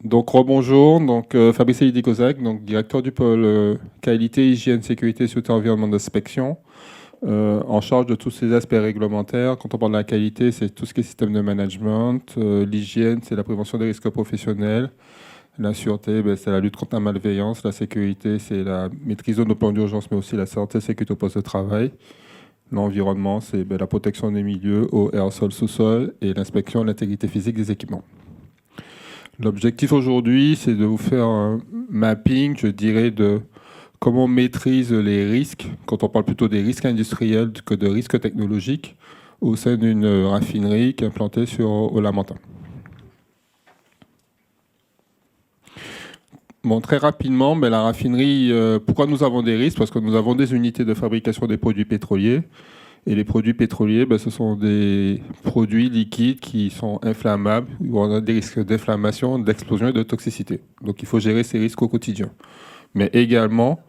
Donc rebonjour, Fabrice Elidi-Kozak, donc directeur du pôle qualité, hygiène, sécurité, sûreté, environnement d'inspection, en charge de tous ces aspects réglementaires. Quand on parle de la qualité, c'est tout ce qui est système de management, l'hygiène, c'est la prévention des risques professionnels, la sûreté, c'est la lutte contre la malveillance, la sécurité, c'est la maîtrise de nos plans d'urgence, mais aussi la santé et sécurité au poste de travail. L'environnement, c'est la protection des milieux, eau, air, sol, sous-sol, et l'inspection de l'intégrité physique des équipements. L'objectif aujourd'hui, c'est de vous faire un mapping, je dirais, de comment on maîtrise les risques, quand on parle plutôt des risques industriels que de risques technologiques, au sein d'une raffinerie qui est implantée sur au Lamentin. Bon, très rapidement, la raffinerie, pourquoi nous avons des risques? Parce que nous avons des unités de fabrication des produits pétroliers. Et les produits pétroliers, ce sont des produits liquides qui sont inflammables, où on a des risques d'inflammation, d'explosion et de toxicité. Donc il faut gérer ces risques au quotidien. Mais également,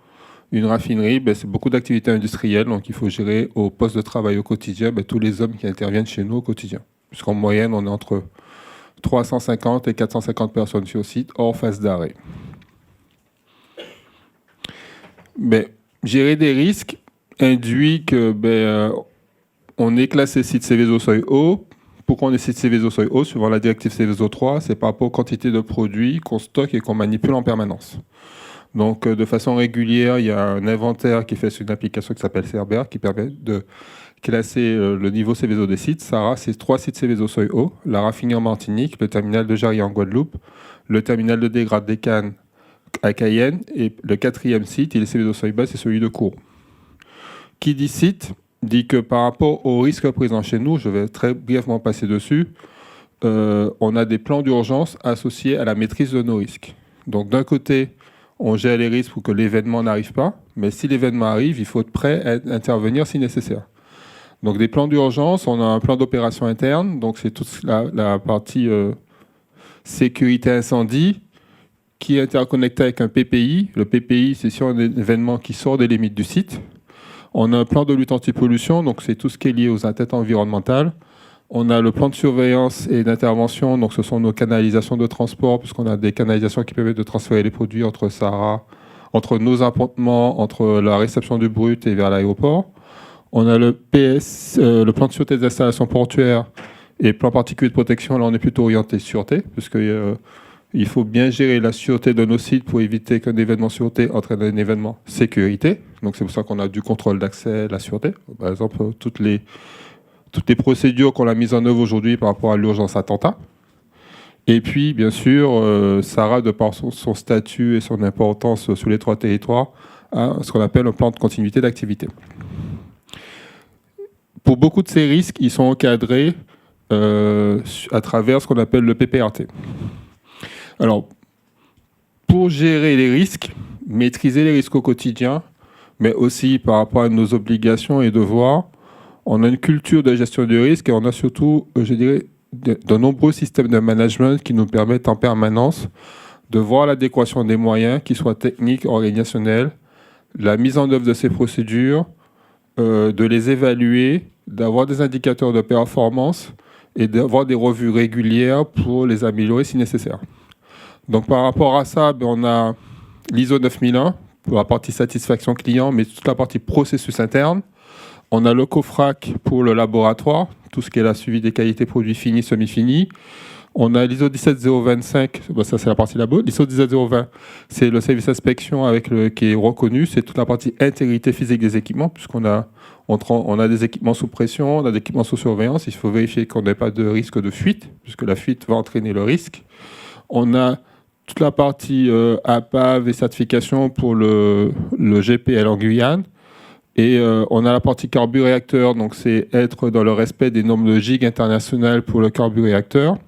une raffinerie, c'est beaucoup d'activités industrielles, donc il faut gérer au poste de travail au quotidien tous les hommes qui interviennent chez nous au quotidien. Puisqu'en moyenne, on est entre 350 et 450 personnes sur site, hors phase d'arrêt. Gérer des risques induit que on est classé site Seveso seuil haut. Pourquoi on est site Seveso seuil haut? Suivant la directive Seveso 3, c'est par rapport aux quantités de produits qu'on stocke et qu'on manipule en permanence. Donc, de façon régulière, il y a un inventaire qui est fait sur une application qui s'appelle Cerber, qui permet de classer le niveau Seveso des sites. SARA, c'est 3 sites Seveso seuil haut, la raffinerie en Martinique, le terminal de Jarry en Guadeloupe, le terminal de dégrade des Cannes à Cayenne, et le 4e site, il est Seveso seuil bas, c'est celui de Kourou. Qui dit site dit que par rapport aux risques présents chez nous, je vais très brièvement passer dessus, on a des plans d'urgence associés à la maîtrise de nos risques. Donc d'un côté, on gère les risques pour que l'événement n'arrive pas, mais si l'événement arrive, il faut être prêt à intervenir si nécessaire. Donc des plans d'urgence, on a un plan d'opération interne, donc c'est toute la partie sécurité incendie, qui est interconnecté avec un PPI. Le PPI, c'est sur un événement qui sort des limites du site. On a un plan de lutte anti-pollution, donc c'est tout ce qui est lié aux atteintes environnementales. On a le plan de surveillance et d'intervention, donc ce sont nos canalisations de transport, puisqu'on a des canalisations qui permettent de transférer les produits entre Sahara, entre nos appontements, entre la réception du brut et vers l'aéroport. On a le PS, le plan de sûreté des installations portuaires et plan particulier de protection. Là, on est plutôt orienté sûreté, puisque il faut bien gérer la sûreté de nos sites pour éviter qu'un événement sûreté entraîne un événement sécurité. Donc c'est pour ça qu'on a du contrôle d'accès, la sûreté. Par exemple, toutes les procédures qu'on a mises en œuvre aujourd'hui par rapport à l'urgence attentat. Et puis, bien sûr, Sarah, de par son statut et son importance sur les 3 territoires, a ce qu'on appelle un plan de continuité d'activité. Pour beaucoup de ces risques, ils sont encadrés à travers ce qu'on appelle le PPRT. Alors, pour gérer les risques, maîtriser les risques au quotidien, mais aussi par rapport à nos obligations et devoirs, on a une culture de gestion du risque et on a surtout, je dirais, de nombreux systèmes de management qui nous permettent en permanence de voir l'adéquation des moyens, qu'ils soient techniques, organisationnels, la mise en œuvre de ces procédures, de les évaluer, d'avoir des indicateurs de performance et d'avoir des revues régulières pour les améliorer si nécessaire. Donc par rapport à ça, on a l'ISO 9001 pour la partie satisfaction client, mais toute la partie processus interne. On a le COFRAC pour le laboratoire, tout ce qui est la suivi des qualités produits finis, semi-finis. On a l'ISO 17025, ça c'est la partie labo. L'ISO 17020, c'est le service inspection qui est reconnu, c'est toute la partie intégrité physique des équipements, puisqu'on a des équipements sous pression, on a des équipements sous surveillance. Il faut vérifier qu'on n'ait pas de risque de fuite, puisque la fuite va entraîner le risque. On a toute la partie APAV et certification pour le GPL en Guyane. Et on a la partie carburéacteur, donc c'est être dans le respect des normes de GIG internationales pour le carburéacteur.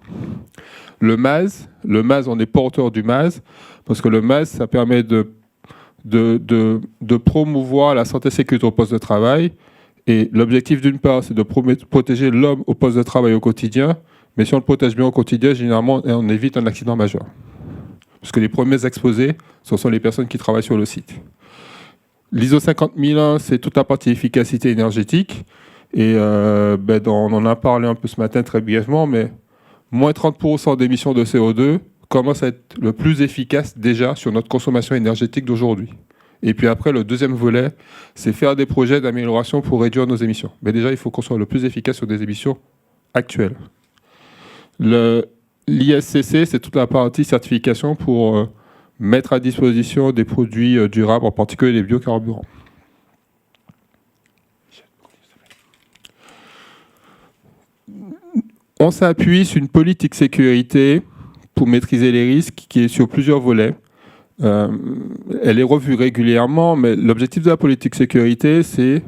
Le MAZ, on est porteur du MAZ, parce que le MAZ, ça permet de promouvoir la santé et sécurité au poste de travail. Et l'objectif d'une part, c'est de protéger l'homme au poste de travail au quotidien. Mais si on le protège bien au quotidien, généralement, on évite un accident majeur. Parce que les premiers exposés, ce sont les personnes qui travaillent sur le site. L'ISO 50001, c'est toute la partie efficacité énergétique. Et on en a parlé un peu ce matin très brièvement, mais moins 30% d'émissions de CO2 commence à être le plus efficace déjà sur notre consommation énergétique d'aujourd'hui. Et puis après, le deuxième volet, c'est faire des projets d'amélioration pour réduire nos émissions. Mais déjà, il faut qu'on soit le plus efficace sur des émissions actuelles. L'ISCC, c'est toute la partie certification pour mettre à disposition des produits durables, en particulier les biocarburants. On s'appuie sur une politique sécurité pour maîtriser les risques qui est sur plusieurs volets. Elle est revue régulièrement, mais l'objectif de la politique sécurité, c'est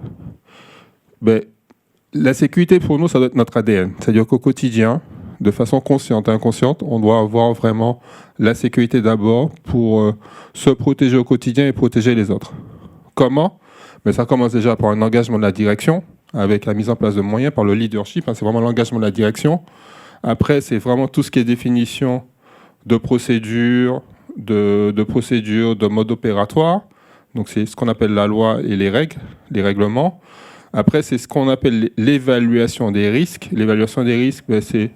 la sécurité pour nous, ça doit être notre ADN. C'est-à-dire qu'au quotidien, de façon consciente et inconsciente, on doit avoir vraiment la sécurité d'abord pour se protéger au quotidien et protéger les autres. Comment ? Mais ça commence déjà par un engagement de la direction, avec la mise en place de moyens, par le leadership, c'est vraiment l'engagement de la direction. Après, c'est vraiment tout ce qui est définition de procédures, de mode opératoire. Donc c'est ce qu'on appelle la loi et les règles, les règlements. Après, c'est ce qu'on appelle l'évaluation des risques. L'évaluation des risques, c'est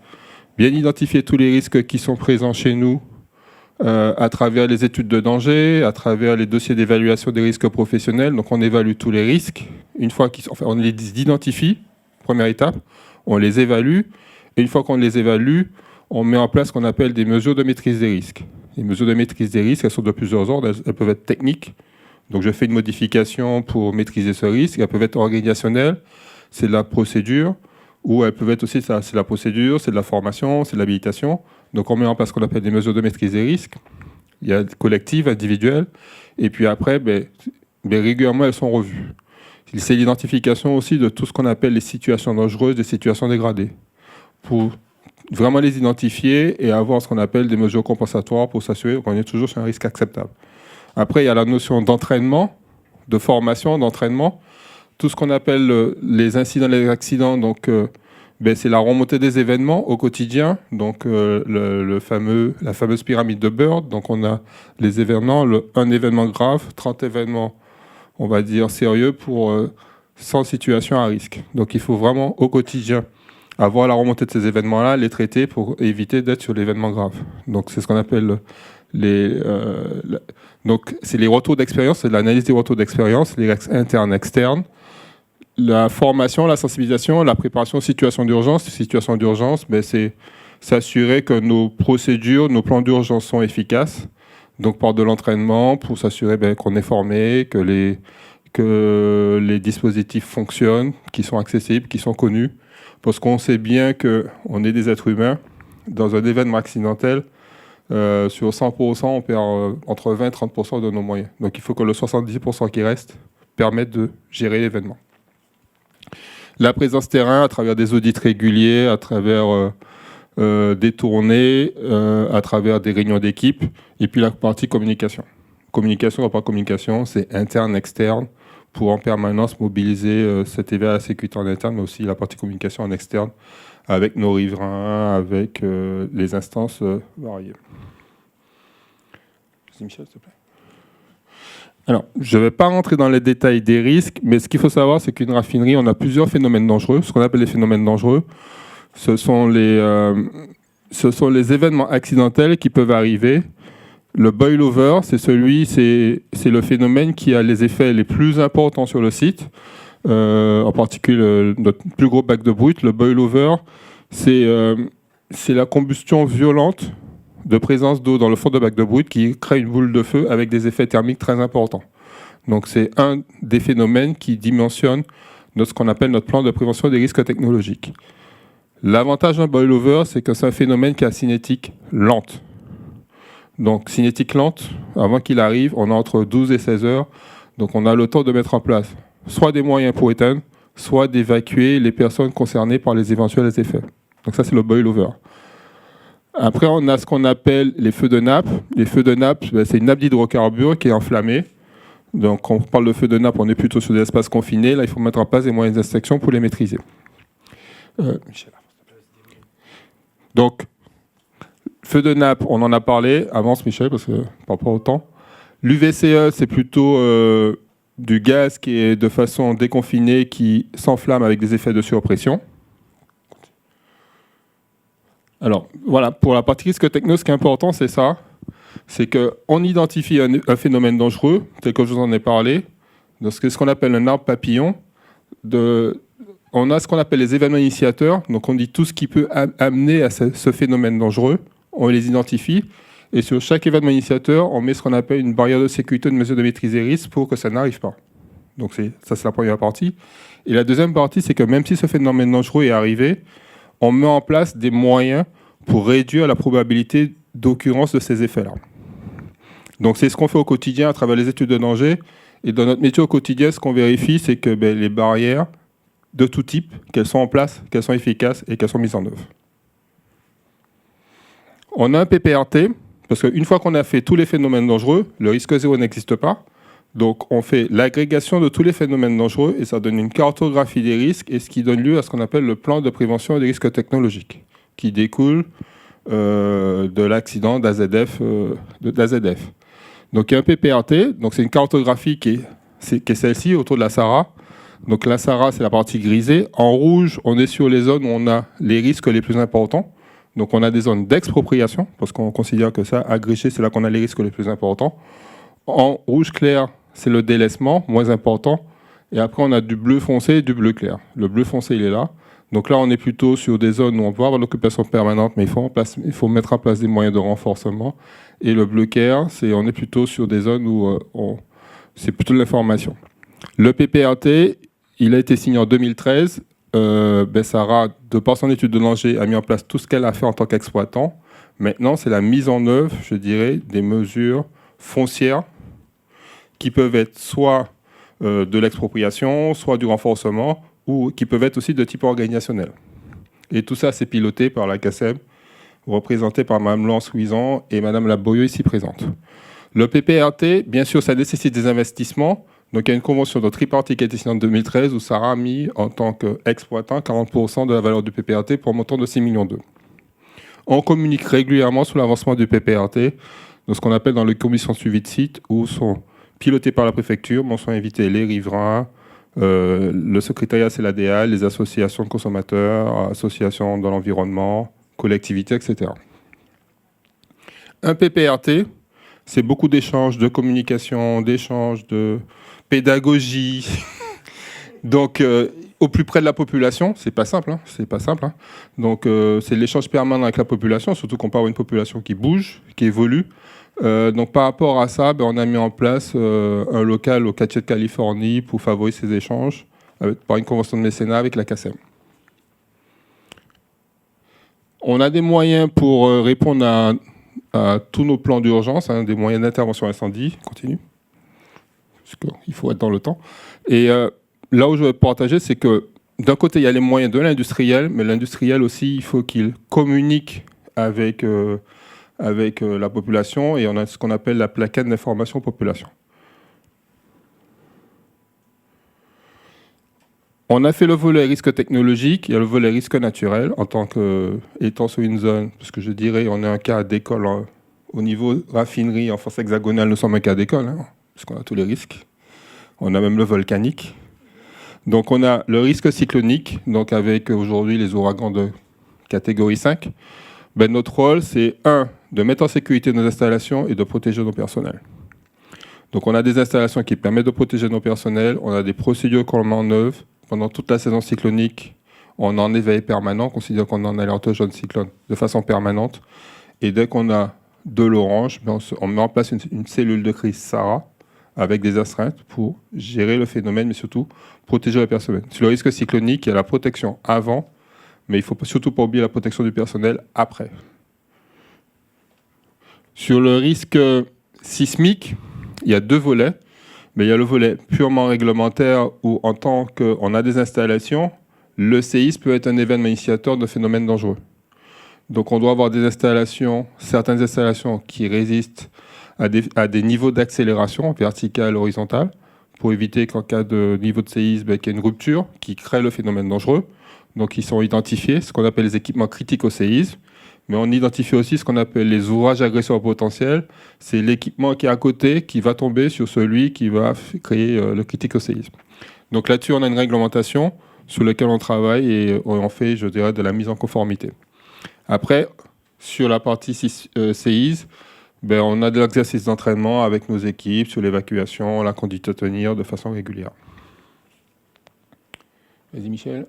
bien identifier tous les risques qui sont présents chez nous à travers les études de danger, à travers les dossiers d'évaluation des risques professionnels. Donc on évalue tous les risques. Une fois on les identifie, première étape, on les évalue. Et une fois qu'on les évalue, on met en place ce qu'on appelle des mesures de maîtrise des risques. Les mesures de maîtrise des risques, elles sont de plusieurs ordres. Elles peuvent être techniques. Donc je fais une modification pour maîtriser ce risque. Elles peuvent être organisationnelles, c'est de la procédure. Ou elles peuvent être aussi, c'est de la procédure, c'est de la formation, c'est de l'habilitation. Donc on met en place ce qu'on appelle des mesures de maîtrise des risques. Il y a collectives, individuelles. Et puis après, régulièrement, elles sont revues. C'est l'identification aussi de tout ce qu'on appelle les situations dangereuses, des situations dégradées. Pour vraiment les identifier et avoir ce qu'on appelle des mesures compensatoires pour s'assurer qu'on est toujours sur un risque acceptable. Après, il y a la notion d'entraînement, de formation, d'entraînement. Tout ce qu'on appelle les incidents, les accidents, donc c'est la remontée des événements au quotidien. Donc la fameuse pyramide de Bird. Donc on a les événements, un événement grave, 30 événements, on va dire, sérieux pour 100 situations à risque. Donc il faut vraiment au quotidien avoir la remontée de ces événements-là, les traiter pour éviter d'être sur l'événement grave. Donc c'est ce qu'on appelle donc c'est les retours d'expérience, c'est l'analyse des retours d'expérience, les risques internes, externes. La formation, la sensibilisation, la préparation aux situations d'urgence. Les situations d'urgence, c'est s'assurer que nos procédures, nos plans d'urgence sont efficaces. Donc par de l'entraînement pour s'assurer qu'on est formé, que les dispositifs fonctionnent, qu'ils sont accessibles, qu'ils sont connus. Parce qu'on sait bien qu'on est des êtres humains. Dans un événement accidentel, sur 100%, on perd entre 20 et 30% de nos moyens. Donc il faut que le 70% qui reste permette de gérer l'événement. La présence terrain à travers des audits réguliers, à travers des tournées, à travers des réunions d'équipe, et puis la partie communication. Communication, pas communication, c'est interne, externe, pour en permanence mobiliser cet éveil à la sécurité en interne, mais aussi la partie communication en externe, avec nos riverains, avec les instances variées. Michel, s'il te plaît. Alors, je ne vais pas rentrer dans les détails des risques, mais ce qu'il faut savoir, c'est qu'une raffinerie, on a plusieurs phénomènes dangereux. Ce qu'on appelle les phénomènes dangereux, ce sont les événements accidentels qui peuvent arriver. Le boil-over, c'est le phénomène qui a les effets les plus importants sur le site. En particulier, notre plus gros bac de brut, le boil-over, c'est la combustion violente de présence d'eau dans le fond de bac de brut qui crée une boule de feu avec des effets thermiques très importants. Donc c'est un des phénomènes qui dimensionne ce qu'on appelle notre plan de prévention des risques technologiques. L'avantage d'un boil-over, c'est que c'est un phénomène qui a cinétique lente. Donc cinétique lente, avant qu'il arrive, on a entre 12 et 16 heures. Donc on a le temps de mettre en place soit des moyens pour éteindre, soit d'évacuer les personnes concernées par les éventuels effets. Donc ça, c'est le boil-over. Après, on a ce qu'on appelle les feux de nappe. Les feux de nappe, c'est une nappe d'hydrocarbures qui est enflammée. Donc, quand on parle de feux de nappe, on est plutôt sur des espaces confinés. Là, il faut mettre en place des moyens d'extinction pour les maîtriser. Donc, feu de nappe, on en a parlé. Avance, Michel, parce que par rapport au temps. L'UVCE, c'est plutôt du gaz qui est de façon déconfinée, qui s'enflamme avec des effets de surpression. Alors, voilà, pour la partie risque techno, ce qui est important, c'est ça. C'est qu'on identifie un phénomène dangereux, tel que je vous en ai parlé, dans ce qu'on appelle un arbre papillon. On a ce qu'on appelle les événements initiateurs. Donc, on dit tout ce qui peut amener à ce phénomène dangereux. On les identifie. Et sur chaque événement initiateur, on met ce qu'on appelle une barrière de sécurité, une mesure de maîtrise des risques pour que ça n'arrive pas. Donc, ça, c'est la première partie. Et la deuxième partie, c'est que même si ce phénomène dangereux est arrivé, on met en place des moyens pour réduire la probabilité d'occurrence de ces effets-là. Donc, c'est ce qu'on fait au quotidien à travers les études de danger. Et dans notre métier au quotidien, ce qu'on vérifie, c'est que les barrières de tout type, qu'elles sont en place, qu'elles sont efficaces et qu'elles sont mises en œuvre. On a un PPRT, parce qu'une fois qu'on a fait tous les phénomènes dangereux, le risque zéro n'existe pas. Donc, on fait l'agrégation de tous les phénomènes dangereux et ça donne une cartographie des risques et ce qui donne lieu à ce qu'on appelle le plan de prévention des risques technologiques, qui découle de l'accident d'AZF. Donc, il y a un PPRT, donc c'est une cartographie qui est celle-ci, autour de la SARA. Donc, la SARA, c'est la partie grisée. En rouge, on est sur les zones où on a les risques les plus importants. Donc, on a des zones d'expropriation, parce qu'on considère que ça, agrégé, c'est là qu'on a les risques les plus importants. En rouge clair, c'est le délaissement, moins important. Et après, on a du bleu foncé et du bleu clair. Le bleu foncé, il est là. Donc là, on est plutôt sur des zones où on peut avoir l'occupation permanente, mais il faut mettre en place des moyens de renforcement. Et le bleu clair, on est plutôt sur des zones où c'est plutôt de l'information. Le PPRT, il a été signé en 2013. Sarah, de par son étude de danger, a mis en place tout ce qu'elle a fait en tant qu'exploitant. Maintenant, c'est la mise en œuvre, je dirais, des mesures foncières qui peuvent être soit de l'expropriation, soit du renforcement, ou qui peuvent être aussi de type organisationnel. Et tout ça, c'est piloté par la CACEM, représentée par Mme Lance-Ouizan et Mme Laboyeux ici présente. Le PPRT, bien sûr, ça nécessite des investissements. Donc, il y a une convention de tripartite qui a été signée en 2013 où Sarah a mis, en tant qu'exploitant, 40% de la valeur du PPRT pour un montant de 6,2 millions. On communique régulièrement sur l'avancement du PPRT, de ce qu'on appelle dans les commissions de suivi de site, où sont pilotées par la préfecture, où sont invités les riverains, le secrétariat CELADEA, les associations de consommateurs, associations dans l'environnement, collectivités, etc. Un PPRT, c'est beaucoup d'échanges, de communication, d'échanges, de pédagogie. Donc, au plus près de la population, c'est pas simple. Donc, c'est l'échange permanent avec la population, surtout qu'on parle d'une population qui bouge, qui évolue. Donc, par rapport à ça, on a mis en place un local au quartier de Californie pour favoriser ces échanges par une convention de mécénat avec la CACEM. On a des moyens pour répondre à tous nos plans d'urgence, des moyens d'intervention incendie. Continue. Parce qu'il faut être dans le temps. Et là où je veux partager, c'est que d'un côté, il y a les moyens de l'industriel, mais l'industriel aussi, il faut qu'il communique avec la population, et on a ce qu'on appelle la plaquette d'information population. On a fait le volet risque technologique, il y a le volet risque naturel, en tant qu'étant sur une zone, parce que je dirais, on est un cas d'école au niveau raffinerie, en force hexagonale, nous sommes un cas d'école, parce qu'on a tous les risques. On a même le volcanique. Donc on a le risque cyclonique, donc avec aujourd'hui les ouragans de catégorie 5. Notre rôle, c'est de mettre en sécurité nos installations et de protéger nos personnels. Donc on a des installations qui permettent de protéger nos personnels, on a des procédures qu'on met en œuvre. Pendant toute la saison cyclonique, on est en éveil permanent, on considère qu'on est en alerte jaune cyclone de façon permanente. Et dès qu'on a de l'orange, on met en place une cellule de crise SARA avec des astreintes pour gérer le phénomène, mais surtout protéger le personnel. Sur le risque cyclonique, il y a la protection avant, mais il ne faut surtout pas oublier la protection du personnel après. Sur le risque sismique, il y a deux volets. Mais il y a le volet purement réglementaire où, en tant qu'on a des installations, le séisme peut être un événement initiateur de phénomènes dangereux. Donc on doit avoir certaines installations qui résistent à des niveaux d'accélération verticale, horizontale, pour éviter qu'en cas de niveau de séisme, qu'il y ait une rupture qui crée le phénomène dangereux. Donc ils sont identifiés, ce qu'on appelle les équipements critiques au séisme. Mais on identifie aussi ce qu'on appelle les ouvrages agresseurs potentiels. C'est l'équipement qui est à côté, qui va tomber sur celui qui va créer le critique au séisme. Donc là-dessus, on a une réglementation sur laquelle on travaille et on fait, je dirais, de la mise en conformité. Après, sur la partie CIS, ben, on a de l'exercice d'entraînement avec nos équipes sur l'évacuation, la conduite à tenir de façon régulière. Vas-y Michel,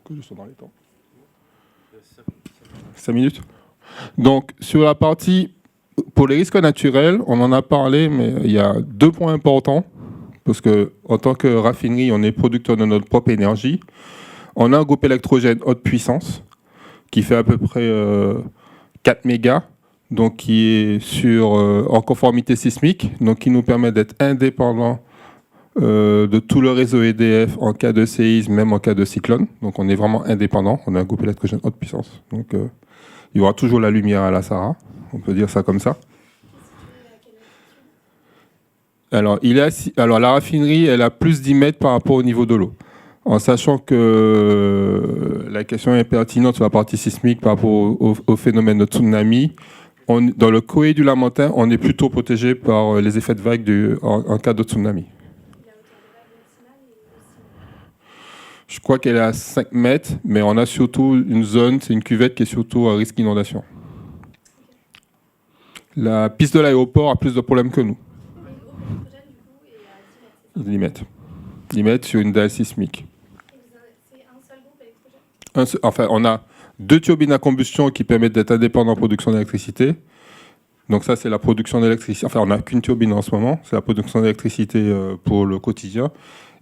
que je sois dans les temps. 5 minutes. Donc sur la partie, pour les risques naturels, on en a parlé, mais il y a 2 points importants, parce qu'en tant que raffinerie, on est producteur de notre propre énergie. On a un groupe électrogène haute puissance, qui fait à peu près 4 mégas, donc qui est en conformité sismique, donc qui nous permet d'être indépendant de tout le réseau EDF en cas de séisme, même en cas de cyclone. Donc on est vraiment indépendant. On a un groupe électrogène haute puissance. Donc il y aura toujours la lumière à la Sahara. On peut dire ça comme ça. Alors, la raffinerie, elle a plus d'10 mètres par rapport au niveau de l'eau. En sachant que la question est pertinente sur la partie sismique par rapport au phénomène de tsunami. Dans le Coé du Lamentin, on est plutôt protégé par les effets de vague en cas de tsunami. Je crois qu'elle est à 5 mètres, mais on a surtout une zone, c'est une cuvette qui est surtout à risque d'inondation. La piste de l'aéroport a plus de problèmes que nous. 10 mètres. 10 mètres sur une dalle sismique. C'est un seul groupe électrogène ? Enfin, on a 2 turbines à combustion qui permettent d'être indépendants en production d'électricité. Donc ça, c'est la production d'électricité. Enfin, on n'a qu'une turbine en ce moment. C'est la production d'électricité pour le quotidien.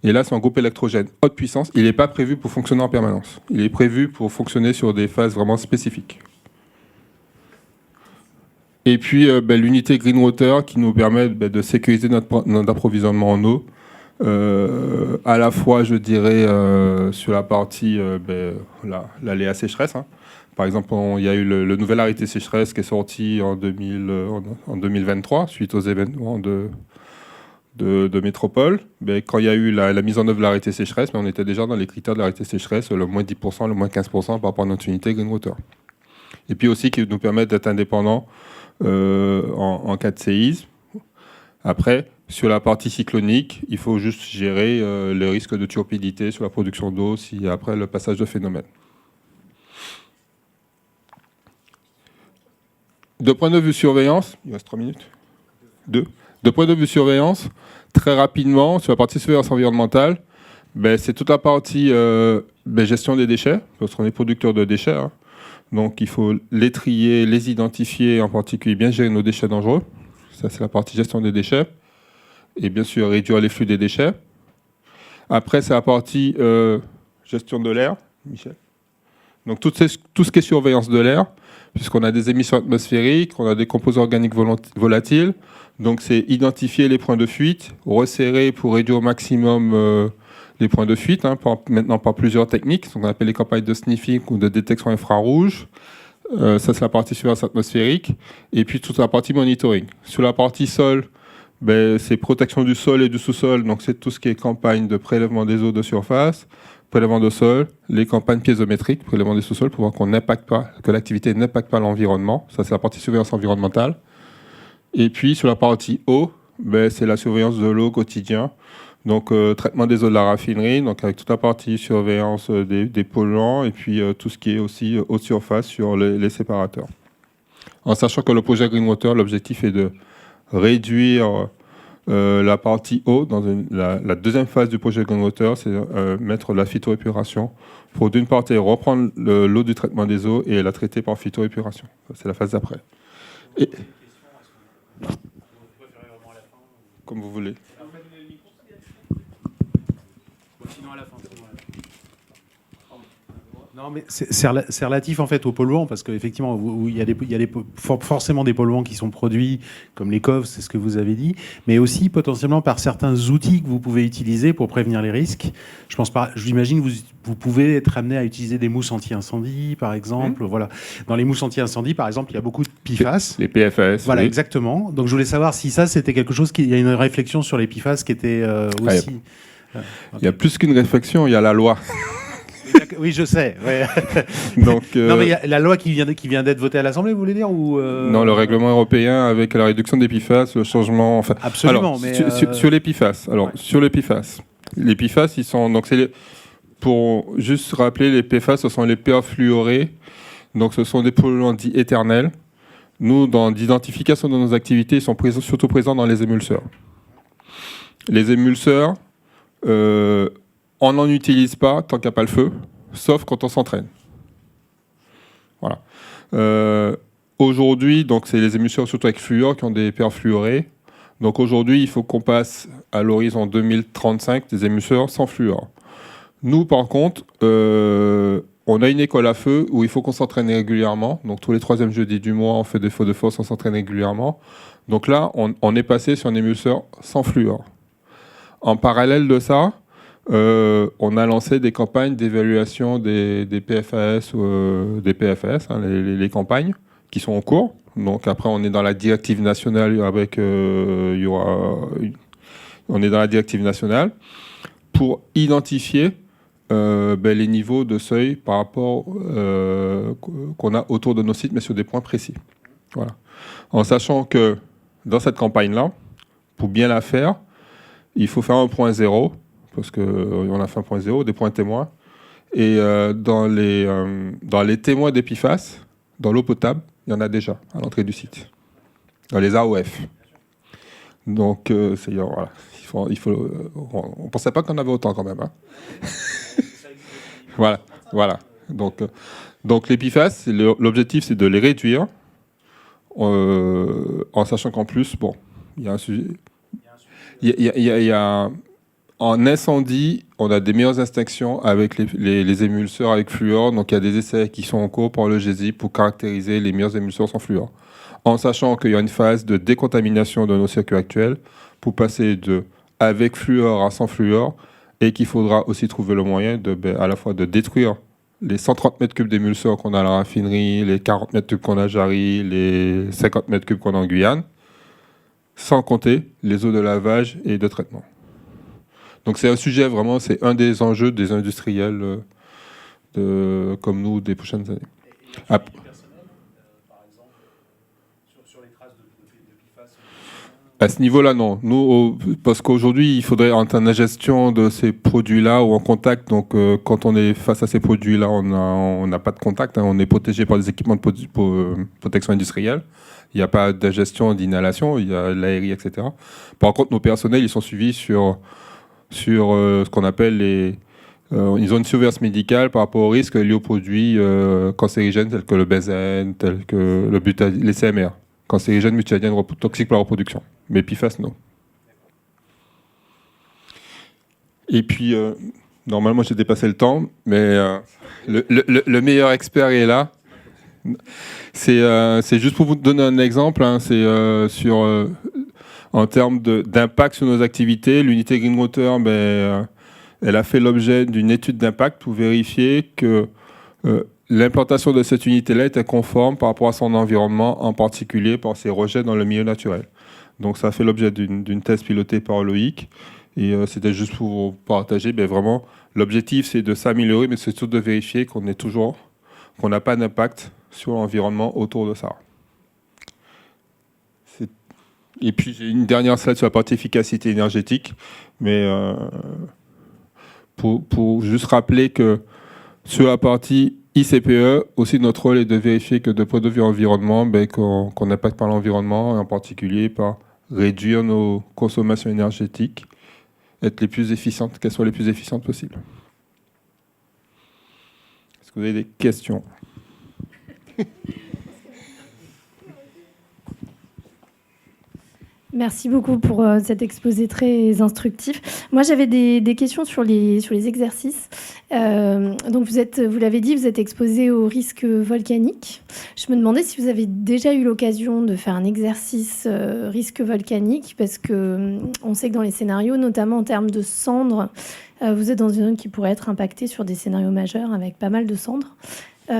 Et là, c'est un groupe électrogène haute puissance. Il n'est pas prévu pour fonctionner en permanence. Il est prévu pour fonctionner sur des phases vraiment spécifiques. Et puis, l'unité Green Water qui nous permet de sécuriser notre approvisionnement en eau. À la fois, je dirais, sur la partie l'aléa sécheresse. Hein. Par exemple, il y a eu le nouvel arrêté sécheresse qui est sorti en 2023 suite aux événements de métropole. Mais quand il y a eu la mise en œuvre de l'arrêté sécheresse, on était déjà dans les critères de l'arrêté sécheresse, le moins 10%, le moins 15% par rapport à notre unité Green Water. Et puis aussi qui nous permettent d'être indépendants en cas de séisme. Après, sur la partie cyclonique, il faut juste gérer les risques de turbidité sur la production d'eau après le passage de phénomène. De point de vue surveillance, il reste 3 minutes. 2. De point de vue surveillance, très rapidement, sur la partie surveillance environnementale, c'est toute la partie gestion des déchets, parce qu'on est producteur de déchets. Hein. Donc il faut les trier, les identifier, en particulier bien gérer nos déchets dangereux. Ça, c'est la partie gestion des déchets. Et bien sûr, réduire les flux des déchets. Après, c'est la partie gestion de l'air, Michel. Donc tout ce qui est surveillance de l'air, puisqu'on a des émissions atmosphériques, on a des composants organiques volatiles. Donc c'est identifier les points de fuite, resserrer pour réduire au maximum les points de fuite, hein, maintenant par plusieurs techniques, ce qu'on appelle les campagnes de sniffing ou de détection infrarouge. Ça, c'est la partie surveillance atmosphérique. Et puis toute la partie monitoring. Sur la partie sol, c'est protection du sol et du sous-sol. Donc c'est tout ce qui est campagne de prélèvement des eaux de surface, prélèvement de sol, les campagnes piézométriques, prélèvement des sous-sols pour voir que l'activité n'impacte pas l'environnement. Ça, c'est la partie surveillance environnementale. Et puis sur la partie eau, c'est la surveillance de l'eau au quotidien. Donc traitement des eaux de la raffinerie, donc avec toute la partie surveillance des polluants et puis tout ce qui est aussi eau de surface sur les séparateurs. En sachant que le projet Green Water, l'objectif est de réduire la partie eau. Dans la deuxième phase du projet Green Water, c'est mettre la phytoépuration pour d'une partie reprendre l'eau du traitement des eaux et la traiter par phytoépuration. C'est la phase d'après. Et... Comme vous voulez. Non, mais c'est relatif en fait aux polluants parce qu'effectivement, il y a forcément des polluants qui sont produits comme les COV, c'est ce que vous avez dit, mais aussi potentiellement par certains outils que vous pouvez utiliser pour prévenir les risques. J'imagine que vous pouvez être amené à utiliser des mousses anti-incendie, par exemple. Voilà. Dans les mousses anti-incendie, par exemple, il y a beaucoup de PFAS. Les PFAS. Voilà, oui. Exactement. Donc je voulais savoir si ça, c'était quelque chose il y a une réflexion sur les PFAS qui était aussi. Il y a plus qu'une réflexion, il y a la loi. Oui, je sais. Ouais. Donc, non, mais il y a la loi qui vient d'être votée à l'Assemblée, vous voulez dire ou Non, le règlement européen avec la réduction des PFAS, le changement. Enfin, absolument. Alors, mais sur les PFAS. Alors, ouais. Sur les PFAS, ils sont donc pour juste rappeler, les PFAS, ce sont les perfluorés. Donc ce sont des polluants dits éternels. Nous, dans l'identification de nos activités, ils sont surtout présents dans les émulseurs. Les émulseurs, on n'en utilise pas tant qu'il n'y a pas le feu, sauf quand on s'entraîne. Voilà. Aujourd'hui, donc c'est les émulseurs surtout avec fluor qui ont des perfluorés. Donc aujourd'hui, il faut qu'on passe à l'horizon 2035 des émulseurs sans fluor. Nous, par contre, on a une école à feu où il faut qu'on s'entraîne régulièrement. Donc tous les 3e jeudis du mois, on fait des feux de force, on s'entraîne régulièrement. Donc là, on est passé sur un émulseur sans fluor. En parallèle de ça, on a lancé des campagnes d'évaluation des PFAS, des PFAS, hein, les campagnes qui sont en cours. Donc après, on est dans la directive nationale avec, on est dans la directive nationale pour identifier les niveaux de seuil par rapport qu'on a autour de nos sites, mais sur des points précis. Voilà. En sachant que dans cette campagne-là, pour bien la faire, il faut faire un point zéro, parce qu'on a fait un point zéro, des points témoins. Et dans les témoins d'Epifas, dans l'eau potable, il y en a déjà à l'entrée du site, dans les AOF. Donc, voilà. On ne pensait pas qu'on avait autant quand même. Hein. Voilà. Donc l'Epifas, l'objectif, c'est de les réduire, en sachant qu'en plus, bon, il y a un sujet. En incendie, on a des meilleures extinctions avec les émulseurs avec fluor. Donc il y a des essais qui sont en cours par le GESI pour caractériser les meilleurs émulseurs sans fluor. En sachant qu'il y a une phase de décontamination de nos circuits actuels pour passer de avec fluor à sans fluor, et qu'il faudra aussi trouver le moyen à la fois de détruire les 130 mètres cubes d'émulseurs qu'on a à la raffinerie, les 40 mètres cubes qu'on a à Jarry, les 50 mètres cubes qu'on a en Guyane, sans compter les eaux de lavage et de traitement. Donc c'est un sujet vraiment, c'est un des enjeux des industriels comme nous des prochaines années. À ce niveau-là, non. Nous, parce qu'aujourd'hui, il faudrait, en termes de gestion de ces produits-là ou en contact, donc quand on est face à ces produits-là, on n'a pas de contact, hein, on est protégé par des équipements de protection industrielle. Il n'y a pas de gestion d'inhalation, il y a l'aérie, etc. Par contre, nos personnels, ils sont suivis sur ce qu'on appelle ils ont une surveillance médicale par rapport aux risques liés aux produits cancérigènes tels que le benzène, tels que les CMR, cancérigènes mutagènes toxiques pour la reproduction. Mais PFAS, non. Et puis, normalement, j'ai dépassé le temps, mais le meilleur expert est là. C'est juste pour vous donner un exemple, hein, c'est en termes d'impact sur nos activités, l'unité Greenwater, elle a fait l'objet d'une étude d'impact pour vérifier que l'implantation de cette unité-là était conforme par rapport à son environnement, en particulier par ses rejets dans le milieu naturel. Donc ça a fait l'objet d'une thèse pilotée par Loïc, et c'était juste pour vous partager, vraiment, l'objectif c'est de s'améliorer, mais c'est surtout de vérifier qu'on n'a pas d'impact sur l'environnement autour de ça. Et puis j'ai une dernière slide sur la partie efficacité énergétique, mais pour juste rappeler que sur la partie ICPE, aussi notre rôle est de vérifier que de point de vue environnement, qu'on n'impacte pas l'environnement, et en particulier par réduire nos consommations énergétiques, être les plus efficientes, qu'elles soient les plus efficientes possibles. Est-ce que vous avez des questions ? Merci beaucoup pour cet exposé très instructif. Moi, j'avais des questions sur les exercices. Donc, vous l'avez dit, vous êtes exposé au risque volcanique. Je me demandais si vous avez déjà eu l'occasion de faire un exercice risque volcanique, parce que on sait que dans les scénarios, notamment en termes de cendres, vous êtes dans une zone qui pourrait être impactée sur des scénarios majeurs avec pas mal de cendres.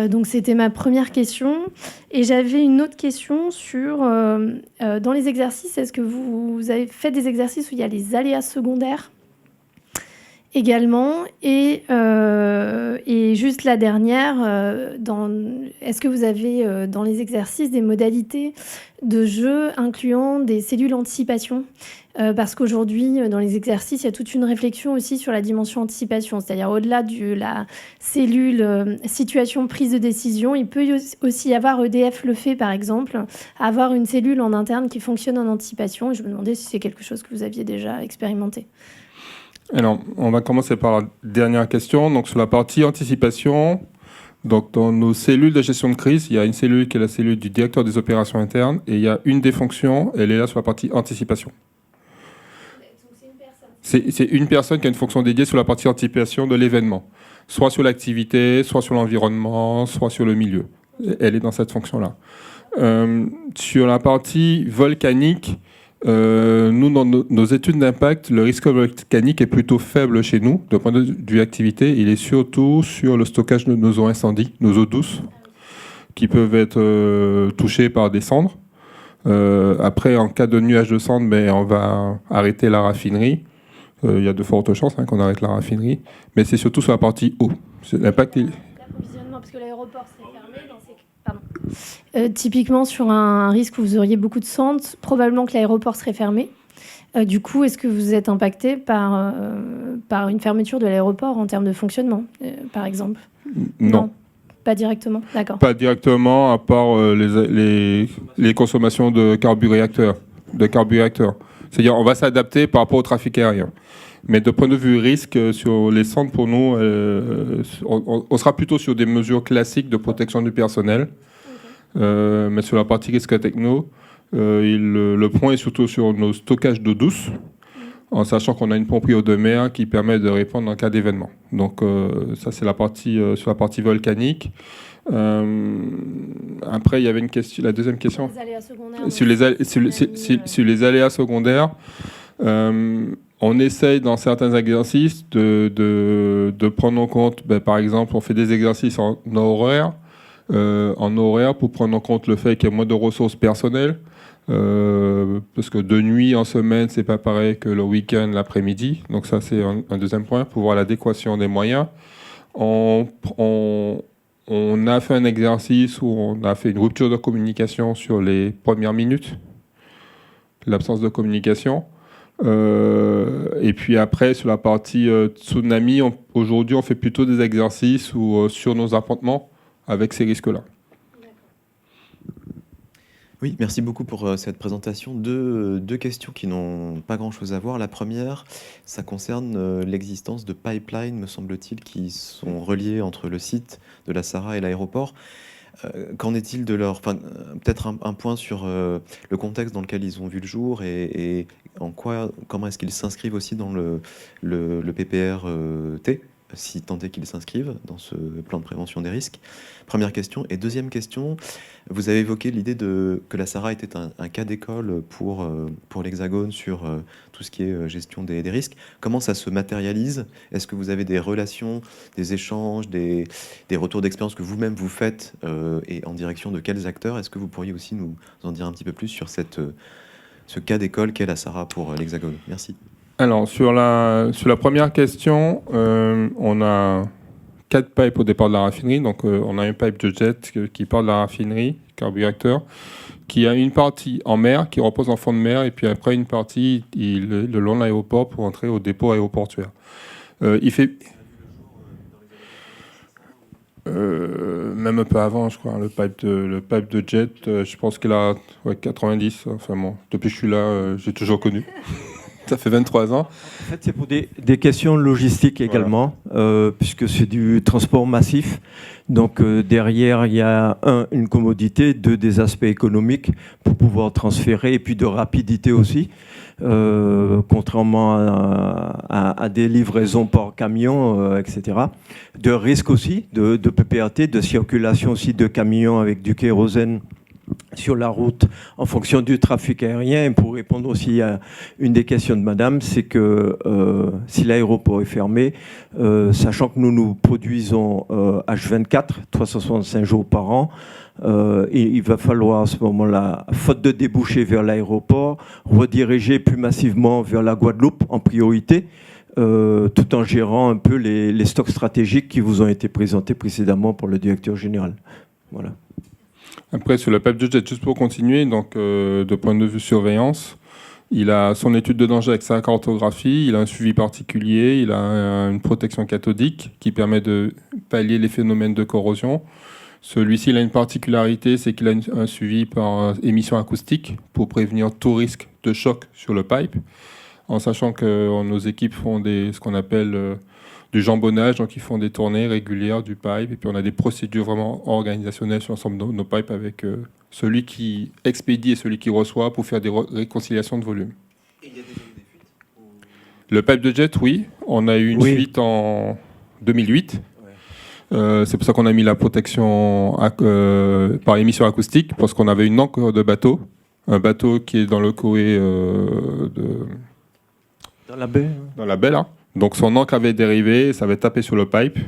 Donc c'était ma première question. Et j'avais une autre question sur, dans les exercices, est-ce que vous avez fait des exercices où il y a les aléas secondaires également. Et juste la dernière, est-ce que vous avez dans les exercices des modalités de jeu incluant des cellules anticipation ? Parce qu'aujourd'hui, dans les exercices, il y a toute une réflexion aussi sur la dimension anticipation. C'est-à-dire, au-delà de la cellule situation prise de décision, il peut aussi y avoir, EDF le fait par exemple, avoir une cellule en interne qui fonctionne en anticipation. Et je me demandais si c'est quelque chose que vous aviez déjà expérimenté. Alors, on va commencer par la dernière question. Donc, sur la partie anticipation, donc dans nos cellules de gestion de crise, il y a une cellule qui est la cellule du directeur des opérations internes et il y a une des fonctions, elle est là sur la partie anticipation. C'est une personne qui a une fonction dédiée sur la partie anticipation de l'événement, soit sur l'activité, soit sur l'environnement, soit sur le milieu. Elle est dans cette fonction-là. Sur la partie volcanique, nous, dans nos études d'impact, le risque volcanique est plutôt faible chez nous. De point de vue activité, il est surtout sur le stockage de nos eaux incendies, nos eaux douces, qui peuvent être touchées par des cendres. Après, en cas de nuage de cendres, on va arrêter la raffinerie. Il y a de fortes chances qu'on arrête la raffinerie. Mais c'est surtout sur la partie eau. L'impact est... L'approvisionnement, parce que l'aéroport serait fermé dans ces... Pardon. Typiquement, sur un risque où vous auriez beaucoup de cendres, probablement que l'aéroport serait fermé. Du coup, est-ce que vous êtes impacté par une fermeture de l'aéroport en termes de fonctionnement, par exemple ? Non. Pas directement, d'accord. Pas directement, à part les consommations de carburéacteurs. C'est-à-dire, on va s'adapter par rapport au trafic aérien. Mais de point de vue risque, sur les cendres, pour nous, on sera plutôt sur des mesures classiques de protection du personnel. Okay. Mais sur la partie risque techno, le point est surtout sur nos stockages d'eau douce, en sachant qu'on a une pomperie eau de mer qui permet de répondre en cas d'événement. Donc ça, c'est sur la partie volcanique. Après, il y avait une question, la deuxième question. Les aléas secondaires. Sur les aléas secondaires, on essaye dans certains exercices de prendre en compte, par exemple, on fait des exercices en horaire pour prendre en compte le fait qu'il y a moins de ressources personnelles. Parce que de nuit en semaine, c'est pas pareil que le week-end, l'après-midi. Donc ça, c'est un deuxième point pour voir l'adéquation des moyens. On a fait un exercice où on a fait une rupture de communication sur les premières minutes, l'absence de communication. Et puis après, sur la partie tsunami, aujourd'hui, on fait plutôt des exercices sur nos appontements avec ces risques-là. Oui, merci beaucoup pour cette présentation. Deux questions qui n'ont pas grand-chose à voir. La première, ça concerne l'existence de pipelines, me semble-t-il, qui sont reliés entre le site de la SARA et l'aéroport. Qu'en est-il de leur... peut-être un point sur le contexte dans lequel ils ont vu le jour et comment est-ce qu'ils s'inscrivent aussi dans le PPRT, si tant est qu'ils s'inscrivent dans ce plan de prévention des risques. Première question. Et deuxième question, vous avez évoqué l'idée que la SARA était un cas d'école pour l'Hexagone sur tout ce qui est gestion des risques. Comment ça se matérialise ? Est-ce que vous avez des relations, des échanges, des retours d'expérience que vous-même vous faites et en direction de quels acteurs ? Est-ce que vous pourriez aussi nous en dire un petit peu plus sur ce cas d'école qu'est la SARA pour l'Hexagone ? Merci. Alors, sur la première question, on a 4 pipes au départ de la raffinerie. Donc, on a un pipe de jet qui part de la raffinerie, carburéacteur, qui a une partie en mer, qui repose en fond de mer, et puis après une partie le long de l'aéroport pour entrer au dépôt aéroportuaire. Il fait... même un peu avant, je crois, le pipe de jet, je pense qu'il a 90. Enfin bon, depuis que je suis là, j'ai toujours connu. Ça fait 23 ans. En fait, c'est pour des questions logistiques également, voilà. Puisque c'est du transport massif. Donc derrière, il y a une commodité, des aspects économiques pour pouvoir transférer, et puis de rapidité aussi, contrairement à des livraisons par camion, etc. De risque aussi, de PPRT, de circulation aussi de camions avec du kérosène sur la route en fonction du trafic aérien. Et pour répondre aussi à une des questions de madame, c'est que si l'aéroport est fermé, sachant que nous produisons H24, 365 jours par an, il va falloir à ce moment-là, faute de déboucher vers l'aéroport, rediriger plus massivement vers la Guadeloupe en priorité, tout en gérant un peu les stocks stratégiques qui vous ont été présentés précédemment pour le directeur général. Voilà. Après, sur le pipe budget, juste pour continuer, donc de point de vue surveillance, il a son étude de danger avec sa cartographie, il a un suivi particulier, il a une protection cathodique qui permet de pallier les phénomènes de corrosion. Celui-ci, il a une particularité, c'est qu'il a un suivi par émission acoustique pour prévenir tout risque de choc sur le pipe, en sachant que nos équipes font ce qu'on appelle du jambonnage, donc ils font des tournées régulières du pipe, et puis on a des procédures vraiment organisationnelles sur l'ensemble de nos pipes avec celui qui expédie et celui qui reçoit pour faire des réconciliations de volume. Et il y a déjà eu des fuites ? Le pipe de jet, oui. On a eu une fuite en 2008. C'est pour ça qu'on a mis la protection par émission acoustique, parce qu'on avait une ancre de bateau, un bateau qui est dans le coé dans la baie. Dans la baie, là. Donc son ancre avait dérivé, ça avait tapé sur le pipe,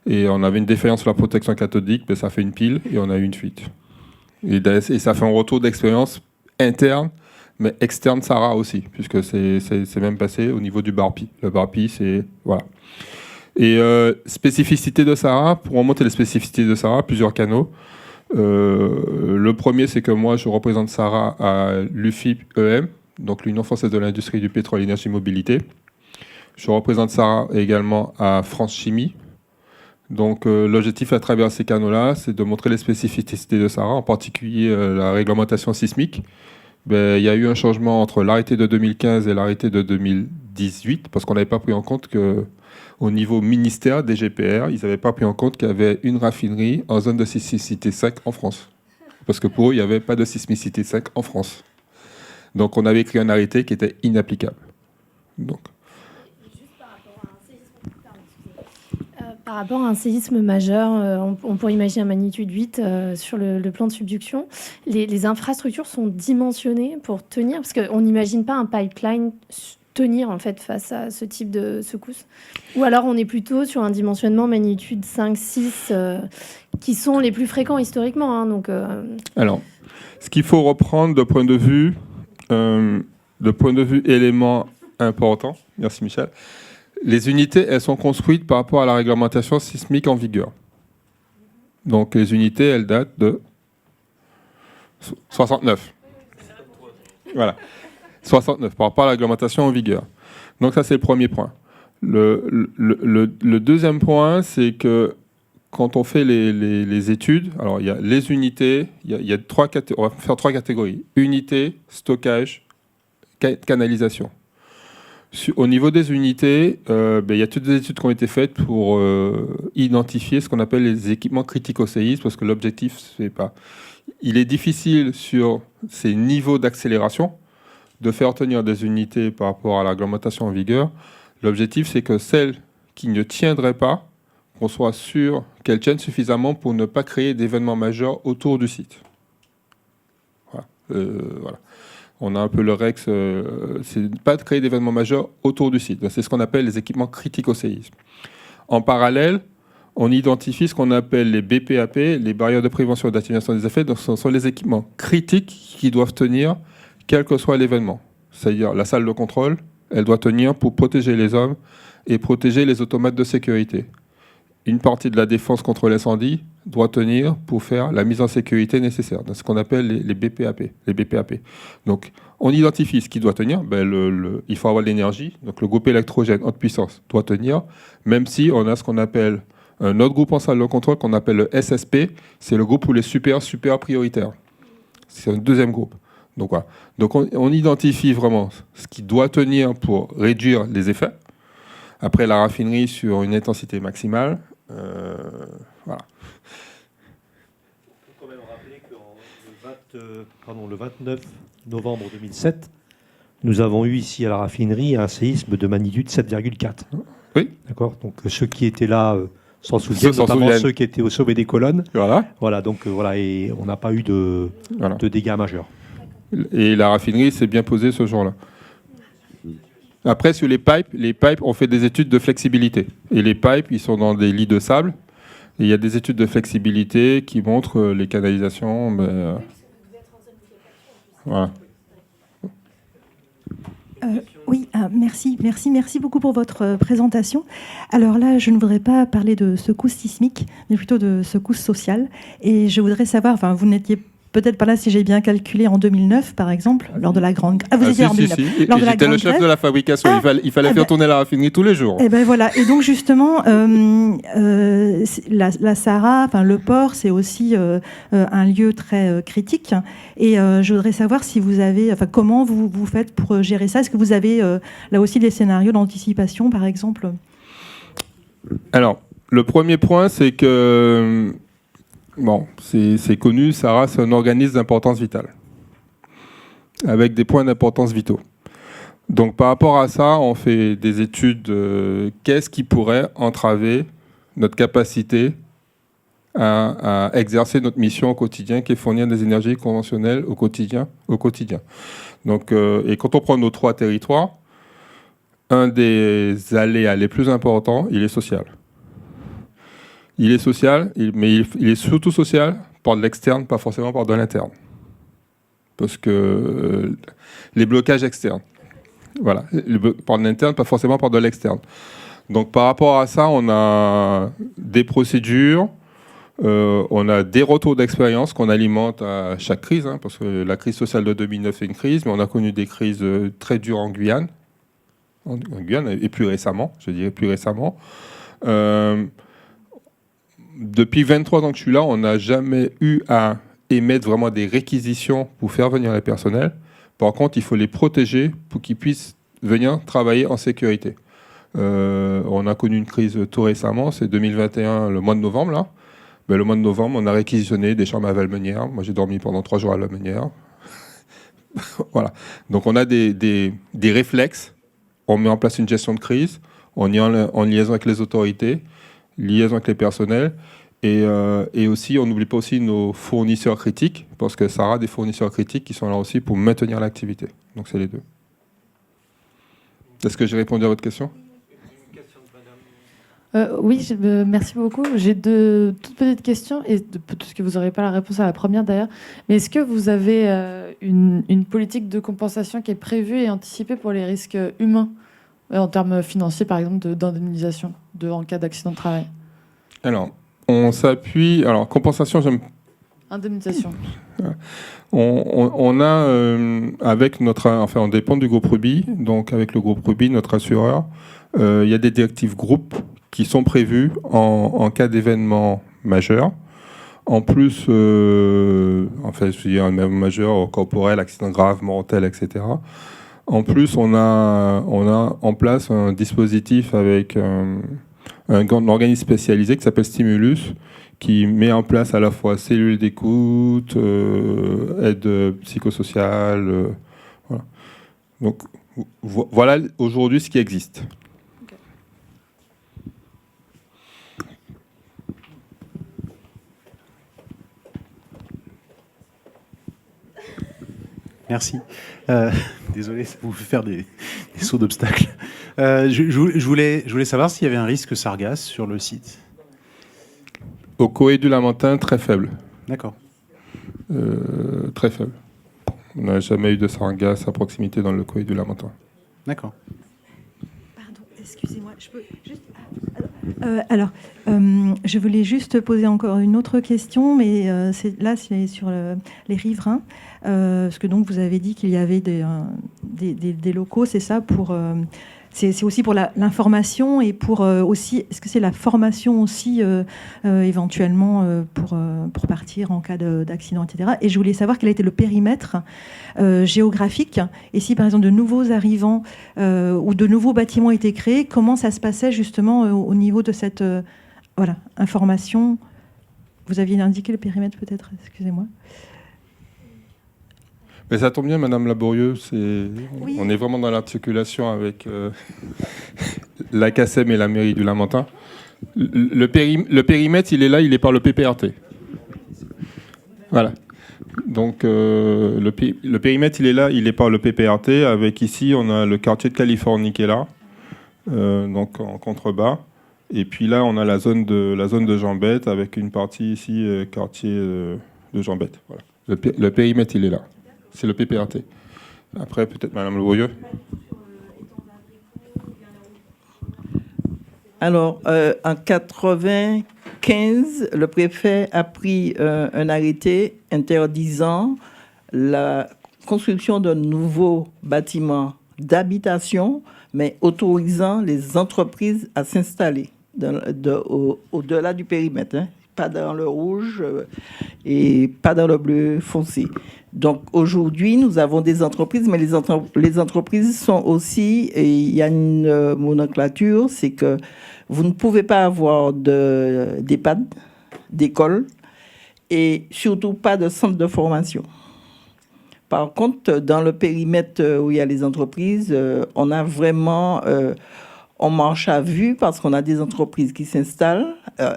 et on avait une défaillance sur la protection cathodique, mais ça fait une pile, et on a eu une fuite. Et ça fait un retour d'expérience interne, mais externe Sarah aussi, puisque c'est même passé au niveau du barpi. Le barpi, c'est... Voilà. Et spécificité de Sarah, pour remonter les spécificités de Sarah, plusieurs canaux. Le premier, c'est que moi, je représente Sarah à l'UFIP-EM, donc l'Union française de l'industrie du pétrole, énergie, mobilité. Je représente Sarah également à France Chimie. Donc l'objectif à travers ces canaux-là, c'est de montrer les spécificités de Sarah, en particulier la réglementation sismique. Il y a eu un changement entre l'arrêté de 2015 et l'arrêté de 2018, parce qu'on n'avait pas pris en compte qu'au niveau ministère des GPR, ils n'avaient pas pris en compte qu'il y avait une raffinerie en zone de sismicité 5 en France. Parce que pour eux, il n'y avait pas de sismicité 5 en France. Donc on avait écrit un arrêté qui était inapplicable. Donc... Par rapport à un séisme majeur, on pourrait imaginer un magnitude 8 sur le plan de subduction. Les infrastructures sont dimensionnées pour tenir, parce qu'on n'imagine pas un pipeline tenir en fait face à ce type de secousse. Ou alors on est plutôt sur un dimensionnement magnitude 5, 6, qui sont les plus fréquents historiquement. Hein, donc, Alors, ce qu'il faut reprendre de point de vue élément important, merci Michel, les unités, elles sont construites par rapport à la réglementation sismique en vigueur. Donc les unités, elles datent de 69. Voilà. 69, par rapport à la réglementation en vigueur. Donc ça, c'est le premier point. Le deuxième point, c'est que quand on fait les études, alors il y a les unités, il y a on va faire 3 catégories. Unité, stockage, canalisation. Au niveau des unités, il y a toutes les études qui ont été faites pour identifier ce qu'on appelle les équipements critiques au séisme, parce que l'objectif, c'est pas... Il est difficile sur ces niveaux d'accélération de faire tenir des unités par rapport à la réglementation en vigueur. L'objectif, c'est que celles qui ne tiendraient pas, qu'on soit sûr qu'elles tiennent suffisamment pour ne pas créer d'événements majeurs autour du site. Voilà. Voilà. On a un peu le REX, c'est pas de créer d'événements majeurs autour du site. C'est ce qu'on appelle les équipements critiques au séisme. En parallèle, on identifie ce qu'on appelle les BPAP, les barrières de prévention et d'atténuation des effets. Donc, ce sont les équipements critiques qui doivent tenir, quel que soit l'événement. C'est-à-dire la salle de contrôle, elle doit tenir pour protéger les hommes et protéger les automates de sécurité. Une partie de la défense contre l'incendie doit tenir pour faire la mise en sécurité nécessaire, dans ce qu'on appelle les BPAP. Donc, on identifie ce qui doit tenir. Il faut avoir l'énergie. Donc, le groupe électrogène haute puissance doit tenir, même si on a ce qu'on appelle un autre groupe en salle de contrôle qu'on appelle le SSP. C'est le groupe pour les super prioritaires. C'est un deuxième groupe. Donc, voilà. Donc on identifie vraiment ce qui doit tenir pour réduire les effets. Après, la raffinerie sur une intensité maximale. Voilà. Il faut quand même rappeler que le 29 novembre 2007, nous avons eu ici à la raffinerie un séisme de magnitude 7,4. Oui. D'accord. Donc ceux qui étaient là s'en souviennent, notamment ceux qui étaient au sommet des colonnes. Voilà. Voilà. Donc voilà, et on n'a pas eu de dégâts majeurs. Et la raffinerie s'est bien posée ce jour-là. Après, sur les pipes, on fait des études de flexibilité. Et les pipes, ils sont dans des lits de sable. Et il y a des études de flexibilité qui montrent les canalisations. Voilà. Oui, merci beaucoup pour votre présentation. Alors là, je ne voudrais pas parler de secousse sismique, mais plutôt de secousse sociale. Et je voudrais savoir, enfin, vous n'étiez peut-être pas là, si j'ai bien calculé, en 2009, par exemple, lors de la grande... Ah, vous étiez en 2009. Lors de la J'étais le grande chef grève. de la fabrication. Il fallait faire tourner la raffinerie tous les jours. Et ben voilà. Et donc justement, la Sahara, enfin le port, c'est aussi un lieu très critique. Et je voudrais savoir si vous avez, enfin comment vous faites pour gérer ça. Est-ce que vous avez là aussi des scénarios d'anticipation, par exemple? Alors, le premier point, c'est que bon, c'est connu, Sahara, c'est un organisme d'importance vitale, avec des points d'importance vitaux. Donc par rapport à ça, on fait des études, qu'est-ce qui pourrait entraver notre capacité à exercer notre mission au quotidien, qui est fournir des énergies conventionnelles au quotidien. Donc, et quand on prend nos 3 territoires, un des aléas les plus importants, il est social. Il est social, mais il est surtout social par de l'externe, pas forcément par de l'interne. Parce que les blocages externes, voilà, par de l'interne, pas forcément par de l'externe. Donc par rapport à ça, on a des procédures, on a des retours d'expérience qu'on alimente à chaque crise, hein, parce que la crise sociale de 2009 est une crise, mais on a connu des crises très dures en Guyane, et plus récemment, je dirais plus récemment. Depuis 23 ans que je suis là, on n'a jamais eu à émettre vraiment des réquisitions pour faire venir les personnels. Par contre, il faut les protéger pour qu'ils puissent venir travailler en sécurité. On a connu une crise tout récemment, c'est 2021, le mois de novembre. Là. Ben, le mois de novembre, on a réquisitionné des chambres à Valmenière. Moi, j'ai dormi pendant 3 jours à Valmenière. Voilà. Donc, on a des réflexes. On met en place une gestion de crise. On est en liaison avec les autorités, liaison avec les personnels. Et aussi, on n'oublie pas aussi nos fournisseurs critiques, parce que ça aura des fournisseurs critiques qui sont là aussi pour maintenir l'activité. Donc, c'est les deux. Est-ce que j'ai répondu à votre question ? Oui, merci beaucoup. J'ai 2 toutes petites questions, et parce que vous n'aurez pas la réponse à la première d'ailleurs. Mais est-ce que vous avez une politique de compensation qui est prévue et anticipée pour les risques humains, en termes financiers, par exemple, d'indemnisation en cas d'accident de travail ? Alors, on s'appuie... Alors, compensation, j'aime... Indemnisation. On a, avec notre... Enfin, on dépend du groupe Ruby. Donc, avec le groupe Ruby, notre assureur, il y a des directives groupes qui sont prévues en cas d'événement majeur. En plus, enfin, je veux dire, un événement majeur, corporel, accident grave, mortel, etc. En plus, on a en place un dispositif avec un organisme spécialisé qui s'appelle Stimulus, qui met en place à la fois cellules d'écoute, aide psychosociale. Voilà. Donc, voilà aujourd'hui ce qui existe. Okay. Merci. Désolé, ça vous fait faire des sauts d'obstacles. Je voulais savoir s'il y avait un risque sargasse sur le site. Au Coé du Lamentin, très faible. D'accord. Très faible. On n'a jamais eu de sargasse à proximité dans le Coé du Lamentin. D'accord. Pardon, excusez-moi, je peux juste... je voulais juste poser encore une autre question, mais c'est sur les riverains, parce que donc vous avez dit qu'il y avait des locaux, c'est ça, pour... C'est aussi pour l'information et pour aussi... Est-ce que c'est la formation aussi, éventuellement, pour partir en cas d'accident, etc. Et je voulais savoir quel était le périmètre géographique. Et si, par exemple, de nouveaux arrivants ou de nouveaux bâtiments étaient créés, comment ça se passait justement au niveau de cette information ? Vous aviez indiqué le périmètre, peut-être ? Excusez-moi. Mais ça tombe bien, Madame Laborieux. Oui. On est vraiment dans l'articulation avec la CACEM et la mairie du Lamentin. Le périmètre, il est là, il est par le PPRT. Voilà. Donc, le périmètre, il est là, il est par le PPRT. Avec ici, on a le quartier de Californie qui est là, donc en contrebas. Et puis là, on a la zone de Jambette, avec une partie ici, quartier de Jambette. Voilà. Le périmètre, il est là. C'est le PPRT. Après, peut-être Madame Le Bourrieux. Alors, en 95, le préfet a pris un arrêté interdisant la construction de nouveaux bâtiments d'habitation, mais autorisant les entreprises à s'installer au-delà du périmètre, hein, pas dans le rouge et pas dans le bleu foncé. Donc aujourd'hui, nous avons des entreprises, mais les entreprises sont aussi, et il y a une nomenclature, c'est que vous ne pouvez pas avoir d'EHPAD, d'école, et surtout pas de centre de formation. Par contre, dans le périmètre où il y a les entreprises, on a vraiment... on marche à vue parce qu'on a des entreprises qui s'installent.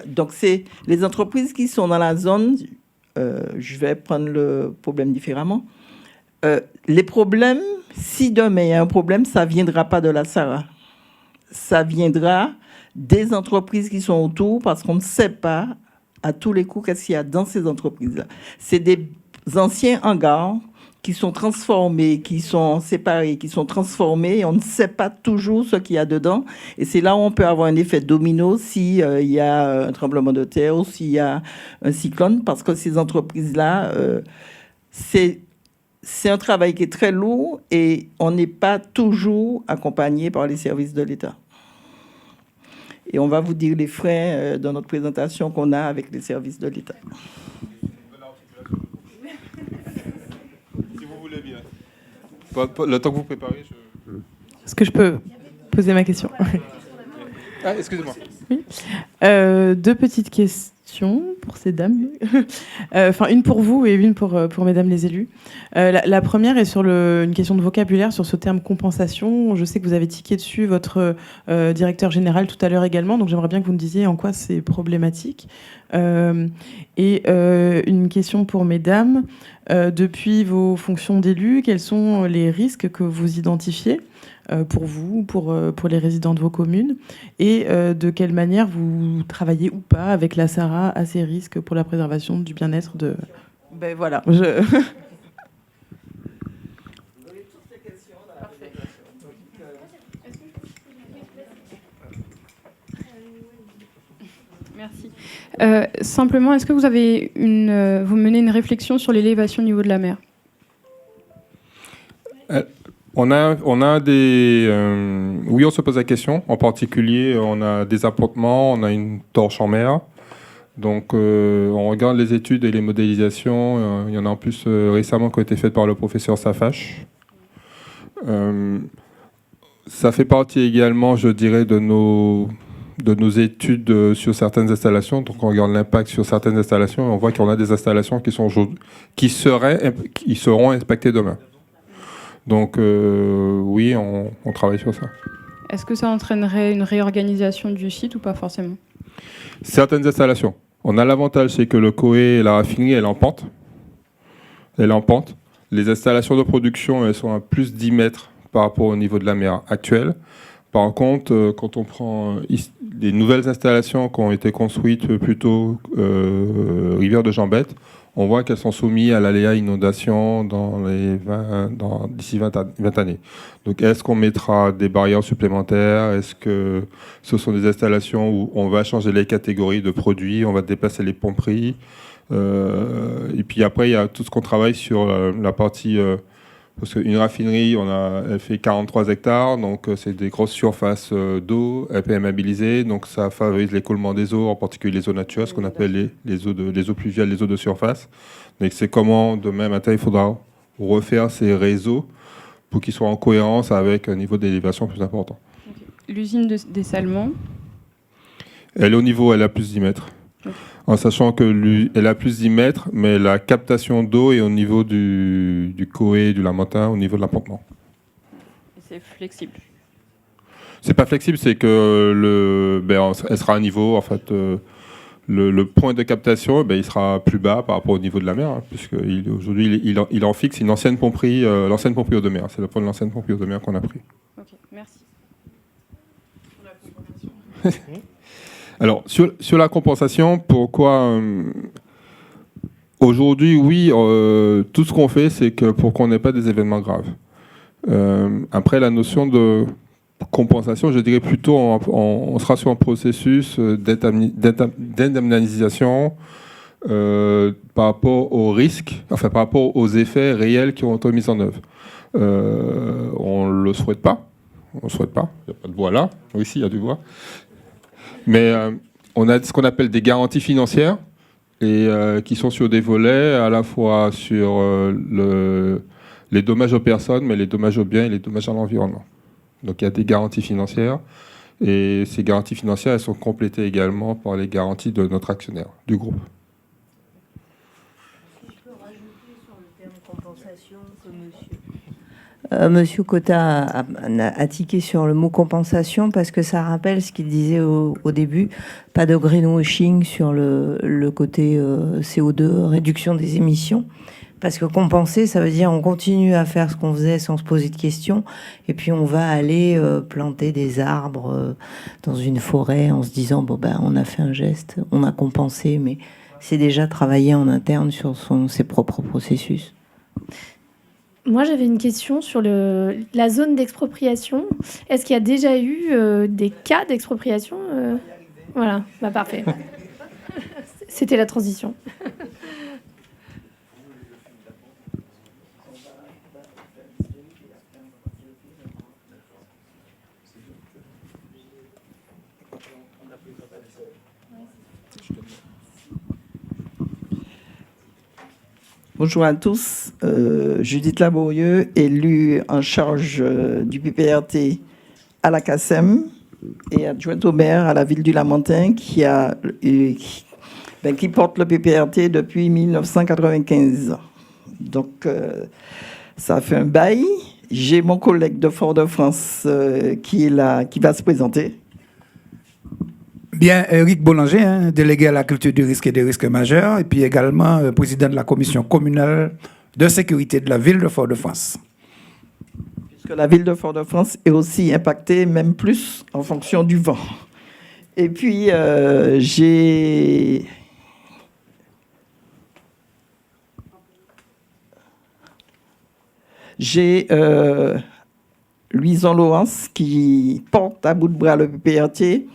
Donc, c'est les entreprises qui sont dans la zone... je vais prendre le problème différemment. Les problèmes, si demain il y a un problème, ça ne viendra pas de la SARA. Ça viendra des entreprises qui sont autour parce qu'on ne sait pas à tous les coups qu'est-ce qu'il y a dans ces entreprises-là. C'est des anciens hangars qui sont transformés, qui sont séparés, qui sont transformés, et on ne sait pas toujours ce qu'il y a dedans. Et c'est là où on peut avoir un effet domino s'il y a un tremblement de terre ou s'il y a un cyclone, parce que ces entreprises-là, c'est un travail qui est très lourd et on n'est pas toujours accompagné par les services de l'État. Et on va vous dire les freins dans notre présentation qu'on a avec les services de l'État. Le temps que vous préparez, Est-ce que je peux poser ma question? Ah, excusez-moi. Oui. Deux petites questions pour ces dames. Enfin, une pour vous et une pour mesdames les élus. La première est sur une question de vocabulaire, sur ce terme compensation. Je sais que vous avez tiqué dessus, votre directeur général tout à l'heure également, donc j'aimerais bien que vous me disiez en quoi c'est problématique. Et une question pour mesdames. Depuis vos fonctions d'élus, quels sont les risques que vous identifiez pour vous, pour les résidents de vos communes, et de quelle manière vous travaillez ou pas avec la SARA à ces risques pour la préservation du bien-être de... Ben voilà, Merci. Simplement, est-ce que vous avez vous menez une réflexion sur l'élévation au niveau de la mer? On a des... oui, on se pose la question. En particulier, on a des appontements, on a une torche en mer. Donc, on regarde les études et les modélisations. Il y en a en plus récemment qui ont été faites par le professeur Safache. Ça fait partie également, je dirais, de nos études sur certaines installations. Donc, on regarde l'impact sur certaines installations et on voit qu'on a des installations qui seront inspectées demain. Donc, oui, on travaille sur ça. Est-ce que ça entraînerait une réorganisation du site ou pas forcément? Certaines installations. On a l'avantage, c'est que le COE et la raffinerie, elle est en pente. Elle est en pente. Les installations de production, elles sont à plus 10 mètres par rapport au niveau de la mer actuelle. Par contre, quand on prend les nouvelles installations qui ont été construites plutôt rivière de Jambette, on voit qu'elles sont soumises à l'aléa inondation d'ici 20 années. Donc, est-ce qu'on mettra des barrières supplémentaires? Est-ce que ce sont des installations où on va changer les catégories de produits, on va déplacer les pomperies? Et puis après, il y a tout ce qu'on travaille sur la partie... parce qu'une raffinerie, elle fait 43 hectares, donc c'est des grosses surfaces d'eau, imperméabilisées, donc ça favorise l'écoulement des eaux, en particulier les eaux naturelles, ce qu'on appelle les eaux pluviales, les eaux de surface. Donc c'est comment, demain matin, il faudra refaire ces réseaux pour qu'ils soient en cohérence avec un niveau d'élévation plus important. Okay. L'usine de dessalement? Elle est au niveau, elle a plus 10 mètres. Okay. En sachant qu'elle a plus 10 mètres, mais la captation d'eau est au niveau du COE, du Lamentin, au niveau de l'appontement. Et c'est flexible? C'est pas flexible, c'est que elle sera à niveau, en fait, le point de captation, il sera plus bas par rapport au niveau de la mer, hein, puisqu'aujourd'hui, il en fixe une ancienne pomperie, l'ancienne pomperie eau de mer. C'est le point de l'ancienne pomperie eau de mer qu'on a pris. Ok, merci. Alors, sur la compensation, pourquoi aujourd'hui, oui, tout ce qu'on fait, c'est que pour qu'on n'ait pas des événements graves. Après, la notion de compensation, je dirais plutôt on sera sur un processus d'indemnisation par rapport aux risques, enfin par rapport aux effets réels qui ont été mis en œuvre. On ne le souhaite pas. On ne souhaite pas. Il n'y a pas de voix là. Oui, si, il y a du voix. Mais on a ce qu'on appelle des garanties financières et qui sont sur des volets à la fois sur les dommages aux personnes, mais les dommages aux biens et les dommages à l'environnement. Donc il y a des garanties financières et ces garanties financières, elles sont complétées également par les garanties de notre actionnaire, du groupe. Je peux rajouter sur le terme compensation que Monsieur Cotta a tiqué sur le mot compensation parce que ça rappelle ce qu'il disait au début, pas de greenwashing sur le côté CO2, réduction des émissions. Parce que compenser, ça veut dire on continue à faire ce qu'on faisait sans se poser de questions, et puis on va aller planter des arbres dans une forêt en se disant bon ben on a fait un geste, on a compensé, mais c'est déjà travailler en interne sur ses propres processus. Moi, j'avais une question sur la zone d'expropriation. Est-ce qu'il y a déjà eu des cas d'expropriation Voilà, bah parfait. C'était la transition. Bonjour à tous, Judith Laborieux, élue en charge du PPRT à la CACEM et adjointe au maire à la ville du Lamentin qui porte le PPRT depuis 1995. Donc ça fait un bail. J'ai mon collègue de Fort-de-France qui est là, qui va se présenter. Bien, Eric Boulanger, délégué à la culture du risque et des risques majeurs, et puis également président de la commission communale de sécurité de la ville de Fort-de-France. Puisque la ville de Fort-de-France est aussi impactée, même plus, en fonction du vent. Et puis, j'ai Louison Laurence qui porte à bout de bras le PPRT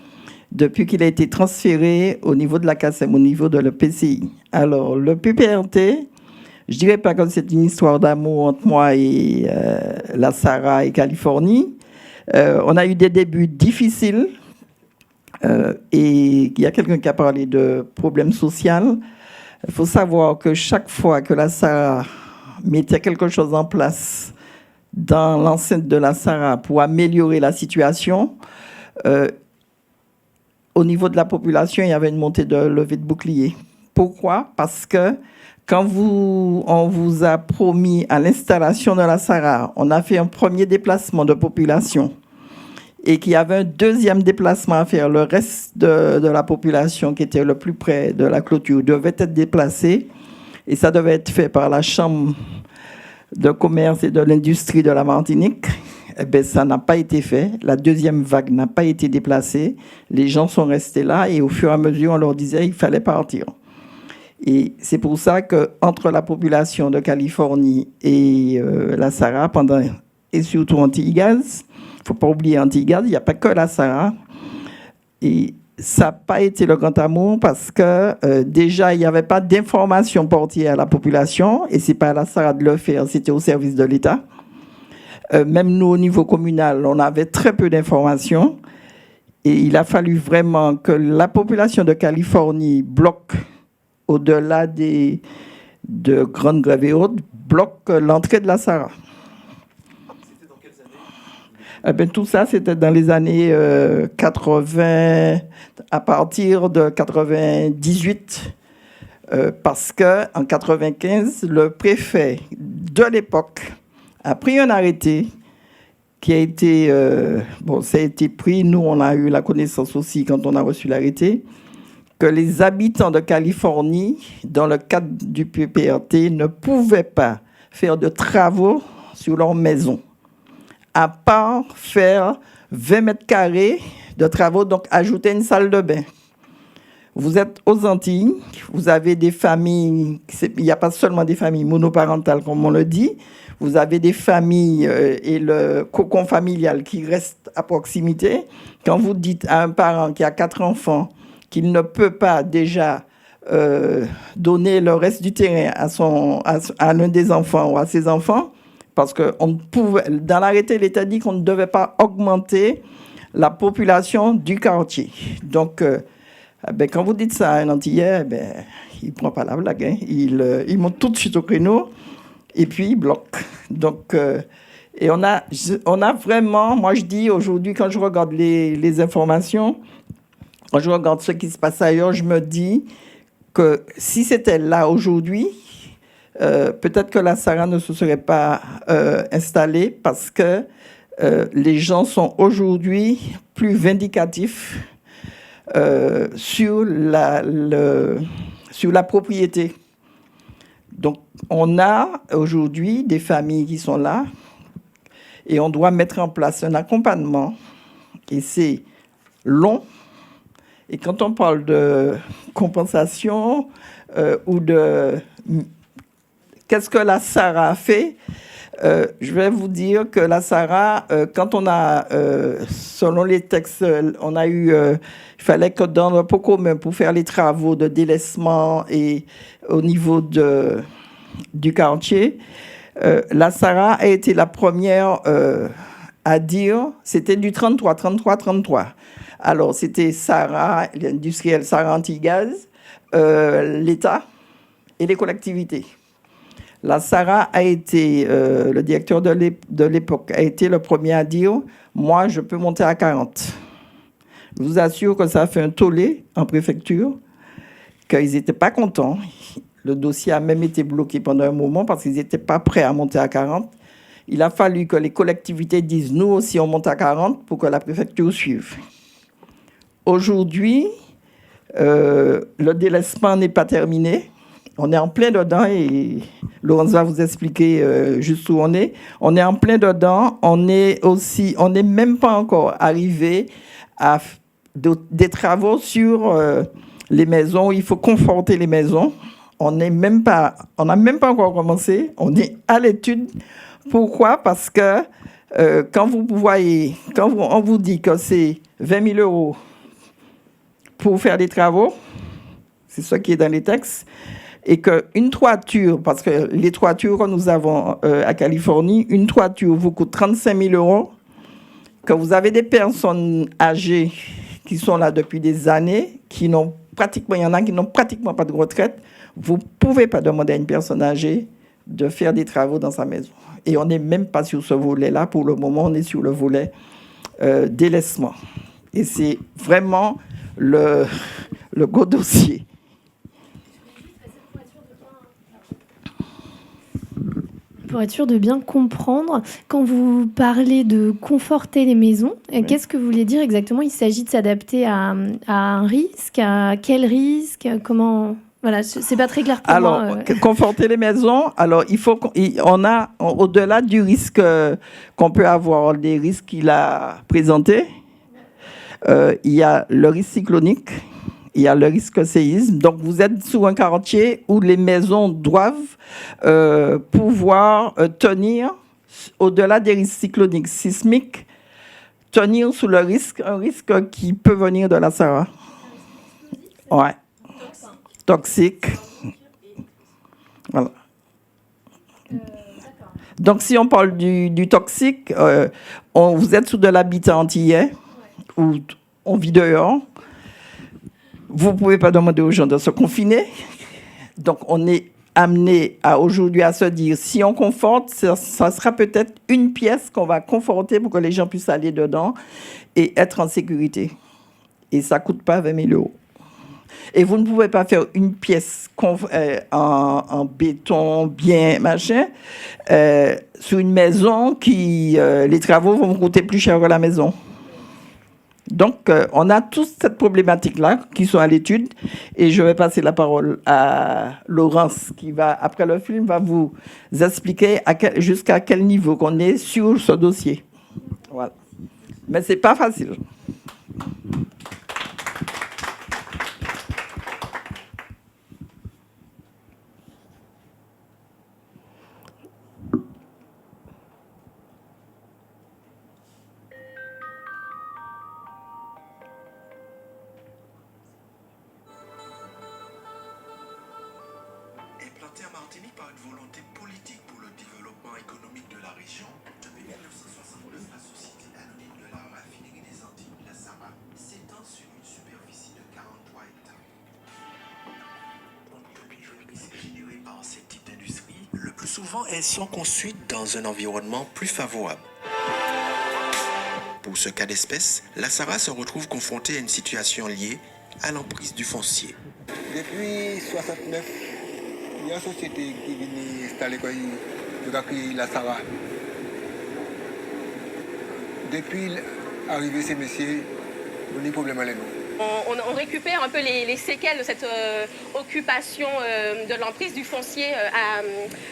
depuis qu'il a été transféré au niveau de la CACEM, au niveau de l'EPCI. Alors, le PPRT, je ne dirais pas que c'est une histoire d'amour entre moi et la SARA et Californie. On a eu des débuts difficiles et il y a quelqu'un qui a parlé de problèmes sociaux. Il faut savoir que chaque fois que la SARA mettait quelque chose en place dans l'enceinte de la SARA pour améliorer la situation, au niveau de la population, il y avait une montée de levée de boucliers. Pourquoi? Parce que quand on vous a promis à l'installation de la SARA, on a fait un premier déplacement de population et qu'il y avait un deuxième déplacement à faire. Le reste de la population qui était le plus près de la clôture devait être déplacé et ça devait être fait par la Chambre de commerce et de l'industrie de la Martinique. Eh bien, ça n'a pas été fait. La deuxième vague n'a pas été déplacée. Les gens sont restés là et au fur et à mesure, on leur disait qu'il fallait partir. Et c'est pour ça qu'entre la population de Californie et la SARA, et surtout Antilles-Gaz, il ne faut pas oublier Antilles-Gaz, il n'y a pas que la SARA. Et ça n'a pas été le grand amour parce que déjà, il n'y avait pas d'information portée à la population et ce n'est pas à la SARA de le faire, c'était au service de l'État. Même nous, au niveau communal, on avait très peu d'informations. Et il a fallu vraiment que la population de Californie bloque, au-delà de grandes grèves et autres, bloque l'entrée de la SARA. C'était dans quelles années? Tout ça, c'était dans les années 80, à partir de 98. Parce qu'en 95, le préfet de l'époque a pris un arrêté qui a été... ça a été pris, nous on a eu la connaissance aussi quand on a reçu l'arrêté, que les habitants de Californie, dans le cadre du PPRT, ne pouvaient pas faire de travaux sur leur maison, à part faire 20 mètres carrés de travaux, donc ajouter une salle de bain. Vous êtes aux Antilles, vous avez des familles, il n'y a pas seulement des familles monoparentales comme on le dit, vous avez des familles et le cocon familial qui reste à proximité. Quand vous dites à un parent qui a 4 enfants qu'il ne peut pas déjà donner le reste du terrain à l'un des enfants ou à ses enfants, parce que dans l'arrêté, l'État dit qu'on ne devait pas augmenter la population du quartier. Donc, quand vous dites ça à un Antillais, il ne prend pas la blague. Hein. Il monte tout de suite au créneau et puis il bloque. Donc, et on a vraiment, moi je dis aujourd'hui, quand je regarde les informations, quand je regarde ce qui se passe ailleurs, je me dis que si c'était là aujourd'hui, peut-être que la SARA ne se serait pas installée parce que les gens sont aujourd'hui plus vindicatifs sur la propriété. Donc, on a aujourd'hui des familles qui sont là et on doit mettre en place un accompagnement. Et c'est long. Et quand on parle de compensation ou de qu'est-ce que la SARA a fait, je vais vous dire que la SARA, quand on a, selon les textes, on a eu, il fallait que dans le pot commun pour faire les travaux de délaissement et au niveau du quartier, la SARA a été la première à dire, c'était du 33. Alors, c'était SARA, l'industriel SARA Antigaz, l'État et les collectivités. La SARA a été, le directeur de l'époque, a été le premier à dire « Moi, je peux monter à 40 ». Je vous assure que ça a fait un tollé en préfecture, qu'ils n'étaient pas contents. Le dossier a même été bloqué pendant un moment parce qu'ils n'étaient pas prêts à monter à 40. Il a fallu que les collectivités disent « Nous aussi, on monte à 40 » pour que la préfecture suive. Aujourd'hui, le délaissement n'est pas terminé. On est en plein dedans et Laurence va vous expliquer juste où on est. On est en plein dedans. On n'est même pas encore arrivé à des travaux sur les maisons. Il faut conforter les maisons. On n'a même pas encore commencé. On est à l'étude. Pourquoi? Parce que quand on vous dit que c'est 20 000 euros pour faire des travaux, c'est ce qui est dans les textes, et qu'une toiture, parce que les toitures que nous avons à Californie, une toiture vous coûte 35 000 euros, que vous avez des personnes âgées qui sont là depuis des années, il y en a qui n'ont pratiquement pas de retraite, vous ne pouvez pas demander à une personne âgée de faire des travaux dans sa maison. Et on n'est même pas sur ce volet-là. Pour le moment, on est sur le volet délaissement. Et c'est vraiment le gros dossier. Pour être sûr de bien comprendre, quand vous parlez de conforter les maisons, oui. Qu'est-ce que vous voulez dire exactement? Il s'agit de s'adapter à un risque, à quel risque? Comment? Voilà, c'est pas très clair pour moi. Alors, conforter les maisons, alors on a, au-delà du risque qu'on peut avoir, des risques qu'il a présentés, il y a le risque cyclonique, il y a le risque séisme. Donc, vous êtes sur un quartier où les maisons doivent pouvoir tenir, au-delà des risques cycloniques, sismiques, tenir sous le risque, un risque qui peut venir de la SARA. Ouais. Toxique. Voilà. Donc, si on parle du toxique, vous êtes sous de l'habitat antillais, où on vit dehors. Vous ne pouvez pas demander aux gens de se confiner. Donc, on est amené aujourd'hui à se dire, si on conforte, ça sera peut-être une pièce qu'on va conforter pour que les gens puissent aller dedans et être en sécurité. Et ça ne coûte pas 20 000 euros. Et vous ne pouvez pas faire une pièce en béton, bien, machin, sur une maison qui, les travaux vont vous coûter plus cher que la maison. Donc, on a toute cette problématique-là qui sont à l'étude. Et je vais passer la parole à Laurence qui va, après le film, va vous expliquer jusqu'à quel niveau qu'on est sur ce dossier. Voilà. Mais ce n'est pas facile. Martinique par une volonté politique pour le développement économique de la région. Depuis 1972, la Société anonyme de la raffinerie des Antilles, la SARA, s'étend sur une superficie de 43 hectares. Le risque généré par ce type d'industrie, le plus souvent, elles sont construites dans un environnement plus favorable. Pour ce cas d'espèce, la SARA se retrouve confrontée à une situation liée à l'emprise du foncier. Depuis 1969, il y a une société qui vient installer la SARA. Depuis l'arrivée de ces messieurs, on a des problèmes avec nous. On récupère un peu les séquelles de cette occupation de l'emprise du foncier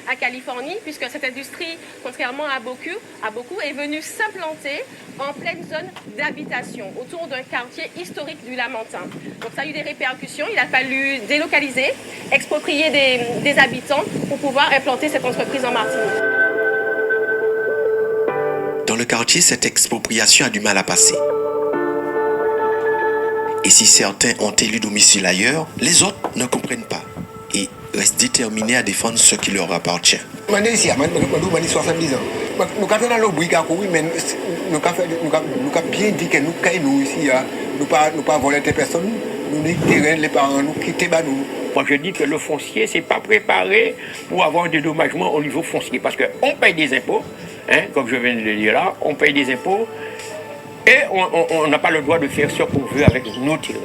à Californie, puisque cette industrie, contrairement à beaucoup, est venue s'implanter en pleine zone d'habitation, autour d'un quartier historique du Lamentin. Donc ça a eu des répercussions, il a fallu délocaliser, exproprier des habitants pour pouvoir implanter cette entreprise en Martinique. Dans le quartier, cette expropriation a du mal à passer. Et si certains ont élu domicile ailleurs, les autres ne comprennent pas et restent déterminés à défendre ce qui leur appartient. Je suis ici, je 70 ans. Nous avons dans le bruit, mais nous avons bien dit que nous ici, nous ne pas voler des personnes, nous les terrains, les parents, nous quitter nous. Moi je dis que le foncier, c'est pas préparé pour avoir un dédommagement au niveau foncier. Parce qu'on paye des impôts, hein, comme je viens de le dire là, on paye des impôts. Et on n'a pas le droit de faire ce qu'on veut avec nos terrains.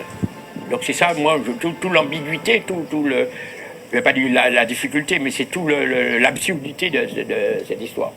Donc c'est ça, moi, toute l'ambiguïté, tout le... Je ne vais pas dire la difficulté, mais c'est tout l'absurdité de cette histoire.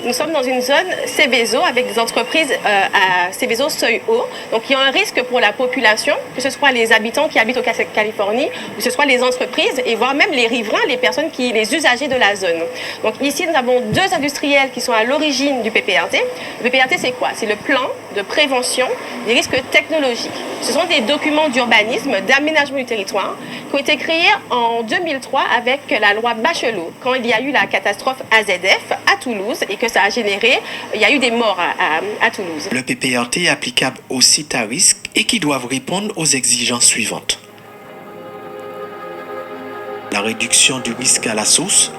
Nous sommes dans une zone Seveso avec des entreprises à Seveso seuil haut. Donc il y a un risque pour la population, que ce soit les habitants qui habitent au Californie, que ce soit les entreprises et voire même les riverains, les usagers de la zone. Donc ici nous avons deux industriels qui sont à l'origine du PPRT. Le PPRT c'est quoi? C'est le plan de prévention des risques technologiques. Ce sont des documents d'urbanisme, d'aménagement du territoire qui ont été créés en 2003 avec la loi Bachelot, quand il y a eu la catastrophe AZF à Toulouse et que ça a généré, il y a eu des morts à Toulouse. Le PPRT est applicable aux sites à risque et qui doivent répondre aux exigences suivantes. La réduction du risque à la source,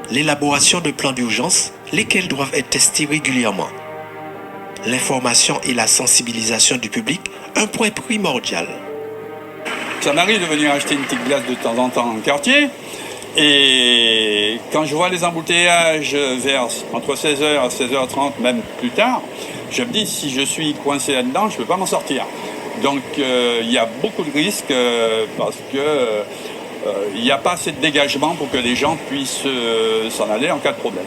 l'élaboration de plans d'urgence, lesquels doivent être testés régulièrement. L'information et la sensibilisation du public, un point primordial. Ça m'arrive de venir acheter une petite glace de temps en temps en quartier. Et quand je vois les embouteillages entre 16h et 16h30, même plus tard, je me dis si je suis coincé là-dedans, je ne peux pas m'en sortir. Donc il y a beaucoup de risques parce que il n'y a pas assez de dégagement pour que les gens puissent s'en aller en cas de problème.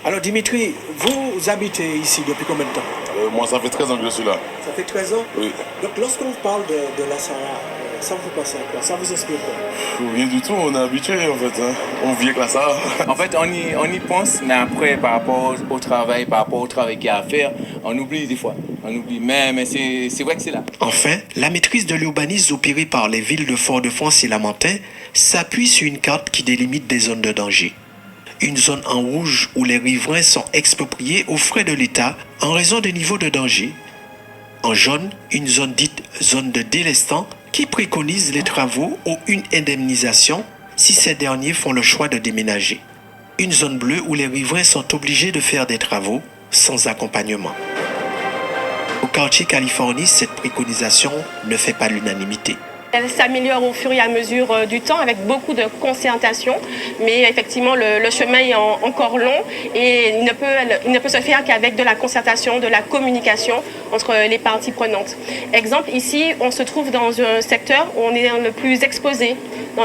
Alors Dimitri, vous habitez ici depuis combien de temps? Moi ça fait 13 ans que je suis là. Ça fait 13 ans? Oui. Donc lorsqu'on parle de la SARA, ça vous passe à quoi? Ça vous inspire quoi? Rien du tout, on est habitué en fait. Hein. On vit avec la SARA. En fait, on y pense, mais après, par rapport au travail, qu'il y a à faire, on oublie des fois. On oublie, mais c'est vrai que c'est là. Enfin, la maîtrise de l'urbanisme opérée par les villes de Fort-de-France et Lamentin s'appuie sur une carte qui délimite des zones de danger. Une zone en rouge où les riverains sont expropriés aux frais de l'État en raison des niveaux de danger. En jaune, une zone dite zone de délestant qui préconise les travaux ou une indemnisation si ces derniers font le choix de déménager. Une zone bleue où les riverains sont obligés de faire des travaux sans accompagnement. Au quartier Californie, cette préconisation ne fait pas l'unanimité. Elle s'améliore au fur et à mesure du temps avec beaucoup de concertation, mais effectivement le chemin est encore long et il ne peut se faire qu'avec de la concertation, de la communication entre les parties prenantes. Exemple, ici on se trouve dans un secteur où on est le plus exposé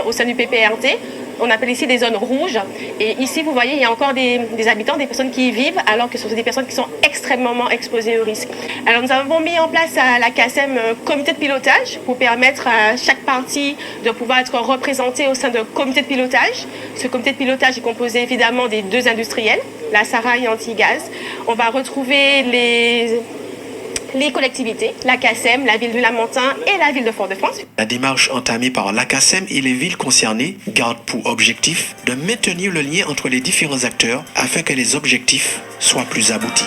au sein du PPRT. On appelle ici des zones rouges. Et ici, vous voyez, il y a encore des habitants, des personnes qui y vivent, alors que ce sont des personnes qui sont extrêmement exposées au risque. Alors, nous avons mis en place à la CACEM un comité de pilotage pour permettre à chaque partie de pouvoir être représentée au sein d'un comité de pilotage. Ce comité de pilotage est composé évidemment des deux industriels, la SARA et Antigaz. On va retrouver les collectivités, la CACEM, la ville du Lamentin et la ville de Fort-de-France. La démarche entamée par la CACEM et les villes concernées garde pour objectif de maintenir le lien entre les différents acteurs afin que les objectifs soient plus aboutis.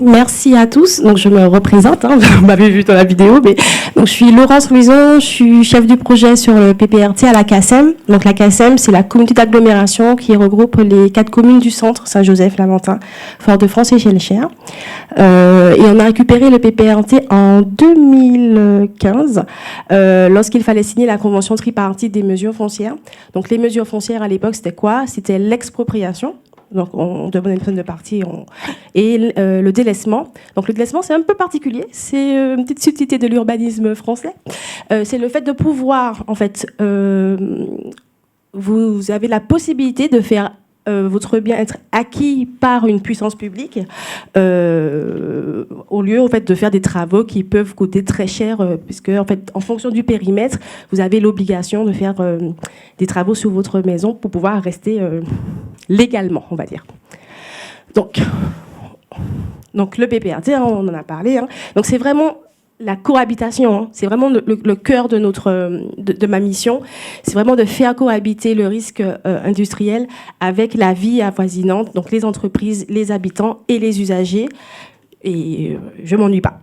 merci à tous. Donc, je me représente, hein, vous m'avez vu dans la vidéo. Mais... Donc, je suis Laurence Louison, je suis chef du projet sur le PPRT à la CACEM. Donc, la CACEM, c'est la communauté d'agglomération qui regroupe les 4 communes du centre, Saint-Joseph, Lamentin, Fort-de-France et Chelcher. Et on a récupéré le PPRT en 2015, lorsqu'il fallait signer la convention tripartite des mesures foncières. Donc, les mesures foncières à l'époque, c'était quoi? C'était l'expropriation. Donc, on demande une personne de partie. Et le délaissement. Donc, le délaissement, c'est un peu particulier. C'est une petite subtilité de l'urbanisme français. C'est le fait de pouvoir, en fait, vous avez la possibilité de faire votre bien être acquis par une puissance publique au lieu en fait de faire des travaux qui peuvent coûter très cher puisque en fait en fonction du périmètre vous avez l'obligation de faire des travaux sur votre maison pour pouvoir rester légalement, on va dire. Donc le PPRT, hein, on en a parlé, hein. Donc c'est vraiment la cohabitation, hein. C'est vraiment le cœur de de ma mission. C'est vraiment de faire cohabiter le risque industriel avec la vie avoisinante, donc les entreprises, les habitants et les usagers. Et je m'ennuie pas.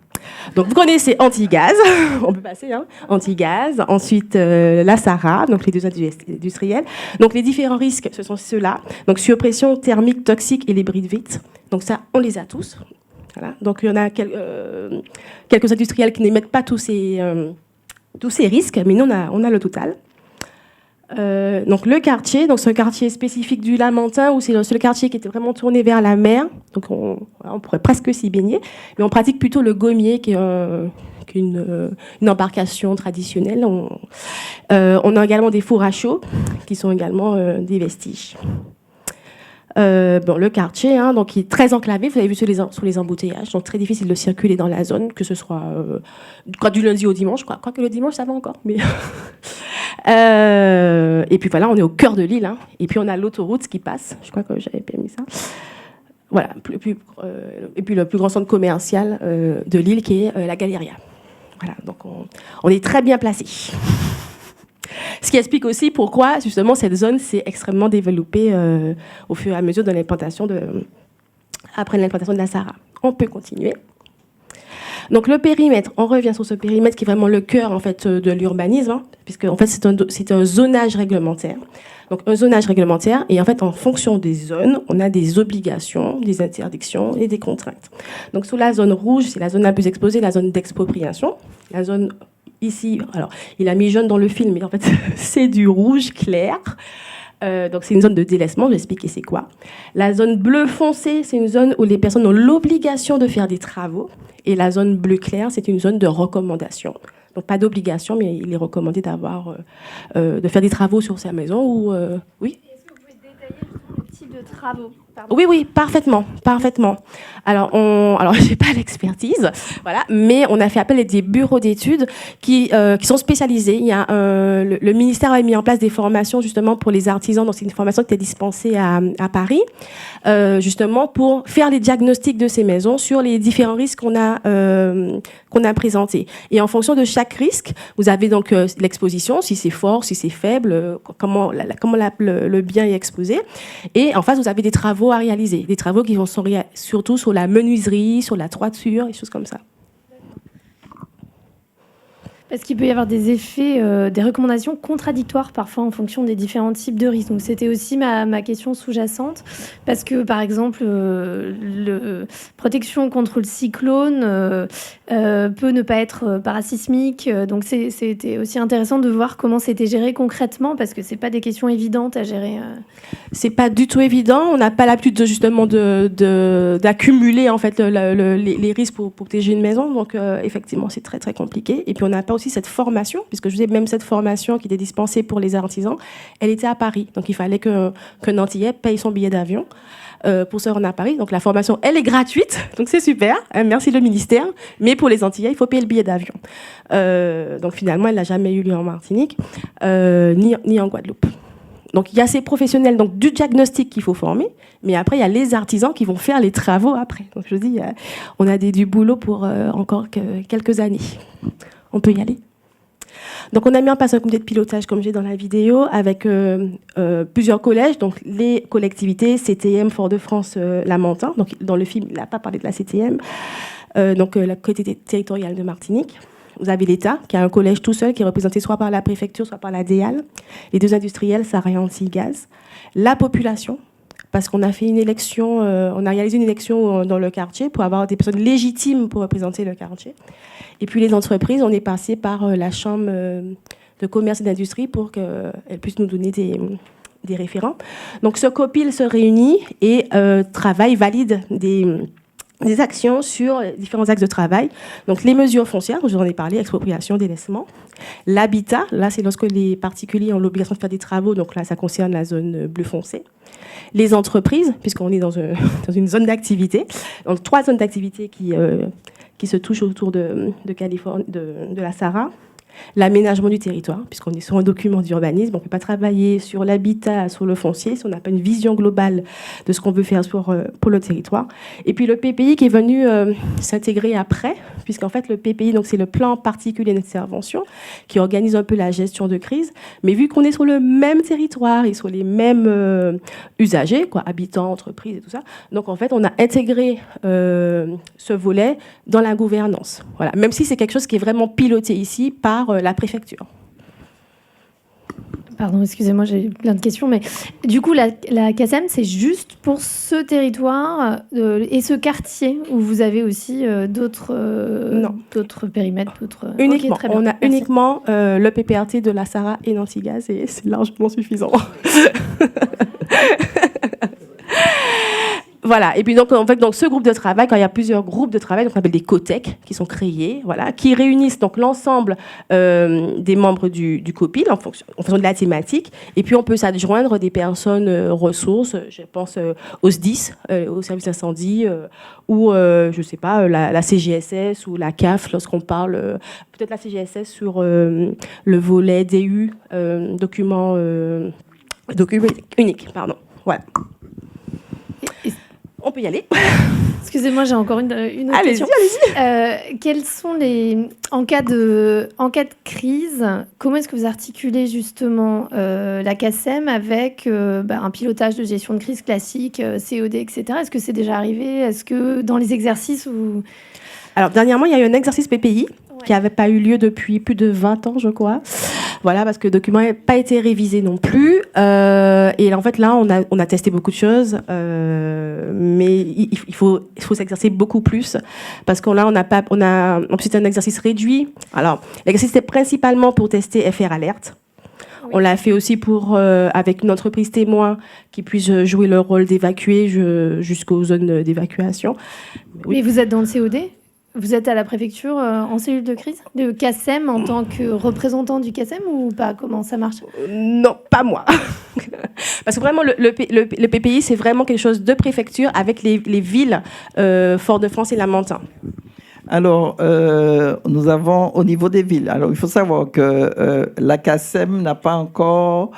Donc vous connaissez Antigaz, on peut passer, hein. Antigaz, ensuite la SARA, donc les deux industriels. Donc les différents risques, ce sont ceux-là. Donc surpression thermique, toxique et les bris de vitres. Donc ça, on les a tous. Voilà. Donc il y en a quelques industriels qui n'émettent pas tous ces risques, mais nous on a le total. Donc le quartier, donc c'est un quartier spécifique du Lamentin où c'est le seul quartier qui était vraiment tourné vers la mer. Donc on pourrait presque s'y baigner, mais on pratique plutôt le gommier qui est une embarcation traditionnelle. On a également des fours à chaud qui sont également des vestiges. Le quartier, hein, donc, qui est très enclavé, vous avez vu sur les embouteillages, donc très difficile de circuler dans la zone, que ce soit du lundi au dimanche, quoi. Quoique le dimanche, ça va encore. Mais et puis voilà, on est au cœur de l'île, hein. Et puis on a l'autoroute qui passe, je crois que j'avais pas mis ça. Voilà, et puis le plus grand centre commercial de l'île qui est la Galeria. Voilà, donc on est très bien placé. Ce qui explique aussi pourquoi, justement, cette zone s'est extrêmement développée au fur et à mesure de après l'implantation de la SARA. On peut continuer. Donc, le périmètre, on revient sur ce périmètre qui est vraiment le cœur, en fait, de l'urbanisme, hein, puisque, en fait, c'est un zonage réglementaire. Donc, un zonage réglementaire, et en fait, en fonction des zones, on a des obligations, des interdictions et des contraintes. Donc, sous la zone rouge, c'est la zone la plus exposée, la zone d'expropriation. La zone ici, alors, il a mis jaune dans le film, mais en fait, c'est du rouge clair. Donc, c'est une zone de délaissement. Je vais expliquer c'est quoi. La zone bleu foncé, c'est une zone où les personnes ont l'obligation de faire des travaux. Et la zone bleu clair, c'est une zone de recommandation. Donc, pas d'obligation, mais il est recommandé de faire des travaux sur sa maison. Oui. Est-ce que vous pouvez détailler le type de travaux? Oui, parfaitement. Alors, j'ai pas l'expertise, voilà, mais on a fait appel à des bureaux d'études qui sont spécialisés. Il y a le ministère a mis en place des formations justement pour les artisans. Donc, c'est une formation qui était dispensée à Paris, justement pour faire les diagnostics de ces maisons sur les différents risques qu'on a présentés. Et en fonction de chaque risque, vous avez donc l'exposition, si c'est fort, si c'est faible, comment le bien est exposé. Et en face, vous avez des travaux à réaliser, des travaux qui vont surtout sur la menuiserie, sur la toiture, des choses comme ça. Parce qu'il peut y avoir des effets, des recommandations contradictoires parfois en fonction des différents types de risques. Donc c'était aussi ma question sous-jacente, parce que par exemple, protection contre le cyclone peut ne pas être parasismique. Donc c'était aussi intéressant de voir comment c'était géré concrètement, parce que c'est pas des questions évidentes à gérer. C'est pas du tout évident. On n'a pas l'habitude justement d'accumuler en fait les risques pour protéger une maison. Donc effectivement, c'est très très compliqué. Et puis on n'a pas aussi cette formation, puisque je vous dis même cette formation qui était dispensée pour les artisans, elle était à Paris. Donc il fallait qu'un Antillais paye son billet d'avion pour se rendre à Paris. Donc la formation, elle est gratuite, donc c'est super. Merci le ministère. Mais pour les Antillais, il faut payer le billet d'avion. Donc finalement, elle n'a jamais eu lieu en Martinique, ni en Guadeloupe. Donc il y a ces professionnels donc, du diagnostic qu'il faut former, mais après il y a les artisans qui vont faire les travaux après. Donc je vous dis, on a du boulot pour encore quelques années. On peut y aller. Donc on a mis en place un comité de pilotage, comme j'ai dans la vidéo, avec plusieurs collèges, donc les collectivités, CTM, Fort-de-France, Lamentin. Donc dans le film, il n'a pas parlé de la CTM, donc la collectivité territoriale de Martinique. Vous avez l'État, qui a un collège tout seul, qui est représenté soit par la préfecture, soit par la DEAL. Les deux industriels, Sara et Antilgaz. La population, parce qu'on a fait une élection, on a réalisé une élection dans le quartier pour avoir des personnes légitimes pour représenter le quartier. Et puis les entreprises, on est passé par la Chambre de commerce et d'industrie pour qu'elles puissent nous donner des référents. Donc ce COPIL se réunit et travaille, valide des actions sur différents axes de travail. Donc les mesures foncières, je vous en ai parlé, expropriation, délaissement. L'habitat, là c'est lorsque les particuliers ont l'obligation de faire des travaux, donc là ça concerne la zone bleu foncé. Les entreprises, puisqu'on est dans une zone d'activité, donc 3 zones d'activité qui se touchent autour de Californie, de la Sahara. L'aménagement du territoire, puisqu'on est sur un document d'urbanisme, on ne peut pas travailler sur l'habitat, sur le foncier, si on n'a pas une vision globale de ce qu'on veut faire pour le territoire. Et puis le PPI qui est venu s'intégrer après, puisqu'en fait le PPI, donc c'est le plan particulier d'intervention, qui organise un peu la gestion de crise. Mais vu qu'on est sur le même territoire et sur les mêmes usagers, quoi, habitants, entreprises et tout ça, donc en fait on a intégré ce volet dans la gouvernance. Voilà. Même si c'est quelque chose qui est vraiment piloté ici par la préfecture. Pardon, excusez-moi, j'ai plein de questions, mais du coup, la CACEM, c'est juste pour ce territoire et ce quartier, où vous avez aussi d'autres périmètres, Uniquement. Okay, très bien. On a Merci. uniquement le PPRT de la Sahara et Nantigaz, et c'est largement suffisant. Voilà. Et puis donc, en fait, donc ce groupe de travail, quand il y a plusieurs groupes de travail, donc on appelle des COTEC, qui sont créés, voilà, qui réunissent donc l'ensemble des membres du COPIL en fonction de la thématique. Et puis on peut s'adjoindre des personnes ressources, je pense au SDIS, au service incendie, ou je sais pas, la CGSS ou la CAF, lorsqu'on parle peut-être la CGSS sur le volet DU, document unique, pardon. Voilà. On peut y aller. Excusez-moi, j'ai encore une autre Allez-y, question. Quels sont en cas de crise, comment est-ce que vous articulez justement la CACEM avec un pilotage de gestion de crise classique, COD, etc. Est-ce que c'est déjà arrivé? Est-ce que dans les exercices où... Alors, dernièrement, il y a eu un exercice PPI qui n'avait pas eu lieu depuis plus de 20 ans, je crois. Voilà, parce que le document n'a pas été révisé non plus. Et en fait, là, on a testé beaucoup de choses, mais il faut s'exercer beaucoup plus, parce qu'on c'est un exercice réduit. Alors, l'exercice était principalement pour tester FR Alert. Oui. On l'a fait aussi avec une entreprise témoin qui puisse jouer le rôle d'évacuer jusqu'aux zones d'évacuation. Oui. Mais vous êtes dans le COD ? Vous êtes à la préfecture en cellule de crise de CACEM en tant que représentant du CACEM ou pas? Comment ça marche? Non, pas moi. Parce que vraiment, le PPI, c'est vraiment quelque chose de préfecture avec les villes Fort-de-France et Lamentin. Alors, nous avons au niveau des villes. Alors, il faut savoir que la CACEM n'a pas encore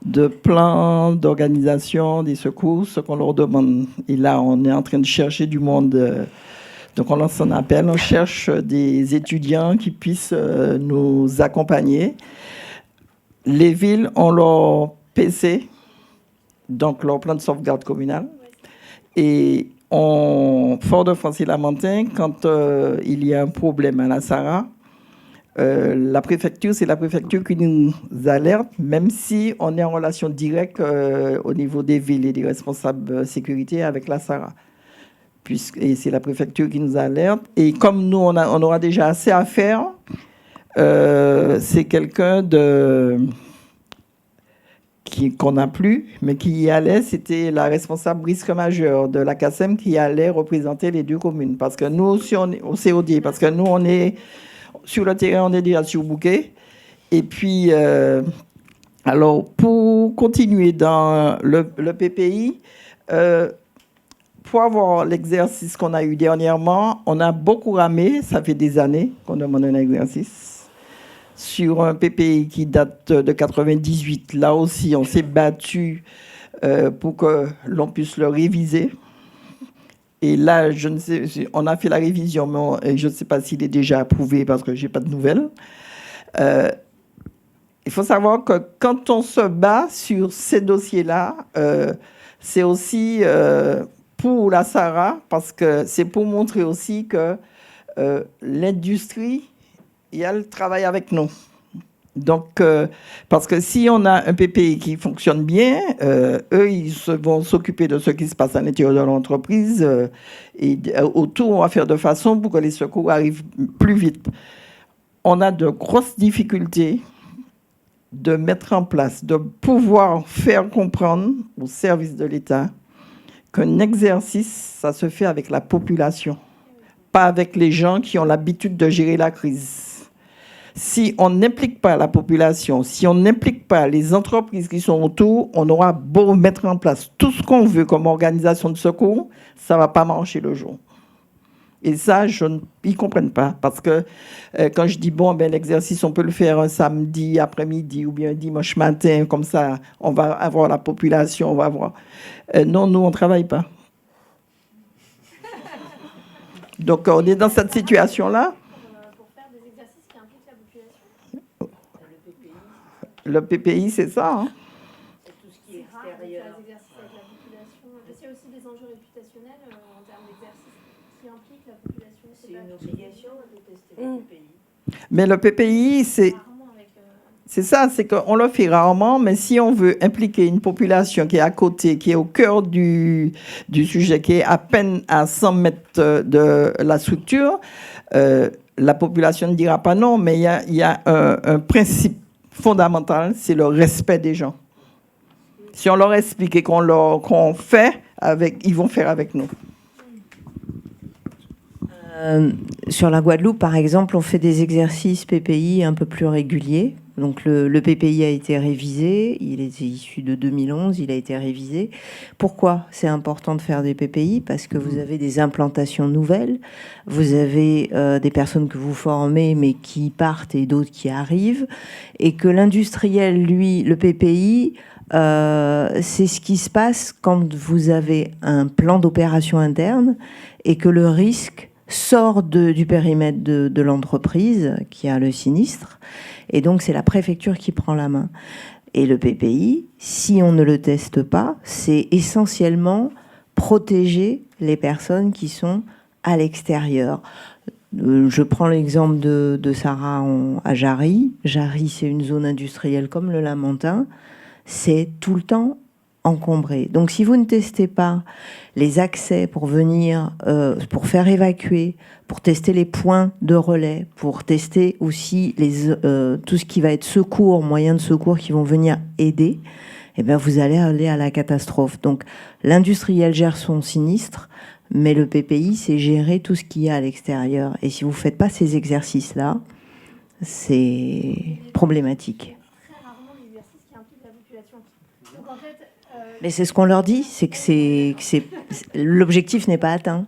de plan d'organisation des secours, ce qu'on leur demande. Et là, on est en train de chercher du monde. Donc, on lance un appel, on cherche des étudiants qui puissent nous accompagner. Les villes ont leur PC, donc leur plan de sauvegarde communal. Et Fort-de-France et Lamentin, quand il y a un problème à la Sahara, la préfecture, c'est la préfecture qui nous alerte, même si on est en relation directe au niveau des villes et des responsables sécurité avec la Sahara. Et c'est la préfecture qui nous alerte. Et comme nous, on aura déjà assez à faire, c'est quelqu'un qu'on n'a plus, mais qui y allait, c'était la responsable risque majeur de la CACEM qui allait représenter les deux communes. Parce que nous aussi, on est au COD, parce que nous, on est sur le terrain, on est déjà sur Bouquet. Et puis, alors, pour continuer dans le PPI, pour avoir l'exercice qu'on a eu dernièrement, on a beaucoup ramé, ça fait des années qu'on demande un exercice, sur un PPI qui date de 98. Là aussi, on s'est battu pour que l'on puisse le réviser. Et là, je ne sais, on a fait la révision, mais je ne sais pas s'il est déjà approuvé parce que je n'ai pas de nouvelles. il faut savoir que quand on se bat sur ces dossiers-là, c'est aussi pour la SARA, parce que c'est pour montrer aussi que l'industrie, elle travaille avec nous. Donc, parce que si on a un PPI qui fonctionne bien, eux, vont s'occuper de ce qui se passe à l'intérieur de l'entreprise et autour, on va faire de façon pour que les secours arrivent plus vite. On a de grosses difficultés de mettre en place, de pouvoir faire comprendre aux services de l'État qu'un exercice, ça se fait avec la population, pas avec les gens qui ont l'habitude de gérer la crise. Si on n'implique pas la population, si on n'implique pas les entreprises qui sont autour, on aura beau mettre en place tout ce qu'on veut comme organisation de secours, ça ne va pas marcher le jour. Et ça, ils ne comprennent pas. Parce que quand je dis, bon, l'exercice, on peut le faire un samedi après-midi ou bien un dimanche matin, comme ça, on va avoir la population, on va avoir... non, nous, on ne travaille pas. Donc, on est dans cette situation-là. Le PPI, c'est ça. Hein. Tout ce qui est extérieur. Il y a aussi des enjeux réputationnels en termes d'exercice qui impliquent la population. C'est une obligation de tester le PPI. Mais le PPI, c'est ça, c'est qu'on le fait rarement, mais si on veut impliquer une population qui est à côté, qui est au cœur du sujet, qui est à peine à 100 mètres de la structure, la population ne dira pas non, mais il y a un principe fondamental, c'est le respect des gens. Si on leur explique et qu'on fait avec, ils vont faire avec nous. Sur la Guadeloupe, par exemple, on fait des exercices PPI un peu plus réguliers. Donc le PPI a été révisé, il est issu de 2011, il a été révisé. Pourquoi c'est important de faire des PPI? Parce que vous avez des implantations nouvelles, vous avez des personnes que vous formez mais qui partent et d'autres qui arrivent, et que l'industriel, lui, le PPI, c'est ce qui se passe quand vous avez un plan d'opération interne et que le risque sort du périmètre de l'entreprise qui a le sinistre. Et donc, c'est la préfecture qui prend la main. Et le PPI, si on ne le teste pas, c'est essentiellement protéger les personnes qui sont à l'extérieur. Je prends l'exemple de Sarah à Jarry. Jarry, c'est une zone industrielle comme le Lamentin. C'est tout le temps encombré. Donc, si vous ne testez pas les accès pour venir, pour faire évacuer, pour tester les points de relais, pour tester aussi tout ce qui va être secours, moyens de secours qui vont venir aider, eh bien, vous allez aller à la catastrophe. Donc, l'industriel gère son sinistre, mais le PPI, c'est gérer tout ce qu'il y a à l'extérieur. Et si vous ne faites pas ces exercices-là, c'est problématique. Mais c'est ce qu'on leur dit, c'est que l'objectif n'est pas atteint.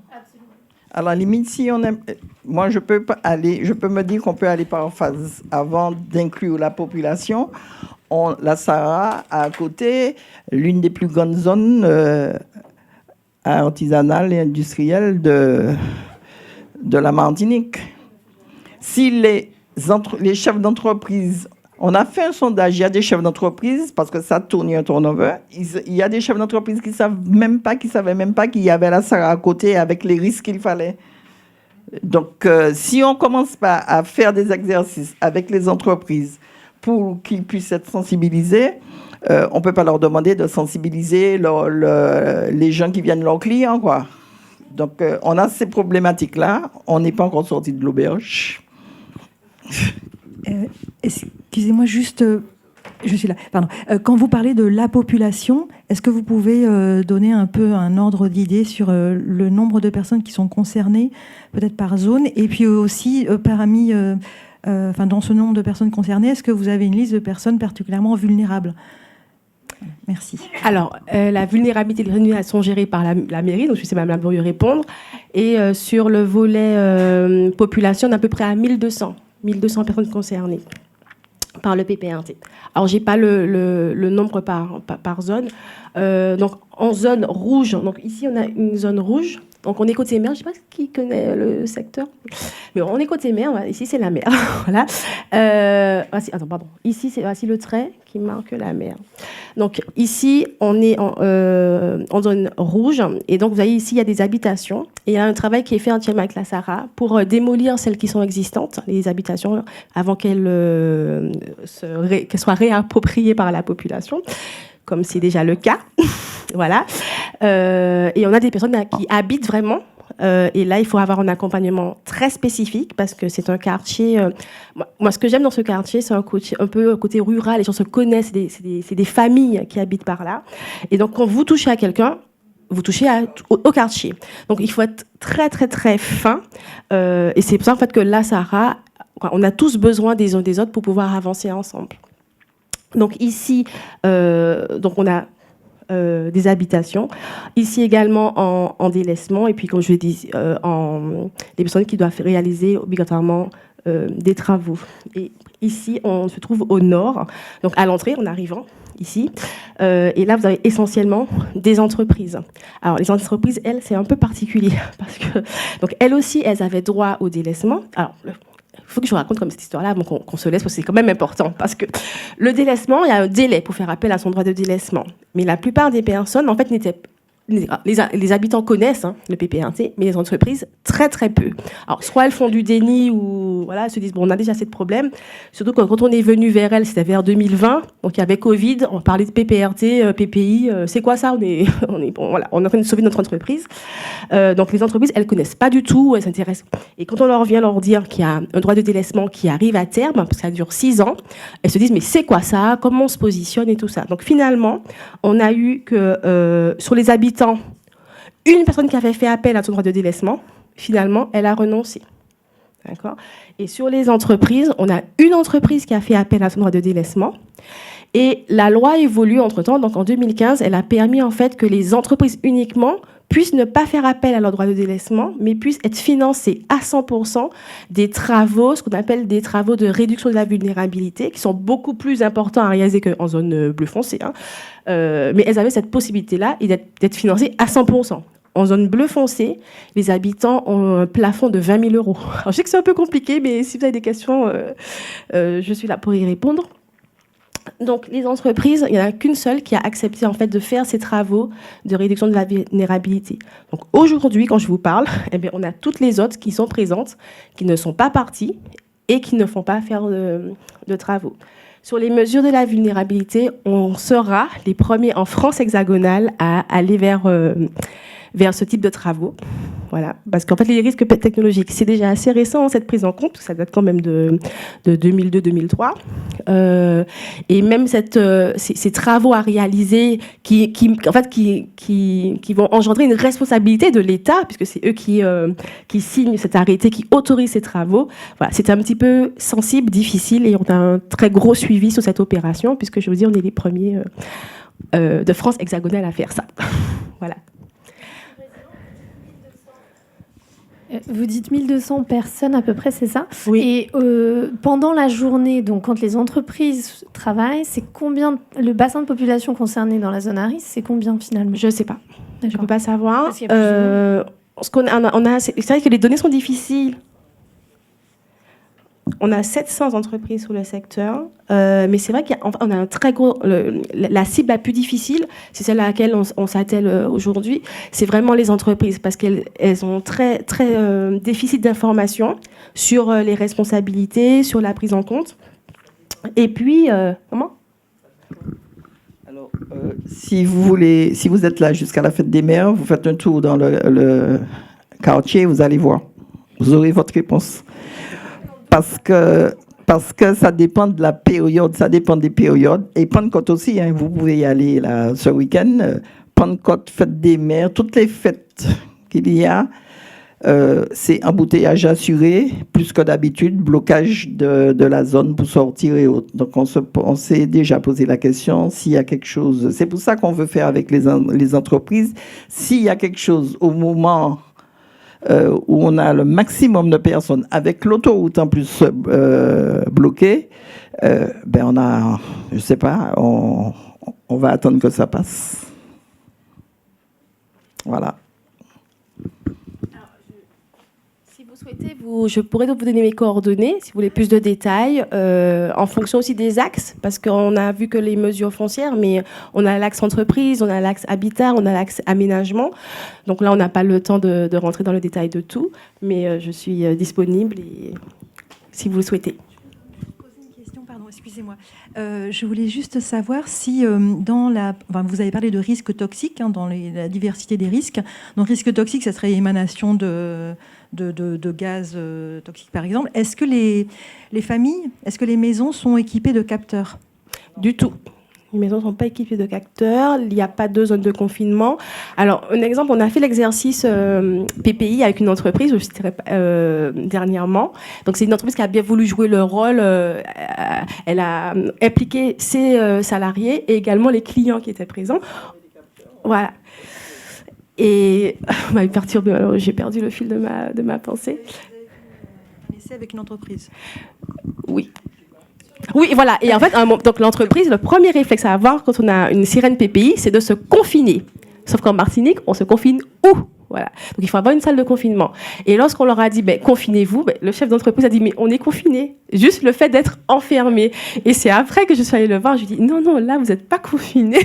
À la limite, si on aime, moi je peux me dire qu'on peut aller par phase avant d'inclure la population. La SARA a à côté l'une des plus grandes zones artisanales et industrielles de la Martinique. Si les chefs d'entreprise, on a fait un sondage, il y a des chefs d'entreprise, parce que ça tourne, il y a un turnover, il y a des chefs d'entreprise qui ne savaient même pas qu'il y avait la SARA à côté avec les risques qu'il fallait. Donc, si on ne commence pas à faire des exercices avec les entreprises pour qu'ils puissent être sensibilisés, on ne peut pas leur demander de sensibiliser les gens qui viennent leurs clients, quoi. Donc, on a ces problématiques-là. On n'est pas encore sorti de l'auberge. Excusez-moi, juste, je suis là. Pardon. Quand vous parlez de la population, est-ce que vous pouvez donner un peu un ordre d'idée sur le nombre de personnes qui sont concernées, peut-être par zone, et puis aussi parmi, dans ce nombre de personnes concernées, est-ce que vous avez une liste de personnes particulièrement vulnérables? Merci. Alors, la vulnérabilité et les rémunérations sont gérées par la mairie, donc je sais Mme Laborieux répondre. Et sur le volet population, on est à peu près à 1200 personnes concernées par le PPRT. Alors, je n'ai pas le nombre par zone. Donc, en zone rouge, donc ici, on a une zone rouge Donc on est côté mer, je ne sais pas qui connaît le secteur, mais on est côté mer, ici c'est la mer. Voilà. Ici c'est voici le trait qui marque la mer. Donc ici on est en zone rouge, et donc vous voyez ici il y a des habitations, et il y a un travail qui est fait entièrement avec la SARA pour démolir celles qui sont existantes, les habitations, avant qu'elles soient réappropriées par la population, comme c'est déjà le cas. Voilà. Et on a des personnes qui habitent vraiment. Et là, il faut avoir un accompagnement très spécifique parce que c'est un quartier. Moi, ce que j'aime dans ce quartier, c'est un peu côté rural. Les gens se connaissent. C'est des familles qui habitent par là. Et donc, quand vous touchez à quelqu'un, vous touchez au quartier. Donc, il faut être très, très, très fin. Et c'est pour ça en fait, que là, Sarah, on a tous besoin des uns des autres pour pouvoir avancer ensemble. Donc, ici, donc on a des habitations. Ici également en délaissement. Et puis, comme je l'ai dit, des personnes qui doivent réaliser obligatoirement des travaux. Et ici, on se trouve au nord, donc à l'entrée, en arrivant ici. Et là, vous avez essentiellement des entreprises. Alors, les entreprises, elles, c'est un peu particulier parce que, donc, elles aussi, elles avaient droit au délaissement. Alors, il faut que je vous raconte comme cette histoire-là, bon, qu'on se laisse, parce que c'est quand même important. Parce que le délaissement, il y a un délai pour faire appel à son droit de délaissement. Mais la plupart des personnes, en fait, les habitants connaissent le PPRT, mais les entreprises, très, très peu. Alors, soit elles font du déni ou voilà, elles se disent, bon, on a déjà assez de problèmes. Surtout quand on est venu vers elles, c'était vers 2020. Donc, il y avait Covid, on parlait de PPRT, PPI. C'est quoi ça? on est en train de sauver notre entreprise. Donc, les entreprises, elles connaissent pas du tout, elles s'intéressent. Et quand on vient leur dire qu'il y a un droit de délaissement qui arrive à terme, parce que ça dure 6 ans, elles se disent, mais c'est quoi ça? Comment on se positionne et tout ça? Donc, finalement, on a eu que sur les habitants, une personne qui avait fait appel à son droit de délaissement, finalement, elle a renoncé. D'accord ? Et sur les entreprises, on a une entreprise qui a fait appel à son droit de délaissement. Et la loi évolue entre-temps. Donc, en 2015, elle a permis, en fait, que les entreprises uniquement puissent ne pas faire appel à leur droit de délaissement, mais puissent être financées à 100% des travaux, ce qu'on appelle des travaux de réduction de la vulnérabilité, qui sont beaucoup plus importants à réaliser qu'en zone bleu foncé. Mais elles avaient cette possibilité-là d'être financées à 100%. En zone bleu foncé, les habitants ont un plafond de 20 000 euros. Alors, je sais que c'est un peu compliqué, mais si vous avez des questions, je suis là pour y répondre. Donc, les entreprises, il n'y en a qu'une seule qui a accepté en fait de faire ces travaux de réduction de la vulnérabilité. Donc, aujourd'hui, quand je vous parle, eh bien, on a toutes les autres qui sont présentes, qui ne sont pas parties et qui ne font pas faire de travaux. Sur les mesures de la vulnérabilité, on sera les premiers en France hexagonale à aller vers ce type de travaux. Voilà. Parce qu'en fait, les risques technologiques, c'est déjà assez récent, cette prise en compte, ça date quand même de 2002-2003. Et même ces travaux à réaliser qui vont engendrer une responsabilité de l'État, puisque c'est eux qui signent cet arrêté, qui autorisent ces travaux. Voilà. C'est un petit peu sensible, difficile, et on a un très gros suivi sur cette opération, puisque je vous dis, on est les premiers de France hexagonale à faire ça. Voilà. Vous dites 1200 personnes à peu près, c'est ça? Oui. Et pendant la journée, donc quand les entreprises travaillent, c'est combien le bassin de population concerné dans la zone à risque, c'est combien finalement? Je ne sais pas. Je ne peux pas savoir. C'est vrai que les données sont difficiles. On a 700 entreprises sur le secteur, mais c'est vrai qu'on a un très gros... la cible la plus difficile, c'est celle à laquelle on s'attelle aujourd'hui, c'est vraiment les entreprises, parce qu'elles ont très, très déficit d'informations sur les responsabilités, sur la prise en compte. Et puis, comment ? Alors, si vous êtes là jusqu'à la fête des mères, vous faites un tour dans le quartier, vous allez voir. Vous aurez votre réponse. Parce que ça dépend de la période, ça dépend des périodes. Et Pentecôte aussi, hein, vous pouvez y aller là, ce week-end. Pentecôte, fête des mères, toutes les fêtes qu'il y a, c'est embouteillage assuré, plus que d'habitude, blocage de la zone pour sortir et autres. Donc on s'est déjà posé la question s'il y a quelque chose. C'est pour ça qu'on veut faire avec les entreprises. S'il y a quelque chose au moment... où on a le maximum de personnes avec l'autoroute en plus bloquée, on a, je sais pas, on va attendre que ça passe. Voilà. Si vous souhaitez, je pourrais donc vous donner mes coordonnées, si vous voulez plus de détails, en fonction aussi des axes, parce qu'on a vu que les mesures foncières, mais on a l'axe entreprise, on a l'axe habitat, on a l'axe aménagement. Donc là, on n'a pas le temps de rentrer dans le détail de tout, mais je suis disponible si vous le souhaitez. Excusez-moi. Je voulais juste savoir si vous avez parlé de risques toxiques dans la diversité des risques. Donc risque toxique, ça serait émanation de gaz toxiques par exemple. Est-ce que les familles, est-ce que les maisons sont équipées de capteurs? Du tout. Les maisons ne sont pas équipées de capteurs, il n'y a pas de zone de confinement. Alors, un exemple, on a fait l'exercice PPI avec une entreprise, je citerai dernièrement. Donc, c'est une entreprise qui a bien voulu jouer le rôle. Elle a impliqué ses salariés et également les clients qui étaient présents. Voilà. Et alors, j'ai perdu le fil de ma pensée. Un essai avec une entreprise. Oui. Oui, voilà. Et en fait, donc l'entreprise, le premier réflexe à avoir quand on a une sirène PPI, c'est de se confiner. Sauf qu'en Martinique, on se confine où? Voilà. Donc il faut avoir une salle de confinement. Et lorsqu'on leur a dit, confinez-vous, le chef d'entreprise a dit, mais on est confiné. Juste le fait d'être enfermé. Et c'est après que je suis allée le voir, je lui ai dit, non, là, vous n'êtes pas confiné.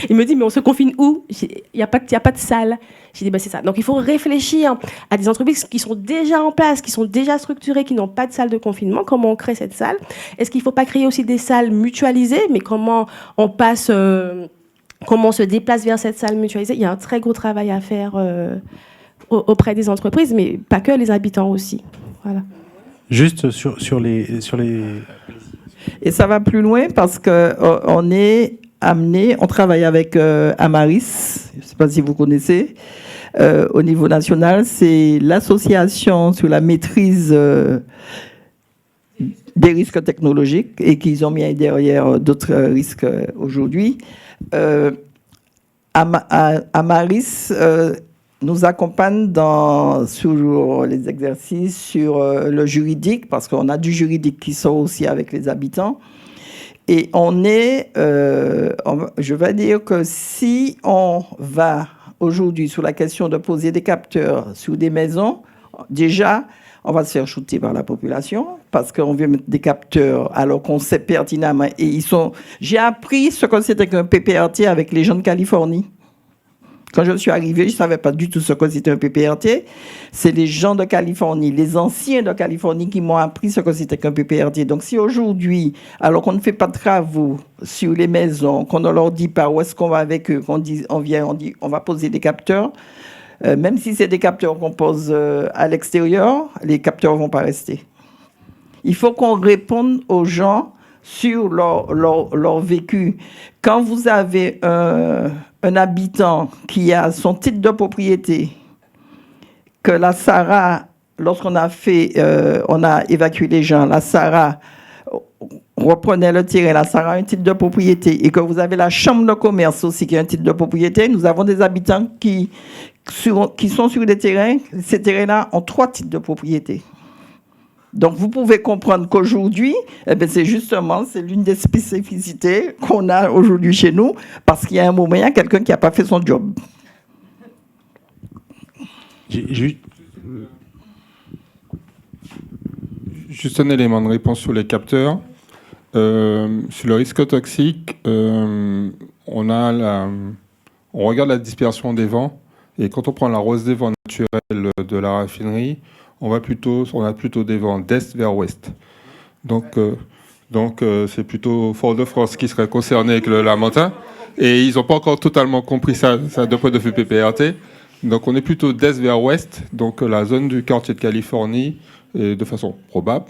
Il me dit, mais on se confine où? Il n'y a pas de salle. J'ai dit, c'est ça. Donc, il faut réfléchir à des entreprises qui sont déjà en place, qui sont déjà structurées, qui n'ont pas de salle de confinement. Comment on crée cette salle? Est-ce qu'il ne faut pas créer aussi des salles mutualisées? Mais comment on passe, comment on se déplace vers cette salle mutualisée? Il y a un très gros travail à faire auprès des entreprises, mais pas que les habitants aussi. Voilà. Juste sur les... Et ça va plus loin parce qu'on est amené, on travaille avec Amaris, je ne sais pas si vous connaissez, au niveau national, c'est l'association sur la maîtrise des risques technologiques et qu'ils ont mis derrière d'autres risques aujourd'hui. Amaris nous accompagne sur les exercices, sur le juridique, parce qu'on a du juridique qui sort aussi avec les habitants. Et on est, je vais dire que si on va aujourd'hui sur la question de poser des capteurs sur des maisons, déjà, on va se faire shooter par la population parce qu'on veut mettre des capteurs alors qu'on sait pertinemment. Et j'ai appris ce que c'était qu'un PPRT avec les gens de Californie. Quand je suis arrivée, je ne savais pas du tout ce que c'était un PPRT. C'est les gens de Californie, les anciens de Californie qui m'ont appris ce que c'était qu'un PPRT. Donc si aujourd'hui, alors qu'on ne fait pas de travaux sur les maisons, qu'on ne leur dit pas où est-ce qu'on va avec eux, on dit on va poser des capteurs, même si c'est des capteurs qu'on pose à l'extérieur, les capteurs ne vont pas rester. Il faut qu'on réponde aux gens sur leur vécu. Quand vous avez un habitant qui a son titre de propriété, que la SARA, lorsqu'on a on a évacué les gens, la SARA reprenait le terrain, la SARA a un titre de propriété, et que vous avez la chambre de commerce aussi qui a un titre de propriété, nous avons des habitants qui sont sur des terrains, ces terrains-là ont 3 titres de propriété. Donc, vous pouvez comprendre qu'aujourd'hui, c'est l'une des spécificités qu'on a aujourd'hui chez nous, parce qu'il y a un moment, il y a quelqu'un qui n'a pas fait son job. Juste un élément de réponse sur les capteurs. Sur le risque toxique, on regarde la dispersion des vents, et quand on prend la rose des vents naturelle de la raffinerie, on a plutôt des vents d'est vers ouest. Donc c'est plutôt Fort-de-France qui serait concerné avec le Lamentin. Et ils n'ont pas encore totalement compris ça de point de vue PPRT. Donc on est plutôt d'est vers ouest. Donc la zone du quartier de Californie est de façon probable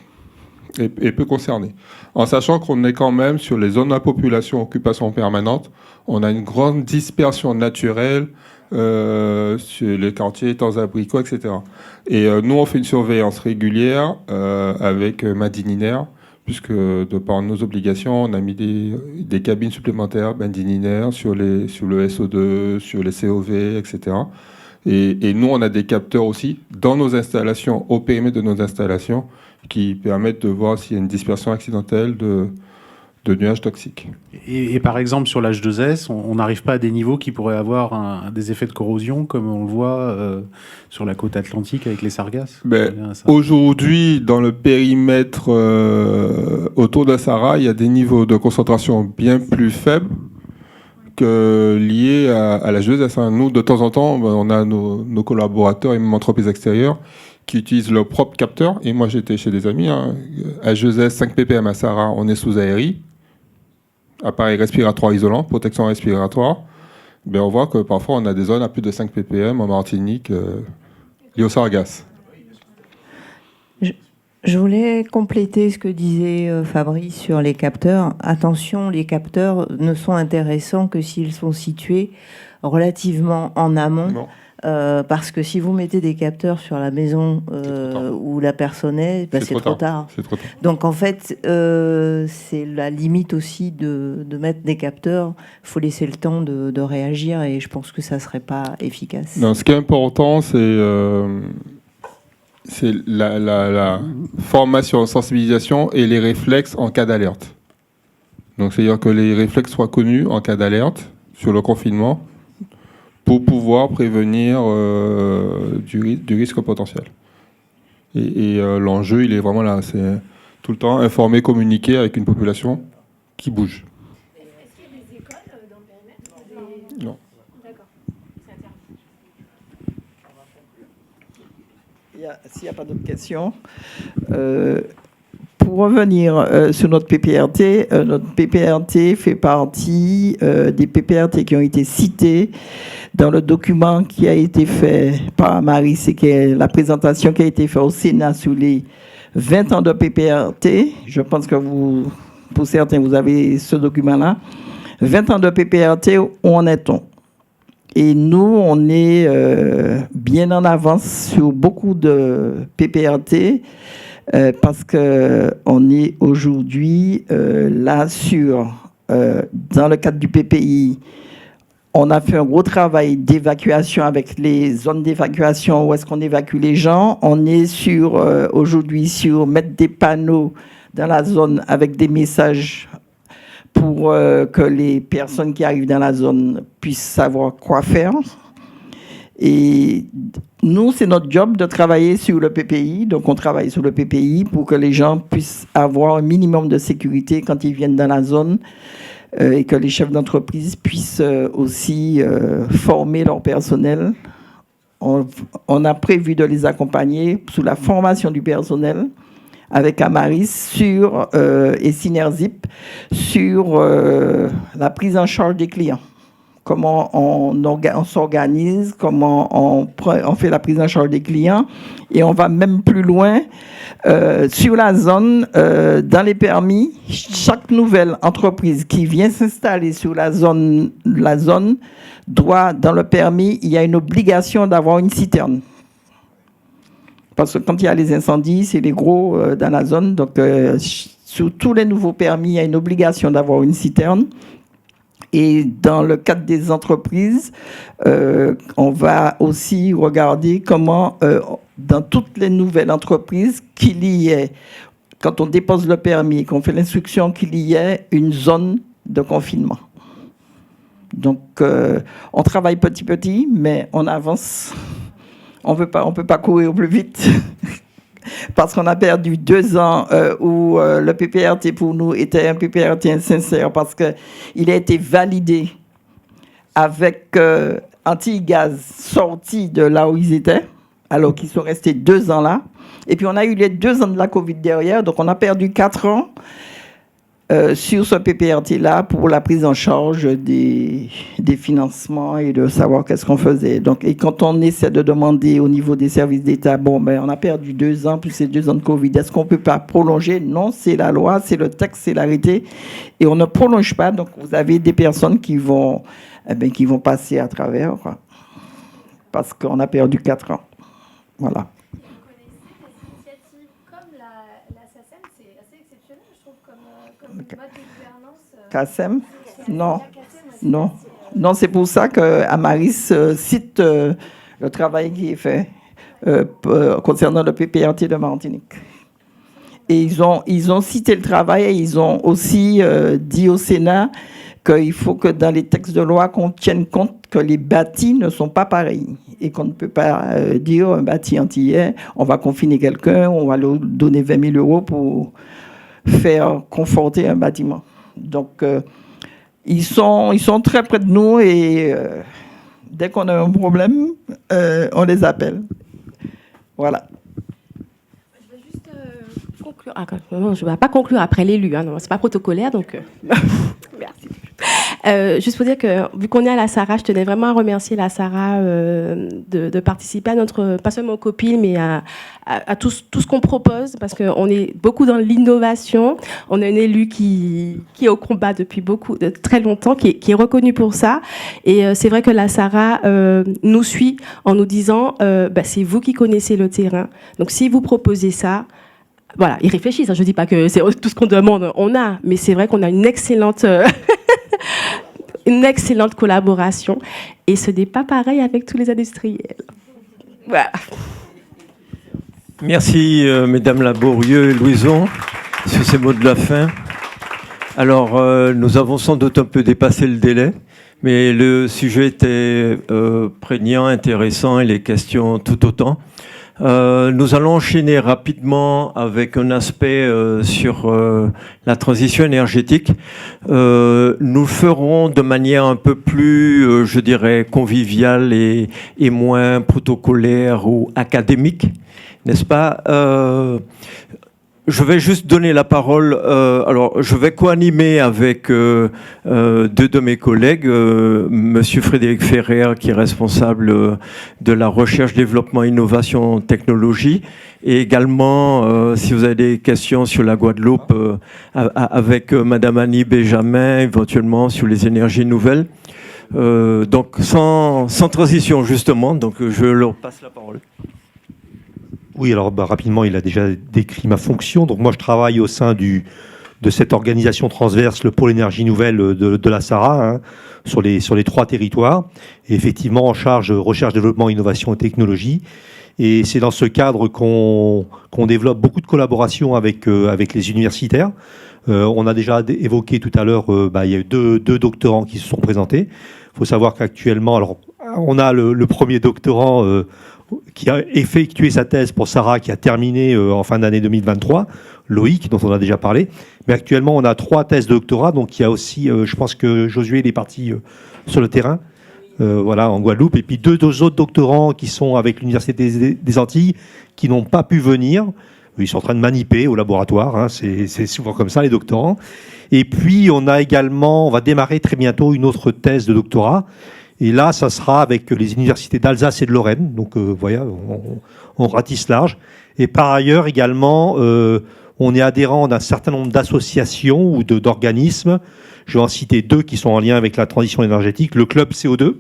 et peu concernée. En sachant qu'on est quand même sur les zones à population occupation permanente, on a une grande dispersion naturelle sur les quartiers, temps abricots, etc. Et nous, on fait une surveillance régulière avec Madininer, puisque de par nos obligations, on a mis des cabines supplémentaires Madininer sur le SO2, sur les COV, etc. Et nous, on a des capteurs aussi dans nos installations, au périmètre de nos installations, qui permettent de voir s'il y a une dispersion accidentelle de nuages toxiques. Et par exemple, sur l'H2S, on n'arrive pas à des niveaux qui pourraient avoir des effets de corrosion, comme on le voit sur la côte atlantique avec les sargasses. Aujourd'hui, dans le périmètre autour de la Sahara, il y a des niveaux de concentration bien plus faibles que liés à l'H2S. Nous, de temps en temps, on a nos collaborateurs et même entreprises extérieures qui utilisent leurs propres capteurs. Et moi, j'étais chez des amis. H2S, 5 ppm à Sahara, on est sous ARI. Appareil respiratoire isolant, protection respiratoire. On voit que parfois, on a des zones à plus de 5 ppm en Martinique liées aux sargasses. Je voulais compléter ce que disait Fabrice sur les capteurs. Attention, les capteurs ne sont intéressants que s'ils sont situés relativement en amont. Parce que si vous mettez des capteurs sur la maison où la personne est, c'est trop tard. Donc en fait, c'est la limite aussi de mettre des capteurs. Il faut laisser le temps de réagir et je pense que ça ne serait pas efficace. Non, ce qui est important, c'est la formation, sensibilisation et les réflexes en cas d'alerte. Donc c'est-à-dire que les réflexes soient connus en cas d'alerte sur le confinement, pour pouvoir prévenir du risque potentiel. Et l'enjeu, il est vraiment là. C'est tout le temps informer, communiquer avec une population qui bouge. Est-ce qu'il y a des écoles dans le périmètre? Non. D'accord. S'il n'y a pas d'autres questions, pour revenir sur notre PPRT fait partie des PPRT qui ont été cités dans le document qui a été fait par Marie, c'est que la présentation qui a été faite au Sénat sur les 20 ans de PPRT. Je pense que pour certains, vous avez ce document-là. 20 ans de PPRT, où en est-on? Et nous, on est bien en avance sur beaucoup de PPRT parce qu'on est aujourd'hui là dans le cadre du PPI, on a fait un gros travail d'évacuation avec les zones d'évacuation où est-ce qu'on évacue les gens. On est aujourd'hui sur mettre des panneaux dans la zone avec des messages pour que les personnes qui arrivent dans la zone puissent savoir quoi faire. Et nous, c'est notre job de travailler sur le PPI. Donc, on travaille sur le PPI pour que les gens puissent avoir un minimum de sécurité quand ils viennent dans la zone et que les chefs d'entreprise puissent aussi former leur personnel. On a prévu de les accompagner sous la formation du personnel avec Amaris et Synerzip sur la prise en charge des clients. Comment on s'organise, comment on fait la prise en charge des clients. Et on va même plus loin sur la zone, dans les permis. Chaque nouvelle entreprise qui vient s'installer sur la zone doit, dans le permis, il y a une obligation d'avoir une citerne. Parce que quand il y a les incendies, c'est les gros dans la zone. Donc, sur tous les nouveaux permis, il y a une obligation d'avoir une citerne. Et dans le cadre des entreprises, on va aussi regarder comment, dans toutes les nouvelles entreprises, qu'il y ait, quand on dépose le permis, qu'on fait l'instruction, qu'il y ait une zone de confinement. Donc, on travaille petit, mais on avance. On peut pas courir plus vite. Parce qu'on a perdu 2 ans où le PPRT pour nous était un PPRT insincère parce qu'il a été validé avec Antilles-Gaz sorti de là où ils étaient, alors qu'ils sont restés 2 ans là. Et puis on a eu les 2 ans de la Covid derrière, donc on a perdu 4 ans sur ce PPRT-là pour la prise en charge des financements et de savoir qu'est-ce qu'on faisait. Donc, et quand on essaie de demander au niveau des services d'État, on a perdu 2 ans, plus ces 2 ans de Covid, est-ce qu'on ne peut pas prolonger? Non, c'est la loi, c'est le texte, c'est l'arrêté, et on ne prolonge pas. Donc, vous avez des personnes qui vont passer à travers, quoi, parce qu'on a perdu 4 ans. Voilà. CACEM? Non, c'est pour ça que Amaris cite le travail qui est fait concernant le PPRT de Martinique. Et ils ont cité le travail et ils ont aussi dit au Sénat qu'il faut que dans les textes de loi, qu'on tienne compte que les bâtis ne sont pas pareils et qu'on ne peut pas dire un bâti antillais, on va confiner quelqu'un, on va lui donner 20 000 euros pour faire conforter un bâtiment. Donc, ils sont très près de nous et dès qu'on a un problème, on les appelle. Voilà. Conclure. Ah, non, je ne vais pas conclure après l'élu, hein, ce n'est pas protocolaire, donc merci. Juste pour dire que, vu qu'on est à la SARA, je tenais vraiment à remercier la SARA de participer à notre, pas seulement au COPIL, mais à tout ce qu'on propose, parce qu'on est beaucoup dans l'innovation. On a un élu qui est au combat depuis très longtemps, qui est reconnu pour ça. Et c'est vrai que la SARA nous suit en nous disant c'est vous qui connaissez le terrain. Donc si vous proposez ça, voilà, ils réfléchissent. Je ne dis pas que c'est tout ce qu'on demande, on a, mais c'est vrai qu'on a une excellente collaboration. Et ce n'est pas pareil avec tous les industriels. Voilà. Merci, Mesdames Laborieux et Louison, sur ces mots de la fin. Alors, nous avons sans doute un peu dépassé le délai, mais le sujet était prégnant, intéressant, et les questions tout autant. Nous allons enchaîner rapidement avec un aspect sur la transition énergétique. Nous le ferons de manière un peu plus, je dirais, conviviale et moins protocolaire ou académique, n'est-ce pas? Je vais juste donner la parole. Alors, je vais co-animer avec deux de mes collègues, Monsieur Frédéric Ferrer, qui est responsable de la recherche, développement, innovation, technologie, et également, si vous avez des questions sur la Guadeloupe, avec Madame Annie Benjamin, éventuellement sur les énergies nouvelles. Donc, sans transition, justement. Donc, je leur passe la parole. Oui, alors rapidement, il a déjà décrit ma fonction. Donc moi, je travaille au sein de cette organisation transverse, le pôle énergie nouvelle de la SARA, hein, sur les 3 territoires. Et effectivement, en charge recherche, développement, innovation et technologie. Et c'est dans ce cadre qu'on développe beaucoup de collaborations avec les universitaires. On a déjà évoqué tout à l'heure, il y a eu deux doctorants qui se sont présentés. Il faut savoir qu'actuellement, alors on a le premier doctorant qui a effectué sa thèse pour SARA, qui a terminé en fin d'année 2023, Loïc, dont on a déjà parlé. Mais actuellement, on a 3 thèses de doctorat, donc il y a aussi, je pense que Josué il est parti sur le terrain, voilà, en Guadeloupe, et puis deux autres doctorants qui sont avec l'Université des Antilles, qui n'ont pas pu venir. Ils sont en train de maniper au laboratoire, hein, c'est souvent comme ça, les doctorants. Et puis, on va démarrer très bientôt une autre thèse de doctorat. Et là, ça sera avec les universités d'Alsace et de Lorraine. Donc, voilà, on ratisse large. Et par ailleurs, également, on est adhérent d'un certain nombre d'associations ou d'organismes. Je vais en citer 2 qui sont en lien avec la transition énergétique. Le Club CO2,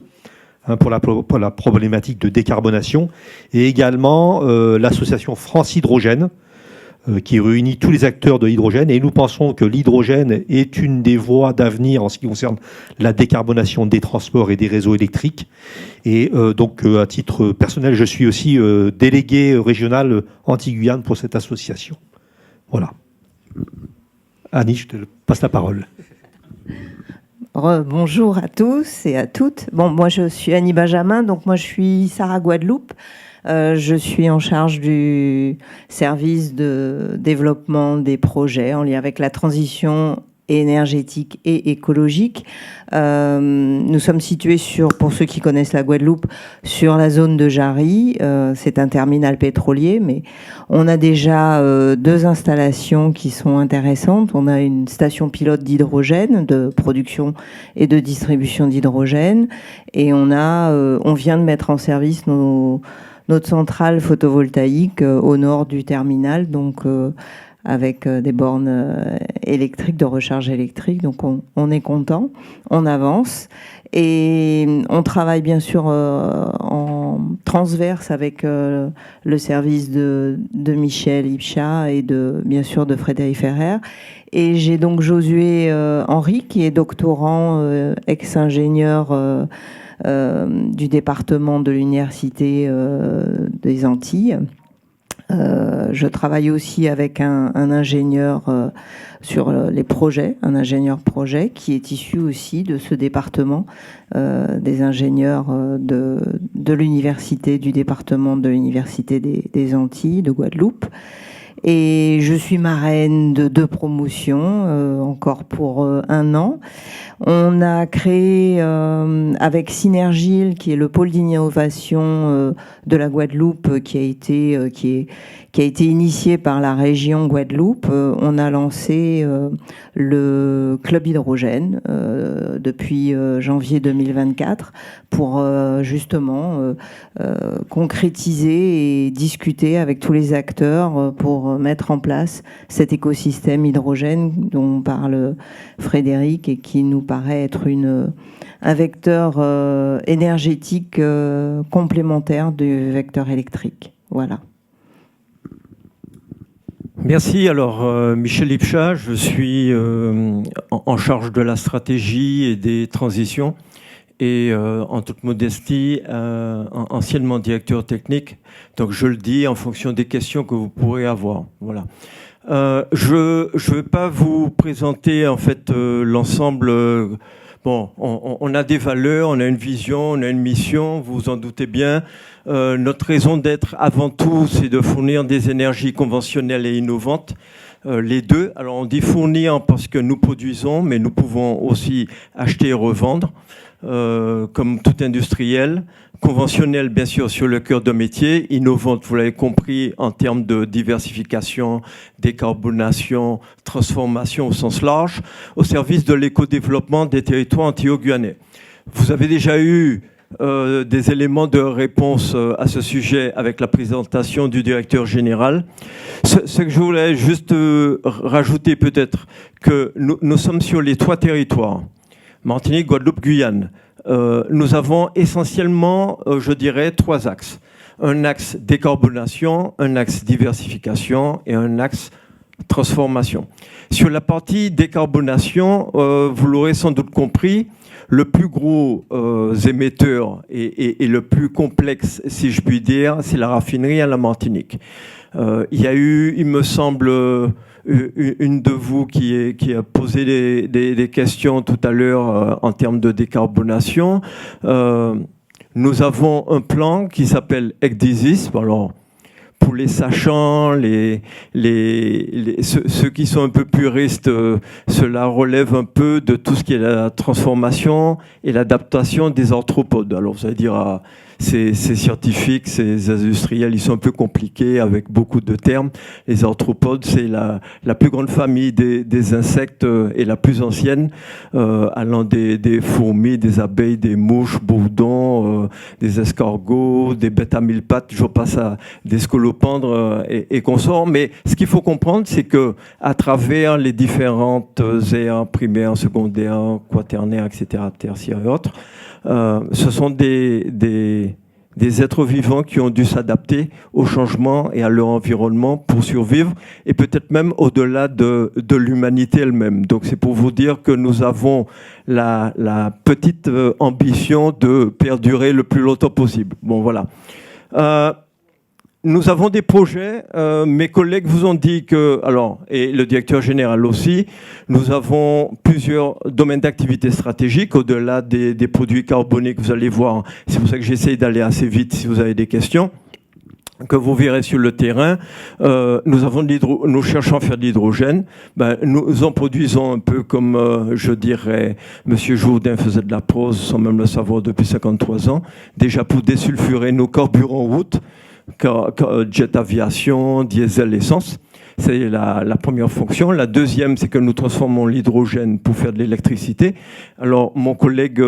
hein, pour la problématique de décarbonation. Et également l'association France Hydrogène, qui réunit tous les acteurs de l'hydrogène. Et nous pensons que l'hydrogène est une des voies d'avenir en ce qui concerne la décarbonation des transports et des réseaux électriques. Et donc, à titre personnel, je suis aussi délégué régional Antilles-Guyane pour cette association. Voilà. Annie, je te passe la parole. Bonjour à tous et à toutes. Bon, moi, je suis Annie Benjamin, donc moi, je suis SARA Guadeloupe. Je suis en charge du service de développement des projets en lien avec la transition énergétique et écologique. Nous sommes situés pour ceux qui connaissent la Guadeloupe, sur la zone de Jarry. C'est un terminal pétrolier, mais on a déjà 2 installations qui sont intéressantes. On a une station pilote d'hydrogène, de production et de distribution d'hydrogène, et on vient de mettre en service notre centrale photovoltaïque au nord du terminal, donc avec des bornes électriques, de recharge électrique. Donc on est content, on avance. Et on travaille bien sûr en transverse avec le service de Michel Ipcha et bien sûr de Frédéric Ferrer. Et j'ai donc Josué Henry, qui est doctorant, ex-ingénieur du département de l'Université des Antilles, Je travaille aussi avec un ingénieur sur les projets, un ingénieur projet qui est issu aussi de ce département, des ingénieurs de l'université, du département de l'université des Antilles, de Guadeloupe. Et je suis marraine de 2 promotions, encore pour 1 an. On a créé avec Synergile, qui est le pôle d'innovation de la Guadeloupe, qui a été initié par la région Guadeloupe. On a lancé le club hydrogène depuis janvier 2024 pour justement concrétiser et discuter avec tous les acteurs pour mettre en place cet écosystème hydrogène dont parle Frédéric et qui nous paraît être un vecteur énergétique complémentaire du vecteur électrique. Voilà. Merci. Alors, Michel Lipcha, je suis en charge de la stratégie et des transitions et en toute modestie, anciennement directeur technique. Donc, je le dis en fonction des questions que vous pourrez avoir. Voilà. Je ne vais pas vous présenter en fait l'ensemble. Bon, on a des valeurs, on a une vision, on a une mission, vous vous en doutez bien. Notre raison d'être, avant tout, c'est de fournir des énergies conventionnelles et innovantes. Les deux. Alors, on dit fournir parce que nous produisons, mais nous pouvons aussi acheter et revendre, comme tout industriel. Conventionnel, bien sûr, sur le cœur de métier. Innovante, vous l'avez compris, en termes de diversification, décarbonation, transformation au sens large, au service de l'éco-développement des territoires antillais-guyanais. Vous avez déjà eu des éléments de réponse à ce sujet avec la présentation du directeur général. Ce que je voulais juste rajouter peut-être, que nous sommes sur les 3 territoires, Martinique, Guadeloupe, Guyane. Nous avons essentiellement, je dirais, 3 axes. Un axe décarbonation, un axe diversification et un axe transformation. Sur la partie décarbonation, vous l'aurez sans doute compris, le plus gros émetteur et le plus complexe, si je puis dire, c'est la raffinerie à la Martinique. Il y a eu, il me semble, une de vous qui a posé des questions tout à l'heure en termes de décarbonation. Nous avons un plan qui s'appelle ECDISIS. Alors, pour les sachants, ceux qui sont un peu puristes, cela relève un peu de tout ce qui est la transformation et l'adaptation des arthropodes. Alors, vous allez dire, ces scientifiques, ces industriels, ils sont un peu compliqués avec beaucoup de termes. Les arthropodes, c'est la plus grande famille des insectes et la plus ancienne, allant des fourmis, des abeilles, des mouches, bourdons, des escargots, des bêtes à 1000 pattes, je passe à des scolopendres et consorts. Mais ce qu'il faut comprendre, c'est que à travers les différentes aires primaires, secondaires, quaternaires, etc., tertiaires et autres, ce sont des êtres vivants qui ont dû s'adapter au changement et à leur environnement pour survivre, et peut-être même au-delà de l'humanité elle-même. Donc c'est pour vous dire que nous avons la petite ambition de perdurer le plus longtemps possible. Bon, voilà. Nous avons des projets, mes collègues vous ont dit que, alors, et le directeur général aussi, nous avons plusieurs domaines d'activité stratégiques au-delà des produits carbonés que vous allez voir. C'est pour ça que j'essaye d'aller assez vite si vous avez des questions, que vous verrez sur le terrain. Nous cherchons à faire de l'hydrogène. Nous en produisons un peu comme, je dirais, M. Jourdain faisait de la prose, sans même le savoir depuis 53 ans, déjà pour désulfurer nos carburants route, jet aviation, diesel, essence. C'est la première fonction. La deuxième, c'est que nous transformons l'hydrogène pour faire de l'électricité. Alors, mon collègue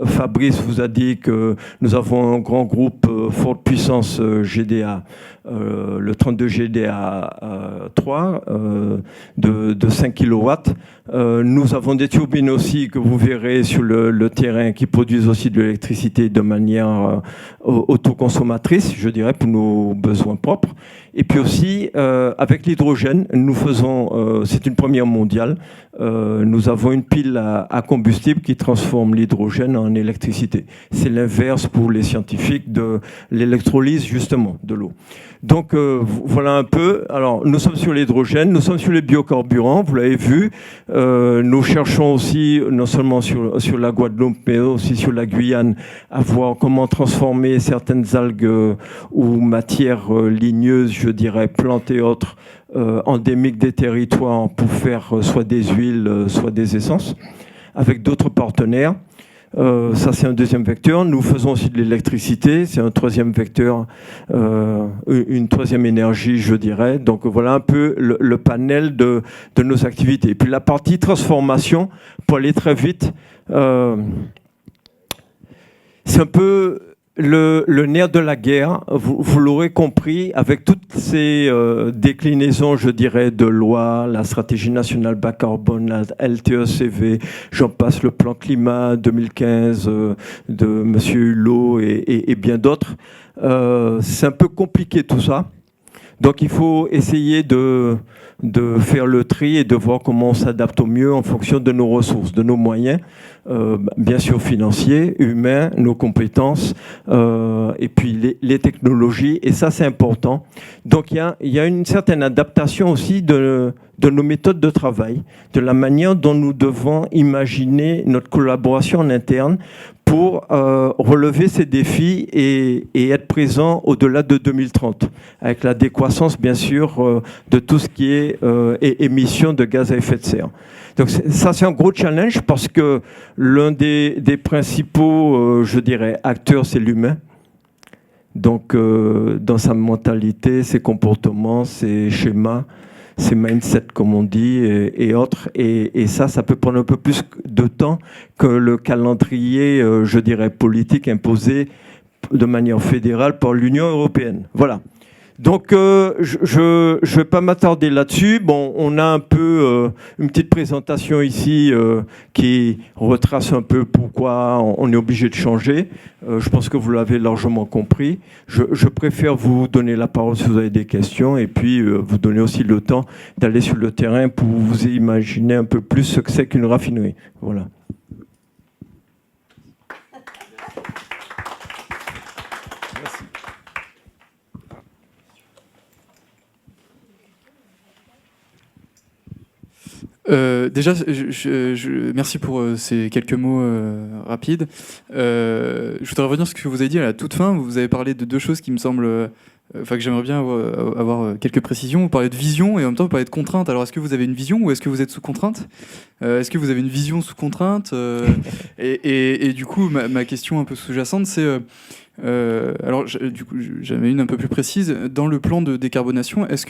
Fabrice vous a dit que nous avons un grand groupe forte puissance GDA, le 32 GDA 3 de 5 kW. Nous avons des turbines aussi que vous verrez sur le terrain qui produisent aussi de l'électricité de manière autoconsommatrice, je dirais, pour nos besoins propres. Et puis aussi, avec l'hydrogène, l'hydrogène, nous faisons, c'est une première mondiale, nous avons une pile à combustible qui transforme l'hydrogène en électricité. C'est l'inverse pour les scientifiques de l'électrolyse justement de l'eau. Donc voilà un peu. Alors nous sommes sur l'hydrogène, nous sommes sur les biocarburants, vous l'avez vu. Nous cherchons aussi, non seulement sur la Guadeloupe, mais aussi sur la Guyane, à voir comment transformer certaines algues ou matières ligneuses, je dirais, plantes et autres, endémiques des territoires pour faire soit des huiles, soit des essences, avec d'autres partenaires. Ça, c'est un deuxième vecteur. Nous faisons aussi de l'électricité. C'est un troisième vecteur, une troisième énergie, je dirais. Donc, voilà un peu le panel de nos activités. Et puis, la partie transformation, pour aller très vite, c'est un peu le nerf de la guerre. Vous l'aurez compris, avec toutes ces déclinaisons, je dirais, de lois, la stratégie nationale bas carbone, la LTECV, j'en passe, le plan climat 2015 de M. Hulot et bien d'autres. C'est un peu compliqué tout ça. Donc il faut essayer de faire le tri et de voir comment on s'adapte au mieux en fonction de nos ressources, de nos moyens, bien sûr financiers, humains, nos compétences, et puis les technologies. Et ça, c'est important. Donc il y a une certaine adaptation aussi de nos méthodes de travail, de la manière dont nous devons imaginer notre collaboration en interne pour relever ces défis et être présent au-delà de 2030, avec la décroissance, bien sûr, de tout ce qui est émissions de gaz à effet de serre. Donc ça, c'est un gros challenge parce que l'un des principaux, je dirais, acteurs, c'est l'humain. Donc, dans sa mentalité, ses comportements, ses schémas, ces mindsets, comme on dit, et autres. Et ça peut prendre un peu plus de temps que le calendrier, je dirais, politique imposé de manière fédérale par l'Union européenne. Voilà. Donc, je vais pas m'attarder là-dessus. Bon, on a un peu une petite présentation ici qui retrace un peu pourquoi on est obligé de changer. Je pense que vous l'avez largement compris. Je préfère vous donner la parole si vous avez des questions et puis vous donner aussi le temps d'aller sur le terrain pour vous imaginer un peu plus ce que c'est qu'une raffinerie. Voilà. Déjà, merci pour ces quelques mots rapides. Je voudrais revenir sur ce que vous avez dit à la toute fin. Vous avez parlé de deux choses qui me semblent... que j'aimerais bien avoir quelques précisions. Vous parlez de vision et en même temps vous parlez de contrainte. Alors est-ce que vous avez une vision ou est-ce que vous êtes sous contrainte ? Est-ce que vous avez une vision sous contrainte ? Et du coup, ma question un peu sous-jacente, c'est... alors, du coup, j'avais une un peu plus précise. Dans le plan de décarbonation, est-ce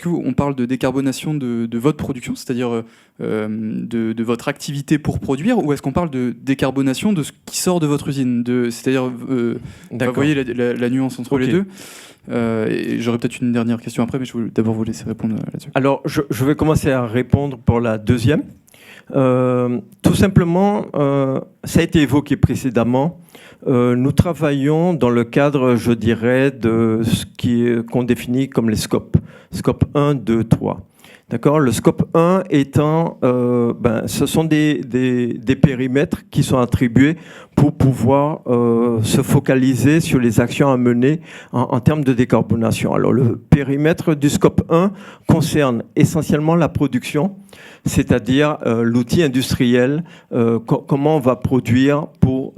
qu'on parle de décarbonation de votre production, c'est-à-dire de votre activité pour produire, ou est-ce qu'on parle de décarbonation de ce qui sort de votre usine, c'est-à-dire, vous voyez la nuance entre les deux. Et j'aurais peut-être une dernière question après, mais je vais d'abord vous laisser répondre là-dessus. Alors, je vais commencer à répondre pour la deuxième. Tout simplement, ça a été évoqué précédemment. Nous travaillons dans le cadre, je dirais, de ce qu'on définit comme les scopes. Scope 1, 2, 3. D'accord ? Le scope 1 étant, ce sont des périmètres qui sont attribués pour pouvoir se focaliser sur les actions à mener en termes de décarbonation. Alors, le périmètre du scope 1 concerne essentiellement la production, c'est-à-dire l'outil industriel, comment on va produire pour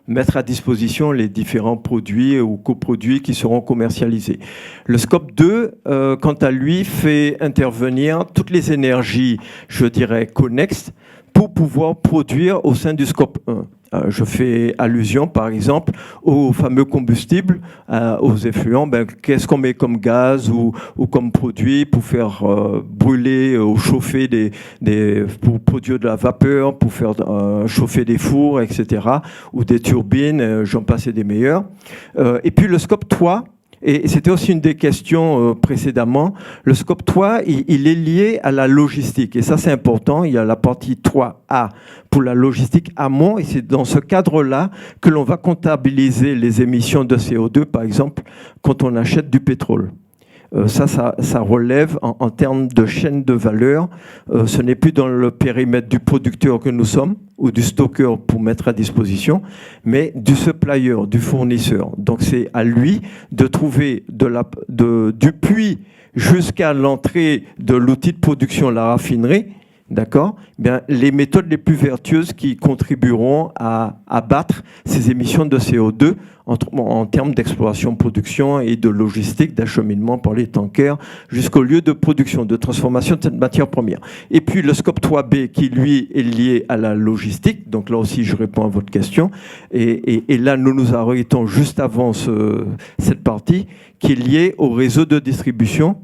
mettre à disposition les différents produits ou coproduits qui seront commercialisés. Le scope 2, quant à lui, fait intervenir toutes les énergies, je dirais, connexes pour pouvoir produire au sein du scope 1. Je fais allusion, par exemple, aux fameux combustibles, aux effluents. Qu'est-ce qu'on met comme gaz ou comme produit pour faire brûler ou chauffer pour produire de la vapeur, pour faire chauffer des fours, etc., ou des turbines, j'en passe et des meilleurs. Et puis le scope 3, et c'était aussi une des questions précédemment, le scope 3, il est lié à la logistique. Et ça, c'est important. Il y a la partie 3A pour la logistique amont. Et c'est dans ce cadre-là que l'on va comptabiliser les émissions de CO2, par exemple, quand on achète du pétrole. Ça relève en termes de chaîne de valeur. Ce n'est plus dans le périmètre du producteur que nous sommes ou du stockeur pour mettre à disposition, mais du supplier, du fournisseur. Donc c'est à lui de trouver du puits jusqu'à l'entrée de l'outil de production, la raffinerie, d'accord, bien, les méthodes les plus vertueuses qui contribueront à abattre ces émissions de CO2 en termes d'exploration, production et de logistique, d'acheminement par les tankers jusqu'au lieu de production, de transformation de cette matière première. Et puis le scope 3B qui, lui, est lié à la logistique. Donc là aussi, je réponds à votre question. Et là, nous nous arrêtons juste avant cette partie qui est liée au réseau de distribution,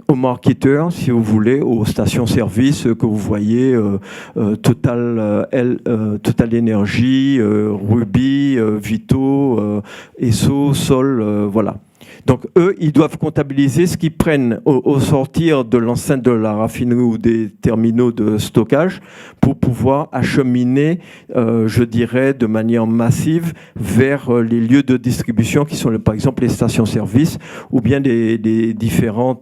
aux marketeurs, si vous voulez, aux stations-service que vous voyez, Total Energy, Ruby, Vito, Esso, Sol, voilà. Donc eux, ils doivent comptabiliser ce qu'ils prennent au sortir de l'enceinte de la raffinerie ou des terminaux de stockage pour pouvoir acheminer, je dirais, de manière massive vers les lieux de distribution qui sont par exemple les stations-service ou bien des différents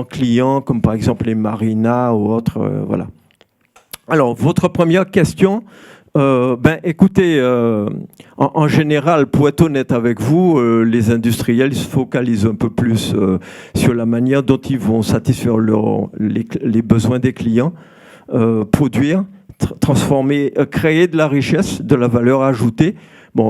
clients comme par exemple les marinas ou autres. Voilà. Alors, votre première question. Écoutez, en général, pour être honnête avec vous, les industriels se focalisent un peu plus sur la manière dont ils vont satisfaire les besoins des clients, produire, transformer, créer de la richesse, de la valeur ajoutée,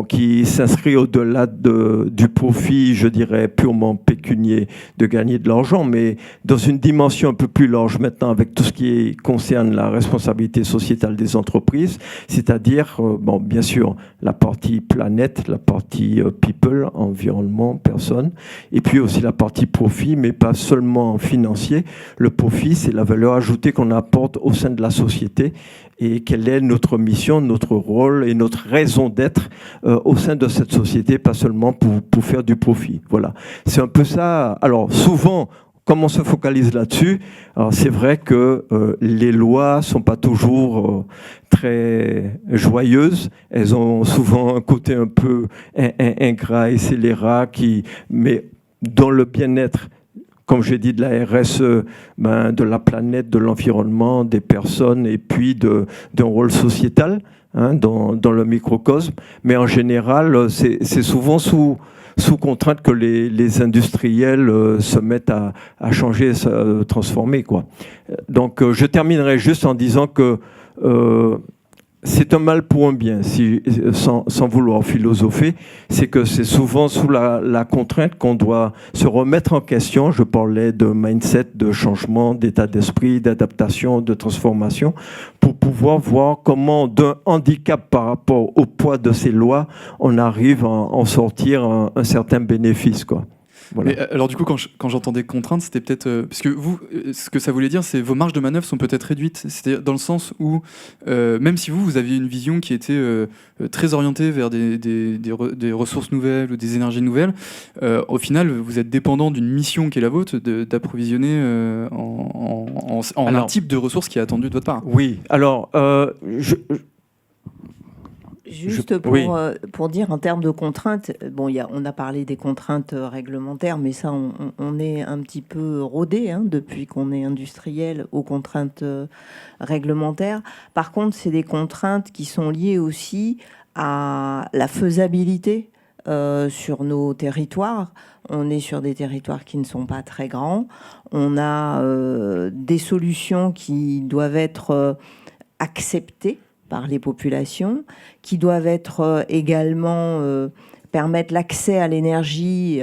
qui s'inscrit au-delà du profit, je dirais, purement pécunier, de gagner de l'argent, mais dans une dimension un peu plus large maintenant avec tout ce qui concerne la responsabilité sociétale des entreprises, c'est-à-dire, bien sûr, la partie planète, la partie people, environnement, personne, et puis aussi la partie profit, mais pas seulement financier. Le profit, c'est la valeur ajoutée qu'on apporte au sein de la société et quelle est notre mission, notre rôle et notre raison d'être au sein de cette société, pas seulement pour faire du profit. Voilà. C'est un peu ça. Alors, souvent, comme on se focalise là-dessus, c'est vrai que les lois ne sont pas toujours très joyeuses. Elles ont souvent un côté un peu ingrat et scélérat, mais dans le bien-être, comme j'ai dit, de la RSE, de la planète, de l'environnement, des personnes, et puis d'un rôle sociétal dans le microcosme. Mais en général, c'est souvent sous contrainte que les industriels se mettent à changer, à se transformer, quoi. Donc, je terminerai juste en disant que c'est un mal pour un bien, sans vouloir philosopher. C'est que c'est souvent sous la contrainte qu'on doit se remettre en question. Je parlais de mindset, de changement, d'état d'esprit, d'adaptation, de transformation, pour pouvoir voir comment, d'un handicap par rapport au poids de ces lois, on arrive à en sortir un certain bénéfice, quoi. Voilà. Mais alors du coup, quand j'entendais contrainte, c'était peut-être... parce que vous, ce que ça voulait dire, c'est vos marges de manœuvre sont peut-être réduites. C'était dans le sens où, même si vous aviez une vision qui était très orientée vers des ressources nouvelles ou des énergies nouvelles, au final, vous êtes dépendant d'une mission qui est la vôtre, d'approvisionner en un type de ressources qui est attendu de votre part. Oui, alors... Juste pour dire en termes de contraintes, on a parlé des contraintes réglementaires, mais ça, on est un petit peu rodé depuis qu'on est industriel aux contraintes réglementaires. Par contre, c'est des contraintes qui sont liées aussi à la faisabilité sur nos territoires. On est sur des territoires qui ne sont pas très grands. On a des solutions qui doivent être acceptées par les populations, qui doivent être également permettre l'accès à l'énergie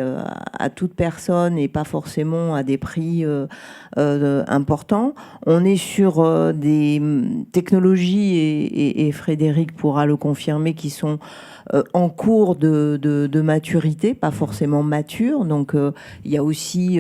à toute personne et pas forcément à des prix importants. On est sur des technologies, et Frédéric pourra le confirmer, qui sont en cours de maturité, pas forcément matures. Donc il y a aussi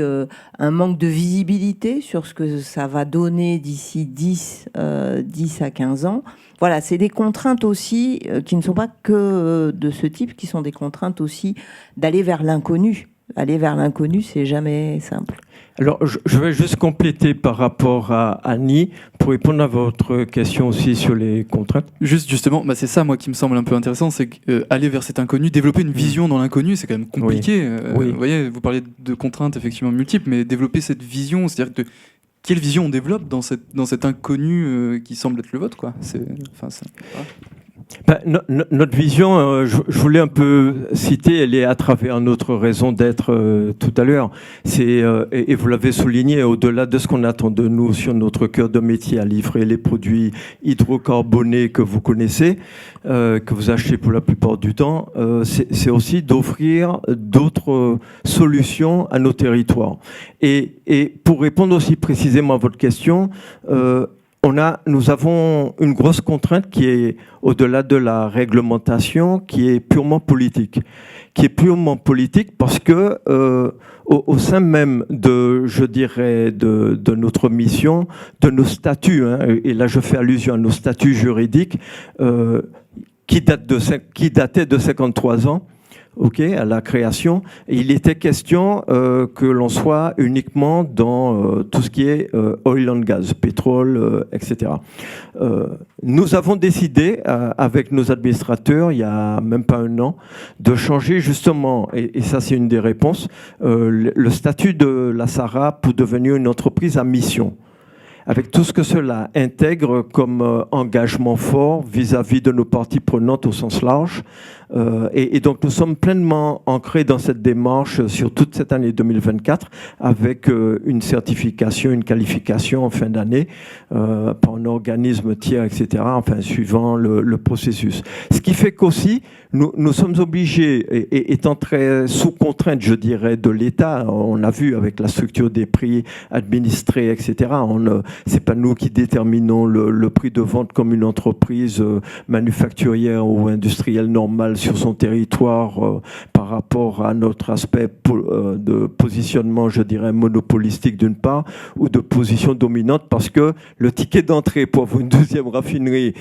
un manque de visibilité sur ce que ça va donner d'ici 10 à 15 ans. Voilà, c'est des contraintes aussi qui ne sont pas que de ce type, qui sont des contraintes aussi d'aller vers l'inconnu. Aller vers l'inconnu, c'est jamais simple. Alors, je vais juste compléter par rapport à Annie pour répondre à votre question aussi sur les contraintes. Justement, c'est ça moi qui me semble un peu intéressant, c'est aller vers cet inconnu, développer une vision dans l'inconnu, c'est quand même compliqué. Oui. Vous voyez, vous parlez de contraintes effectivement multiples, mais développer cette vision, c'est-à-dire que quelle vision on développe dans cet inconnu qui semble être le vôtre, quoi. Notre vision, je voulais un peu citer, elle est à travers notre raison d'être tout à l'heure. Et vous l'avez souligné, au-delà de ce qu'on attend de nous sur notre cœur de métier à livrer les produits hydrocarbonés que vous connaissez, que vous achetez pour la plupart du temps, c'est aussi d'offrir d'autres solutions à nos territoires. Et pour répondre aussi précisément à votre question, nous avons une grosse contrainte qui est au-delà de la réglementation, qui est purement politique. Parce que au sein même de notre mission, de nos statuts, et là je fais allusion à nos statuts juridiques, qui dataient de 53 ans, à la création, il était question que l'on soit uniquement dans tout ce qui est oil and gas, pétrole, etc. Nous avons décidé, avec nos administrateurs, il y a même pas un an, de changer justement, et ça c'est une des réponses, le statut de la SARA pour devenir une entreprise à mission, avec tout ce que cela intègre comme engagement fort vis-à-vis de nos parties prenantes au sens large. Et donc nous sommes pleinement ancrés dans cette démarche sur toute cette année 2024 avec une certification, une qualification en fin d'année par un organisme tiers, etc., enfin suivant le processus. Ce qui fait qu'aussi nous sommes obligés, et étant très sous contrainte, je dirais, de l'État, on a vu avec la structure des prix administrés, etc., c'est pas nous qui déterminons le prix de vente comme une entreprise manufacturière ou industrielle normale sur son territoire par rapport à notre aspect de positionnement, je dirais, monopolistique d'une part, ou de position dominante, parce que le ticket d'entrée pour avoir une deuxième raffinerie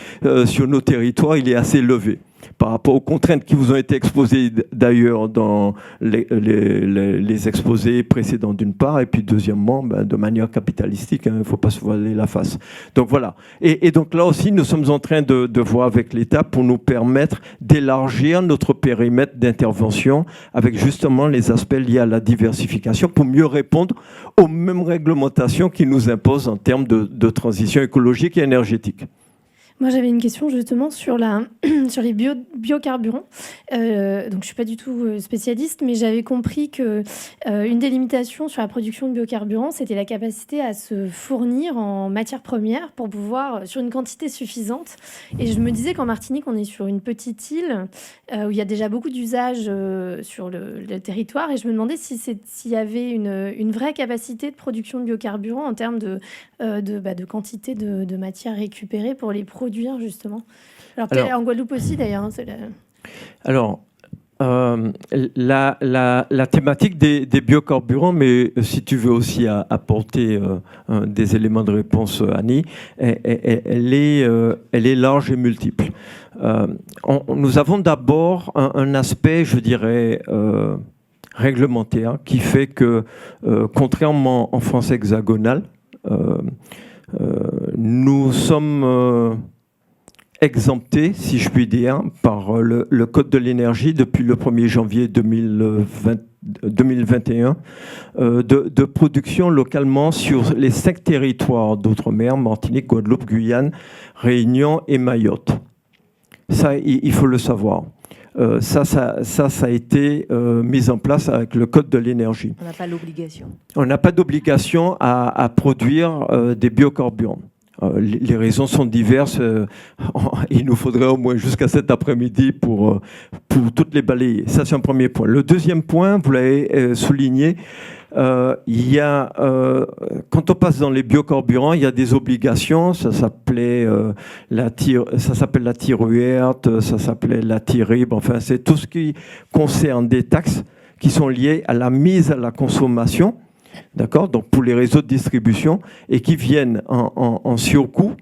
sur nos territoires, il est assez élevé par rapport aux contraintes qui vous ont été exposées d'ailleurs dans les exposés précédents d'une part, et puis deuxièmement, de manière capitalistique, il ne faut pas se voiler la face. Donc voilà. Et donc là aussi, nous sommes en train de voir avec l'État pour nous permettre d'élargir notre périmètre d'intervention avec justement les aspects liés à la diversification pour mieux répondre aux mêmes réglementations qui nous imposent en termes de transition écologique et énergétique. Moi, j'avais une question justement sur les biocarburants. Donc, je ne suis pas du tout spécialiste, mais j'avais compris qu'une des limitations sur la production de biocarburants, c'était la capacité à se fournir en matières premières pour pouvoir, sur une quantité suffisante. Et je me disais qu'en Martinique, on est sur une petite île où il y a déjà beaucoup d'usages sur le territoire. Et je me demandais s'il y avait une vraie capacité de production de biocarburants en termes de quantité de matières récupérées pour les produire, justement. Alors, en Guadeloupe aussi, d'ailleurs. Alors, la thématique des biocarburants, mais si tu veux aussi apporter des éléments de réponse, Annie, elle est large et multiple. Nous avons d'abord un aspect, je dirais, réglementaire, qui fait que, contrairement en France hexagonale, nous sommes exemptés, si je puis dire, par le Code de l'énergie depuis le 1er janvier 2021 de production localement sur les 5 territoires d'outre-mer, Martinique, Guadeloupe, Guyane, Réunion et Mayotte. Ça, il faut le savoir. Ça a été mis en place avec le Code de l'énergie. On n'a pas l'obligation. On n'a pas d'obligation à produire des biocarburants. Les raisons sont diverses. Il nous faudrait au moins jusqu'à cet après-midi pour toutes les balayer. Ça, c'est un premier point. Le deuxième point, vous l'avez souligné, il y a, quand on passe dans les biocarburants, il y a des obligations. Ça s'appelle la TIRUERT, ça s'appelait la TIRIB. Enfin, c'est tout ce qui concerne des taxes qui sont liées à la mise à la consommation. D'accord, donc pour les réseaux de distribution, et qui viennent en surcoût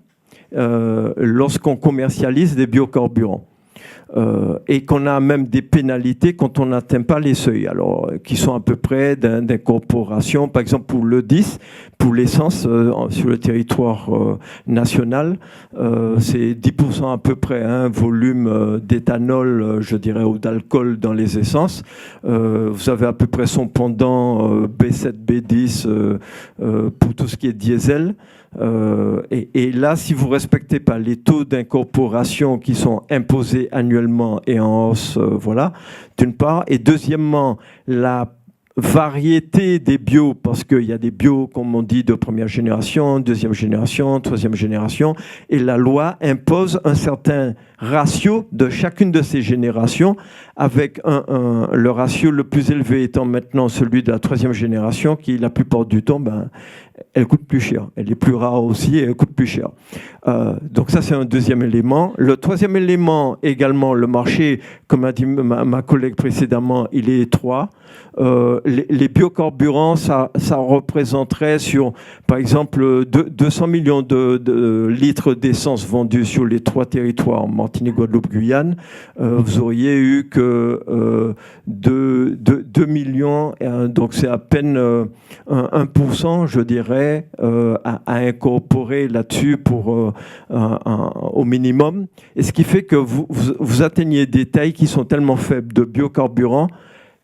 lorsqu'on commercialise des biocarburants. et qu'on a même des pénalités quand on n'atteint pas les seuils, alors qui sont à peu près d'incorporation. Par exemple, pour le 10, pour l'essence sur le territoire national, c'est 10% à peu près, volume d'éthanol, je dirais, ou d'alcool dans les essences. Vous avez à peu près son pendant B7, B10 pour tout ce qui est diesel. Et là, si vous ne respectez pas les taux d'incorporation qui sont imposés annuellement et en hausse, voilà, d'une part. Et deuxièmement, la variété des bios, parce qu'il y a des bios, comme on dit, de première génération, deuxième génération, troisième génération, et la loi impose un certain ratio de chacune de ces générations, avec le ratio le plus élevé étant maintenant celui de la troisième génération, qui la plupart du temps, elle coûte plus cher. Elle est plus rare aussi et elle coûte plus cher. Donc ça, c'est un deuxième élément. Le troisième élément, également, le marché, comme a dit ma collègue précédemment, il est étroit. Les biocarburants, ça représenterait sur, par exemple, 200 millions de litres d'essence vendus sur les 3 territoires, Martinique, Guadeloupe, Guyane. Vous auriez eu que 2 millions, donc c'est à peine 1%, je dirais, à incorporer là-dessus pour au minimum. Et ce qui fait que vous atteignez des tailles qui sont tellement faibles de biocarburants,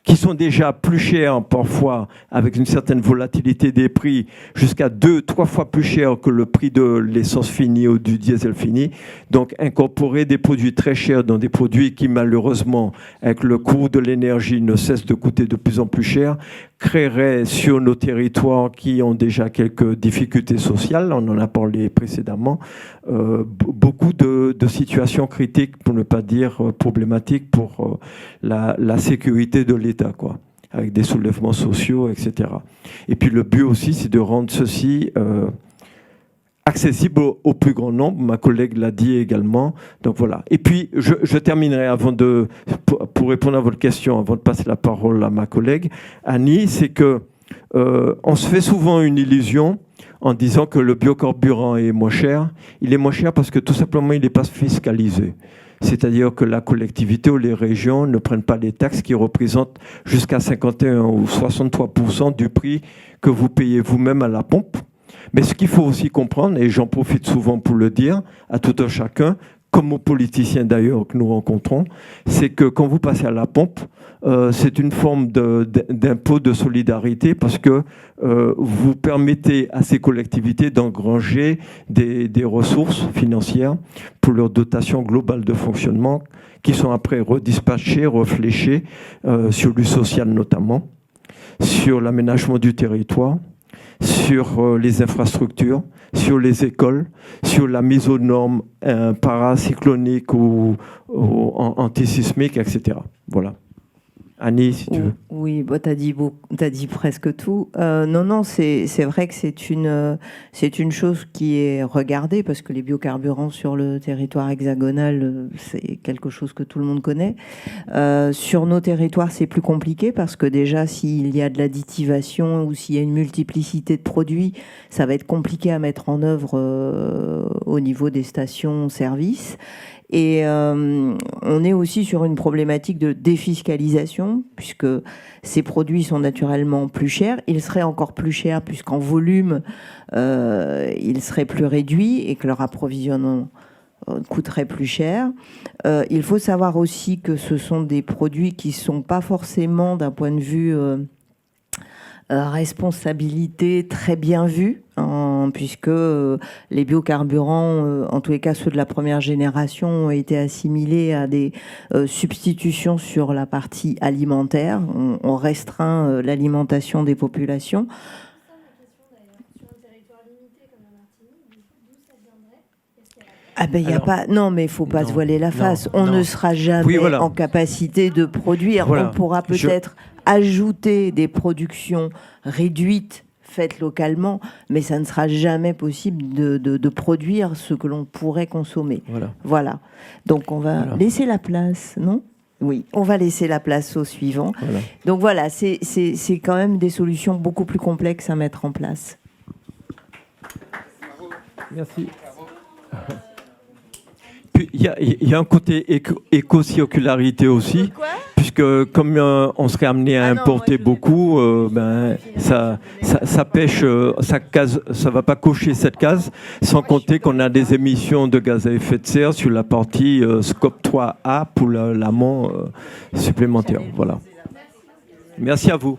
qui sont déjà plus chers parfois, avec une certaine volatilité des prix, jusqu'à 2-3 fois plus cher que le prix de l'essence finie ou du diesel fini. Donc incorporer des produits très chers dans des produits qui malheureusement, avec le coût de l'énergie, ne cessent de coûter de plus en plus cher, créerait sur nos territoires qui ont déjà quelques difficultés sociales, on en a parlé précédemment, beaucoup de situations critiques, pour ne pas dire problématiques, pour la sécurité de l'État, quoi, avec des soulèvements sociaux, etc. Et puis le but aussi, c'est de rendre ceci accessible au plus grand nombre. Ma collègue l'a dit également. Donc voilà. Et puis je terminerai pour répondre à votre question, avant de passer la parole à ma collègue Annie, c'est que on se fait souvent une illusion en disant que le biocarburant est moins cher. Il est moins cher parce que tout simplement il n'est pas fiscalisé. C'est-à-dire que la collectivité ou les régions ne prennent pas les taxes qui représentent jusqu'à 51 ou 63% du prix que vous payez vous-même à la pompe. Mais ce qu'il faut aussi comprendre, et j'en profite souvent pour le dire à tout un chacun, comme aux politiciens d'ailleurs que nous rencontrons, c'est que quand vous passez à la pompe, c'est une forme d'impôt de solidarité parce que vous permettez à ces collectivités d'engranger des ressources financières pour leur dotation globale de fonctionnement qui sont après redispatchées, refléchées sur du social notamment, sur l'aménagement du territoire, sur les infrastructures, sur les écoles, sur la mise aux normes paracycloniques ou antisismiques, etc. Voilà. Annie, si tu veux. Oui, bah, t'as dit presque tout. Non, c'est vrai que c'est une chose qui est regardée parce que les biocarburants sur le territoire hexagonal, c'est quelque chose que tout le monde connaît. Sur nos territoires, c'est plus compliqué parce que déjà, s'il y a de l'additivation ou s'il y a une multiplicité de produits, ça va être compliqué à mettre en œuvre au niveau des stations-service. Et on est aussi sur une problématique de défiscalisation, puisque ces produits sont naturellement plus chers. Ils seraient encore plus chers, puisqu'en volume, ils seraient plus réduits et que leur approvisionnement coûterait plus cher. Il faut savoir aussi que ce sont des produits qui ne sont pas forcément, d'un point de vue responsabilité, très bien vus, puisque les biocarburants, en tous les cas ceux de la première génération, ont été assimilés à des substitutions sur la partie alimentaire. On restreint l'alimentation des populations. Ah ben, y a pas... Non, mais il ne faut pas se voiler la face. On ne sera jamais en capacité de produire. On pourra peut-être ajouter des productions réduites faites localement, mais ça ne sera jamais possible de produire ce que l'on pourrait consommer. Voilà. Donc on va laisser la place, non ? Oui, on va laisser la place au suivant. Donc voilà, c'est quand même des solutions beaucoup plus complexes à mettre en place. Merci. puis il y a un côté éco-circularité aussi, puisque comme on serait amené à importer beaucoup, ça pêche, ça va pas cocher cette case, sans compter qu'on a des émissions de gaz à effet de serre sur la partie scope 3A pour l'amont supplémentaire. Voilà. Merci à vous.